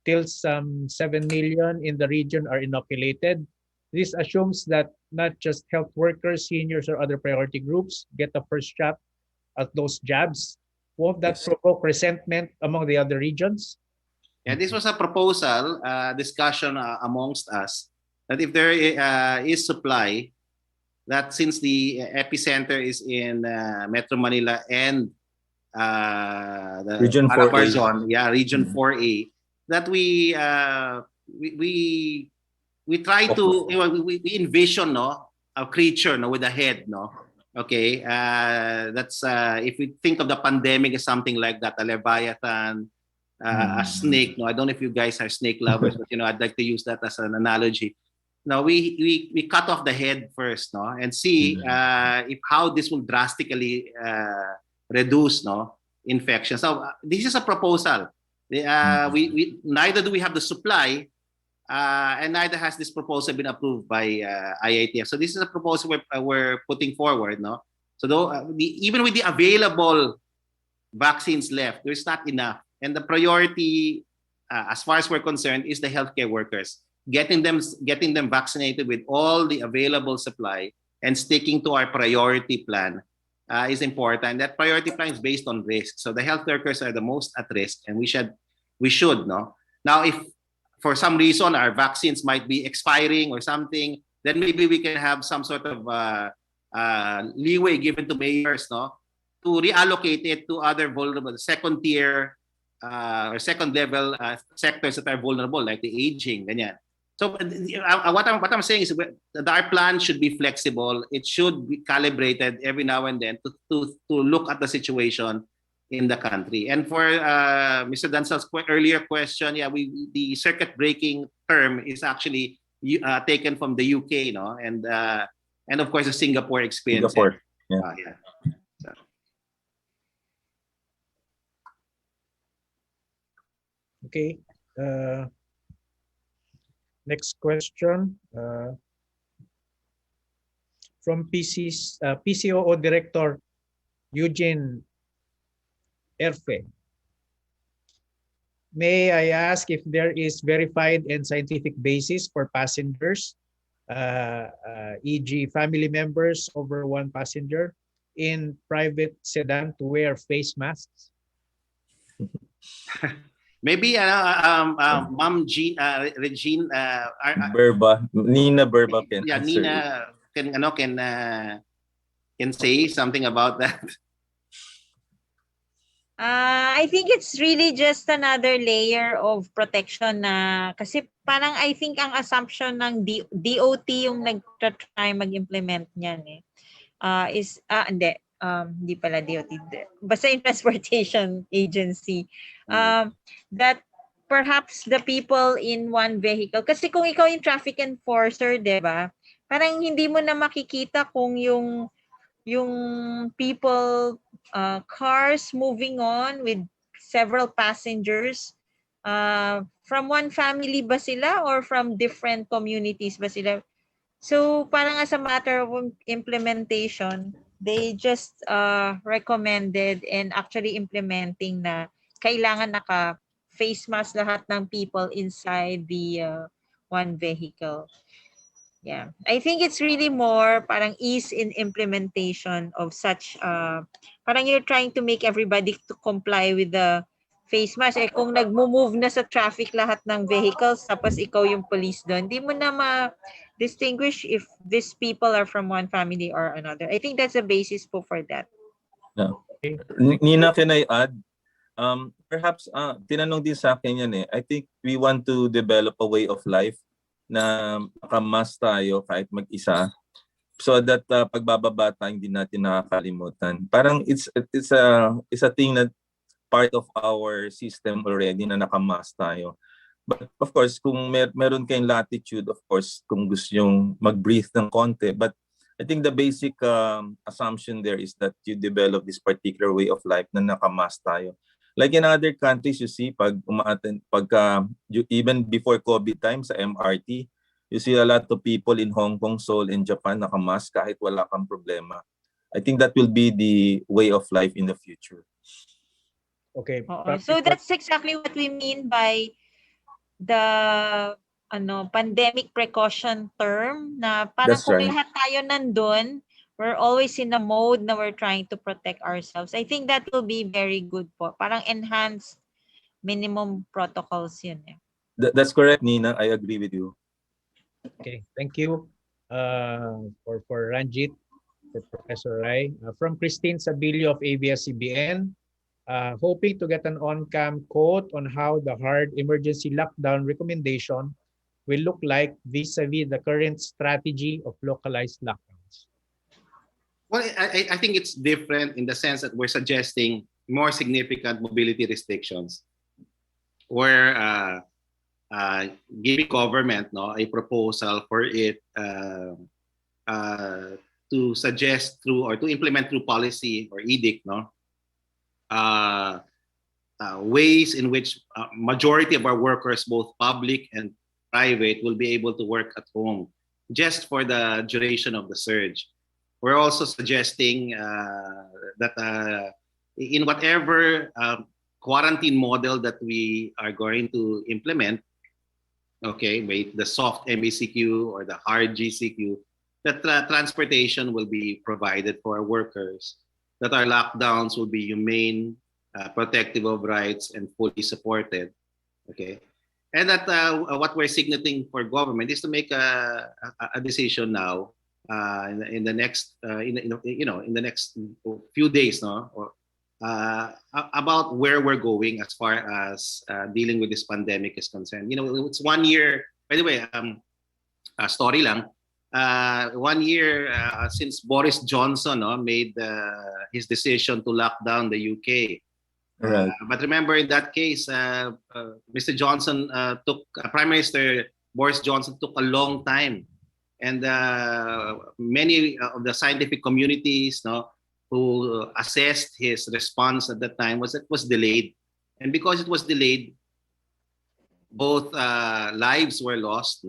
till some 7 million in the region are inoculated. This assumes that not just health workers, seniors, or other priority groups get the first shot at those jabs. Won't that provoke resentment among the other regions? Yeah, this was a proposal, discussion amongst us, that if there is supply, that since the epicenter is in Metro Manila and the Region 4A zone, Region 4A, that we try to we envision a creature with a head Okay, that's if we think of the pandemic as something like that, a leviathan, a snake. No, I don't know if you guys are snake lovers, but I'd like to use that as an analogy. Now we cut off the head first, no, and see if how this will drastically reduce, no, infection. So this is a proposal. We neither do we have the supply, and neither has this proposal been approved by IITF. So this is a proposal we're putting forward, no. So though even with the available vaccines left, there's not enough, and the priority, as far as we're concerned, is the healthcare workers. Getting them vaccinated with all the available supply and sticking to our priority plan is important. That priority plan is based on risk. So the health workers are the most at risk, and we should no. Now, if for some reason our vaccines might be expiring or something, then maybe we can have some sort of leeway given to mayors, no, to reallocate it to other vulnerable second tier or second level sectors that are vulnerable, like the aging, ganyan. So what I'm saying is that our plan should be flexible. It should be calibrated every now and then to look at the situation in the country. And for Mr. Dansal's earlier question, yeah, the circuit breaking term is actually taken from the UK, no, and of course the Singapore experience. Singapore, yeah. Yeah. So. Okay. Next question from PCOO Director Eugene Erfe. May I ask if there is verified and scientific basis for passengers, e.g. family members over one passenger in private sedan to wear face masks? Maybe Ma'am Regine Berba, Nina Berba can yeah, answer. Nina can say something about that. I think it's really just another layer of protection na kasi parang I think ang assumption ng DOT yung nagtry mag-implement niyan hindi pala DOT, basta yung transportation agency, that perhaps the people in one vehicle, kasi kung ikaw yung traffic enforcer, diba, parang hindi mo na makikita kung yung people, cars moving on with several passengers, from one family ba sila or from different communities ba sila? So parang as a matter of implementation, they just recommended and actually implementing na kailangan naka face mask lahat ng people inside the one vehicle. Yeah, I think it's really more parang ease in implementation of such, parang you're trying to make everybody to comply with the face mask. Kung nag-move na sa traffic lahat ng vehicles, tapos ikaw yung police doon, di mo na ma-distinguish if these people are from one family or another. I think that's a basis for that. Yeah. Nina, can I add? Perhaps, tinanong din sa akin yan I think we want to develop a way of life na makamas tayo kahit mag-isa, so that pagbababa tayo hindi natin nakakalimutan. Parang it's a thing that part of our system already na nakamas tayo. But of course, kung meron kayong latitude, of course, kung gusto yung mag-breathe ng konti, but I think the basic assumption there is that you develop this particular way of life na nakamas tayo. Like in other countries, you see, even before COVID time sa MRT, you see a lot of people in Hong Kong, Seoul, and Japan nakamask kahit wala kang problema. I think that will be the way of life in the future. Okay. So that's exactly what we mean by the pandemic precaution term, na parang kung lahat tayo nandun, we're always in a mode na we're trying to protect ourselves. I think that will be very good po. Parang enhanced minimum protocols yun That's correct, Nina. I agree with you. Okay, thank you for Ranjit, for Professor Rai. From Christine Sabilio of ABS-CBN, hoping to get an on-cam quote on how the hard emergency lockdown recommendation will look like vis-a-vis the current strategy of localized lockdowns. Well, I think it's different in the sense that we're suggesting more significant mobility restrictions. We're giving government a proposal for it to suggest through or to implement through policy or edict ways in which majority of our workers, both public and private, will be able to work at home just for the duration of the surge. We're also suggesting that in whatever quarantine model that we are going to implement, okay, with the soft MECQ or the hard GCQ, that transportation will be provided for our workers, that our lockdowns will be humane, protective of rights, and fully supported. Okay, and that what we're signaling for government is to make a decision now in the next in the next few days, about where we're going as far as dealing with this pandemic is concerned. It's 1 year. By the way, story lang. 1 year since Boris Johnson made his decision to lock down the UK. Right. But remember, in that case, Mr. Johnson Prime Minister Boris Johnson took a long time, and many of the scientific communities, who assessed his response at that time was delayed, and because it was delayed, both lives were lost.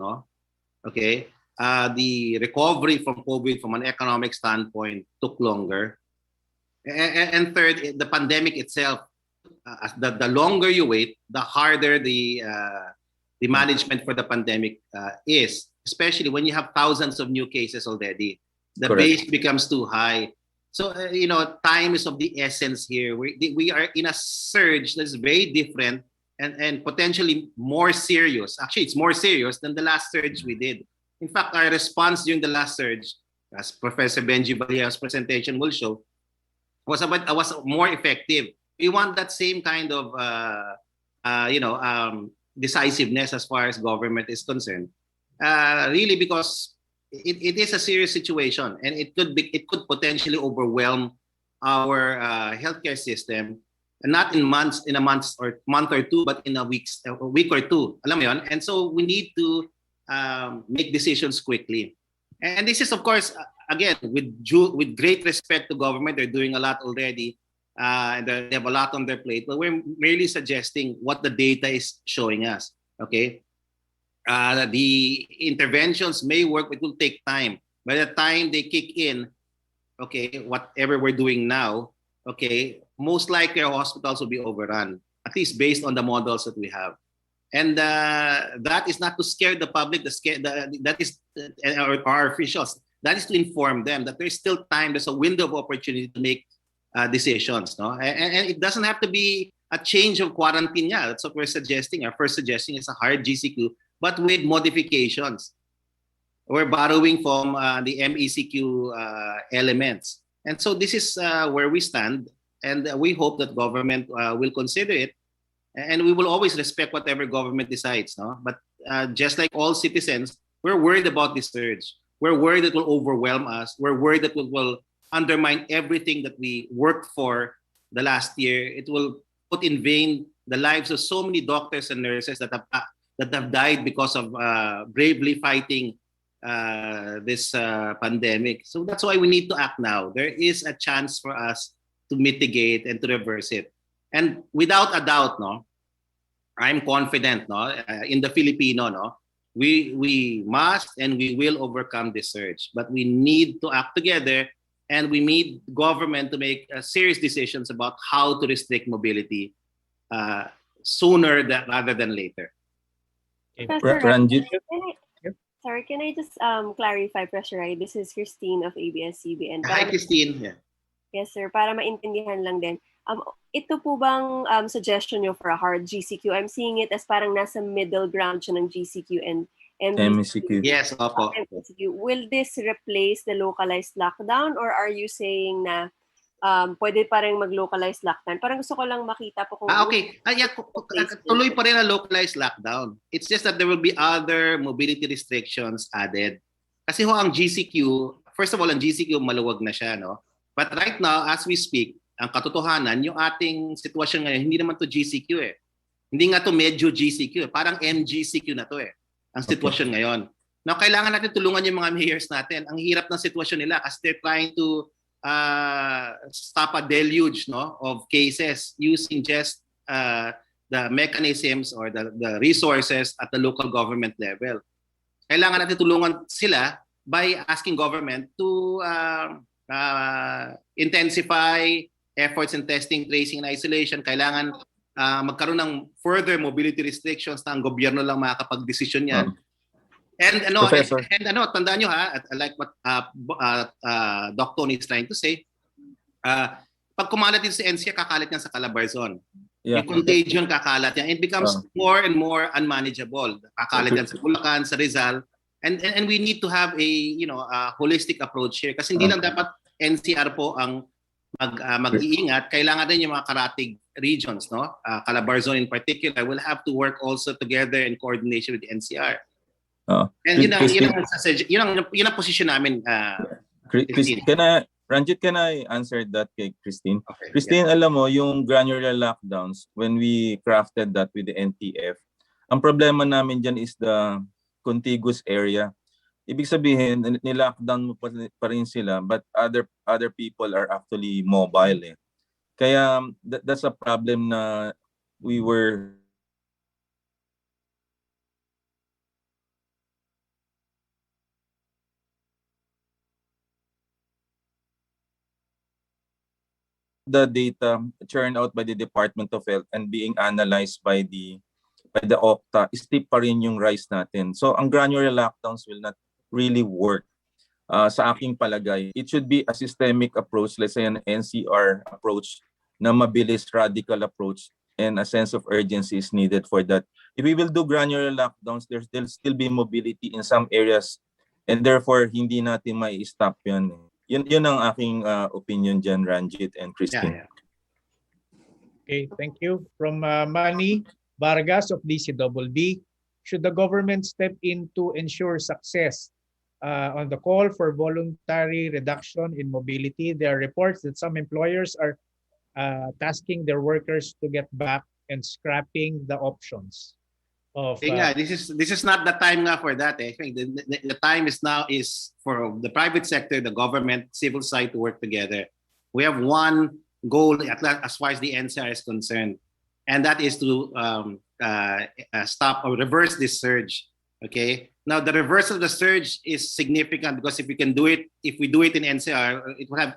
Okay, the recovery from COVID from an economic standpoint took longer, and third, the pandemic itself. The longer you wait, the harder the management for the pandemic is, especially when you have thousands of new cases already. The Correct. base becomes too high. So, time is of the essence here. We are in a surge that's very different and potentially more serious. Actually, it's more serious than the last surge we did. In fact, our response during the last surge, as Professor Benji Vallejo's presentation will show, was more effective. We want that same kind of decisiveness as far as government is concerned. Really, because it is a serious situation, and it could potentially overwhelm our healthcare system, and not in a month or two, but in a week or two. Alam mo yon? And so we need to make decisions quickly. And this is, of course, again, with great respect to government. They're doing a lot already. They have a lot on their plate, but we're merely suggesting what the data is showing us. Okay, the interventions may work, but it will take time. By the time they kick in, okay, whatever we're doing now, okay, most likely our hospitals will be overrun, at least based on the models that we have. And that is not to scare the public. That is our officials. That is to inform them that there's still time. There's a window of opportunity to make decisions, and it doesn't have to be a change of quarantine. Yeah, that's what we're suggesting. Our first suggestion is a hard GCQ, but with modifications. We're borrowing from the MECQ elements, and so this is where we stand, and we hope that government will consider it, and we will always respect whatever government decides. But just like all citizens, we're worried about this surge. We're worried it will overwhelm us. We're worried that it will undermine everything that we worked for the last year. It will put in vain the lives of so many doctors and nurses that have died because of bravely fighting this pandemic. So that's why we need to act now. There is a chance for us to mitigate and to reverse it. And without a doubt, I'm confident, in the Filipino, we must and we will overcome this surge. But we need to act together. And we need government to make serious decisions about how to restrict mobility sooner rather than later. Ranjit? Sorry, can I just clarify, Professor Rai? This is Christine of ABS-CBN. Hi, Christine. Yeah. Yes, sir. Para maintindihan lang din. Ito po bang suggestion nyo for a hard GCQ? I'm seeing it as parang nasa middle ground siya ng GCQ and MECQ. Yes, opo. MECQ. Will this replace the localized lockdown, or are you saying na pwede pa rin mag-localized lockdown? Parang gusto ko lang makita po kung... Okay. Tuloy pa rin ang localized lockdown. It's just that there will be other mobility restrictions added. Kasi ang GCQ, first of all, ang GCQ maluwag na siya, no? But right now, as we speak, ang katotohanan, yung ating sitwasyon ngayon, hindi naman to GCQ eh. Hindi nga to medyo GCQ eh. Parang MGCQ na to eh. Ang sitwasyon ngayon. Now, kailangan natin tulungan yung mga mayors natin. Ang hirap ng sitwasyon nila kasi they're trying to stop a deluge, no, of cases using just the mechanisms or the resources at the local government level. Kailangan natin tulungan sila by asking government to intensify efforts in testing, tracing, and isolation. Kailangan magkaroon ng further mobility restrictions na ang gobyerno lang makakapag-desisyon yan. And tandaan nyo ha, like what Doc Tony is trying to say, pag kumalat dito sa NCR, kakalat yan sa Calabarzon. Yeah. Yung contagion kakalat yan. It becomes more and more unmanageable. Kakalat yan sa Bulacan, sa Rizal. And we need to have a holistic approach here kasi hindi lang dapat NCR po ang mag-iingat. Kailangan din yung mga karatig regions, no? Calabarzon in particular will have to work also together in coordination with the NCR. And yun ang position namin. Christine, Ranjit, can I answer that kay Christine? Okay, Christine, alam mo, yung granular lockdowns, when we crafted that with the NTF, ang problema namin dyan is the contiguous area. Ibig sabihin, nilockdown mo pa rin sila, but other people are actually mobile. Eh. Kaya that's a problem na we were the data churned out by the Department of Health and being analyzed by the OCTA, steep pa rin yung rise natin. So ang granular lockdowns will not really work sa aking palagay. It should be a systemic approach, let's say an NCR approach na mabilis, radical approach, and a sense of urgency is needed for that. If we will do granular lockdowns, there'll still be mobility in some areas and therefore hindi natin may stop yan. Yun ang aking opinion dyan, Ranjit and Christine. Yeah. Okay, thank you. From Manny Vargas of DCBB, should the government step in to ensure success on the call for voluntary reduction in mobility? There are reports that some employers are tasking their workers to get back and scrapping the options. This is not the time now for that. I think the time is now for the private sector, the government, civil side to work together. We have one goal as far as the NCR is concerned, and that is to stop or reverse this surge. Okay. Now the reverse of the surge is significant because if we do it in NCR, it will have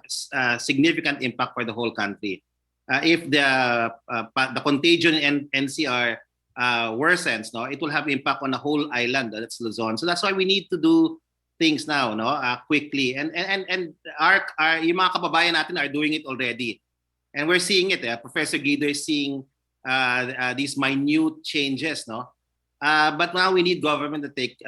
significant impact for the whole country. If the contagion in NCR worsens, no, it will have impact on the whole island. That's Luzon. So that's why we need to do things now, no, quickly. And our yung mga kababayan natin are doing it already, and we're seeing it. Professor Guido is seeing these minute changes, no. But now we need government to take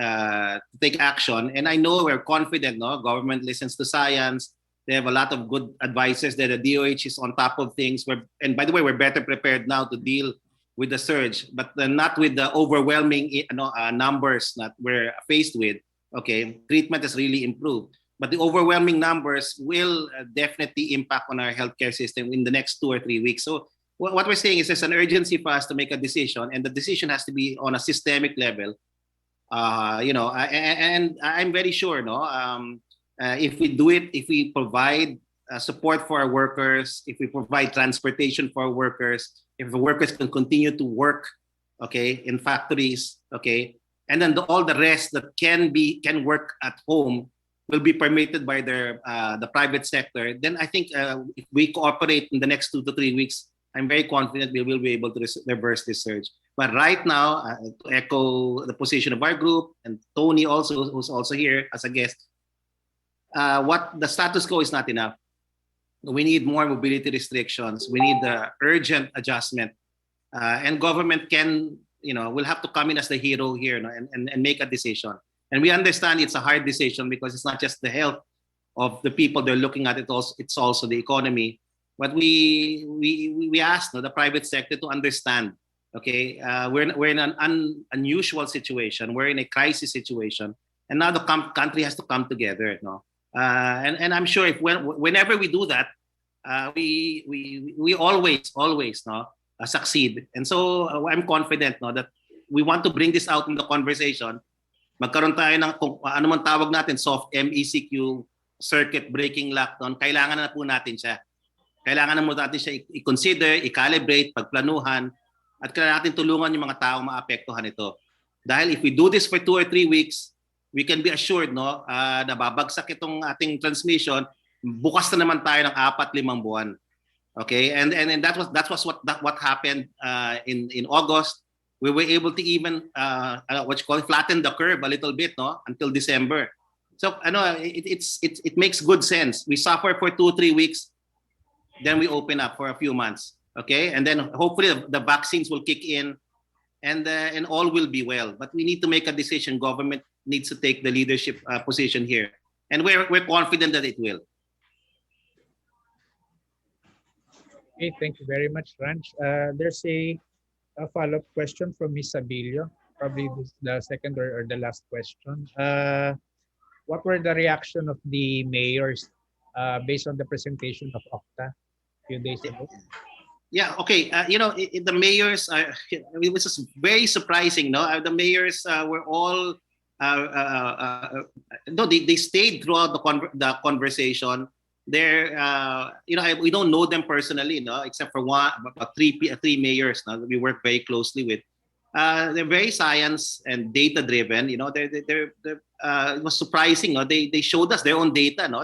action, and I know we're confident, no. Government listens to science. They have a lot of good advices. That the DOH is on top of things. And by the way, we're better prepared now to deal with the surge, but not with the overwhelming numbers that we're faced with. Okay, treatment has really improved, but the overwhelming numbers will definitely impact on our healthcare system in the next 2 or 3 weeks. So what we're saying is there's an urgency for us to make a decision, and the decision has to be on a systemic level. And I'm very sure, if we do it, if we provide support for our workers, if we provide transportation for our workers, if the workers can continue to work, okay, in factories, okay, and then all the rest that can work at home will be permitted by the private sector, then I think if we cooperate in the next 2 to 3 weeks, I'm very confident we will be able to reverse this surge. But right now, to echo the position of our group and Tony also, who's also here as a guest, what the status quo is not enough. We need more mobility restrictions. We need the urgent adjustment, and government will have to come in as the hero here, and make a decision. And we understand it's a hard decision because it's not just the health of the people they're looking at. It's also the economy. But we ask the private sector to understand. Okay, we're in an unusual situation. We're in a crisis situation, and now the country has to come together. And I'm sure whenever we do that, we always no succeed. And so I'm confident no that we want to bring this out in the conversation. Magkaroon tayo ng kung ano man tawag natin, soft MECQ, circuit breaking lockdown, kailangan na po natin siya. Kailangan na mo natin siya i-consider, i-calibrate, pagplanuhan, at kailangan natin tulungan yung mga taong maapektuhan ito. Dahil if we do this for 2 or 3 weeks, we can be assured no na babagsak itong ating transmission, bukas na naman tayo ng 4-5 buwan. Okay? And that was what happened in August. We were able to even what you call flatten the curve a little bit no until December. So it makes good sense. We suffer for 2-3 weeks, then we open up for a few months. Okay, and then hopefully the vaccines will kick in, and all will be well. But we need to make a decision. Government needs to take the leadership position here, and we're confident that it will. Okay, thank you very much, Ranj. There's a follow-up question from Ms. Abilio. Probably this the second or the last question. What were the reaction of the mayors based on the presentation of OCTA a few days ago? Yeah, okay. The mayors are, it was just very surprising, no? The mayors were all, no, they stayed throughout the conversation. They're, we don't know them personally, no, except for three mayors no, that we work very closely with. They're very science and data driven. It was surprising. No? They showed us their own data. No?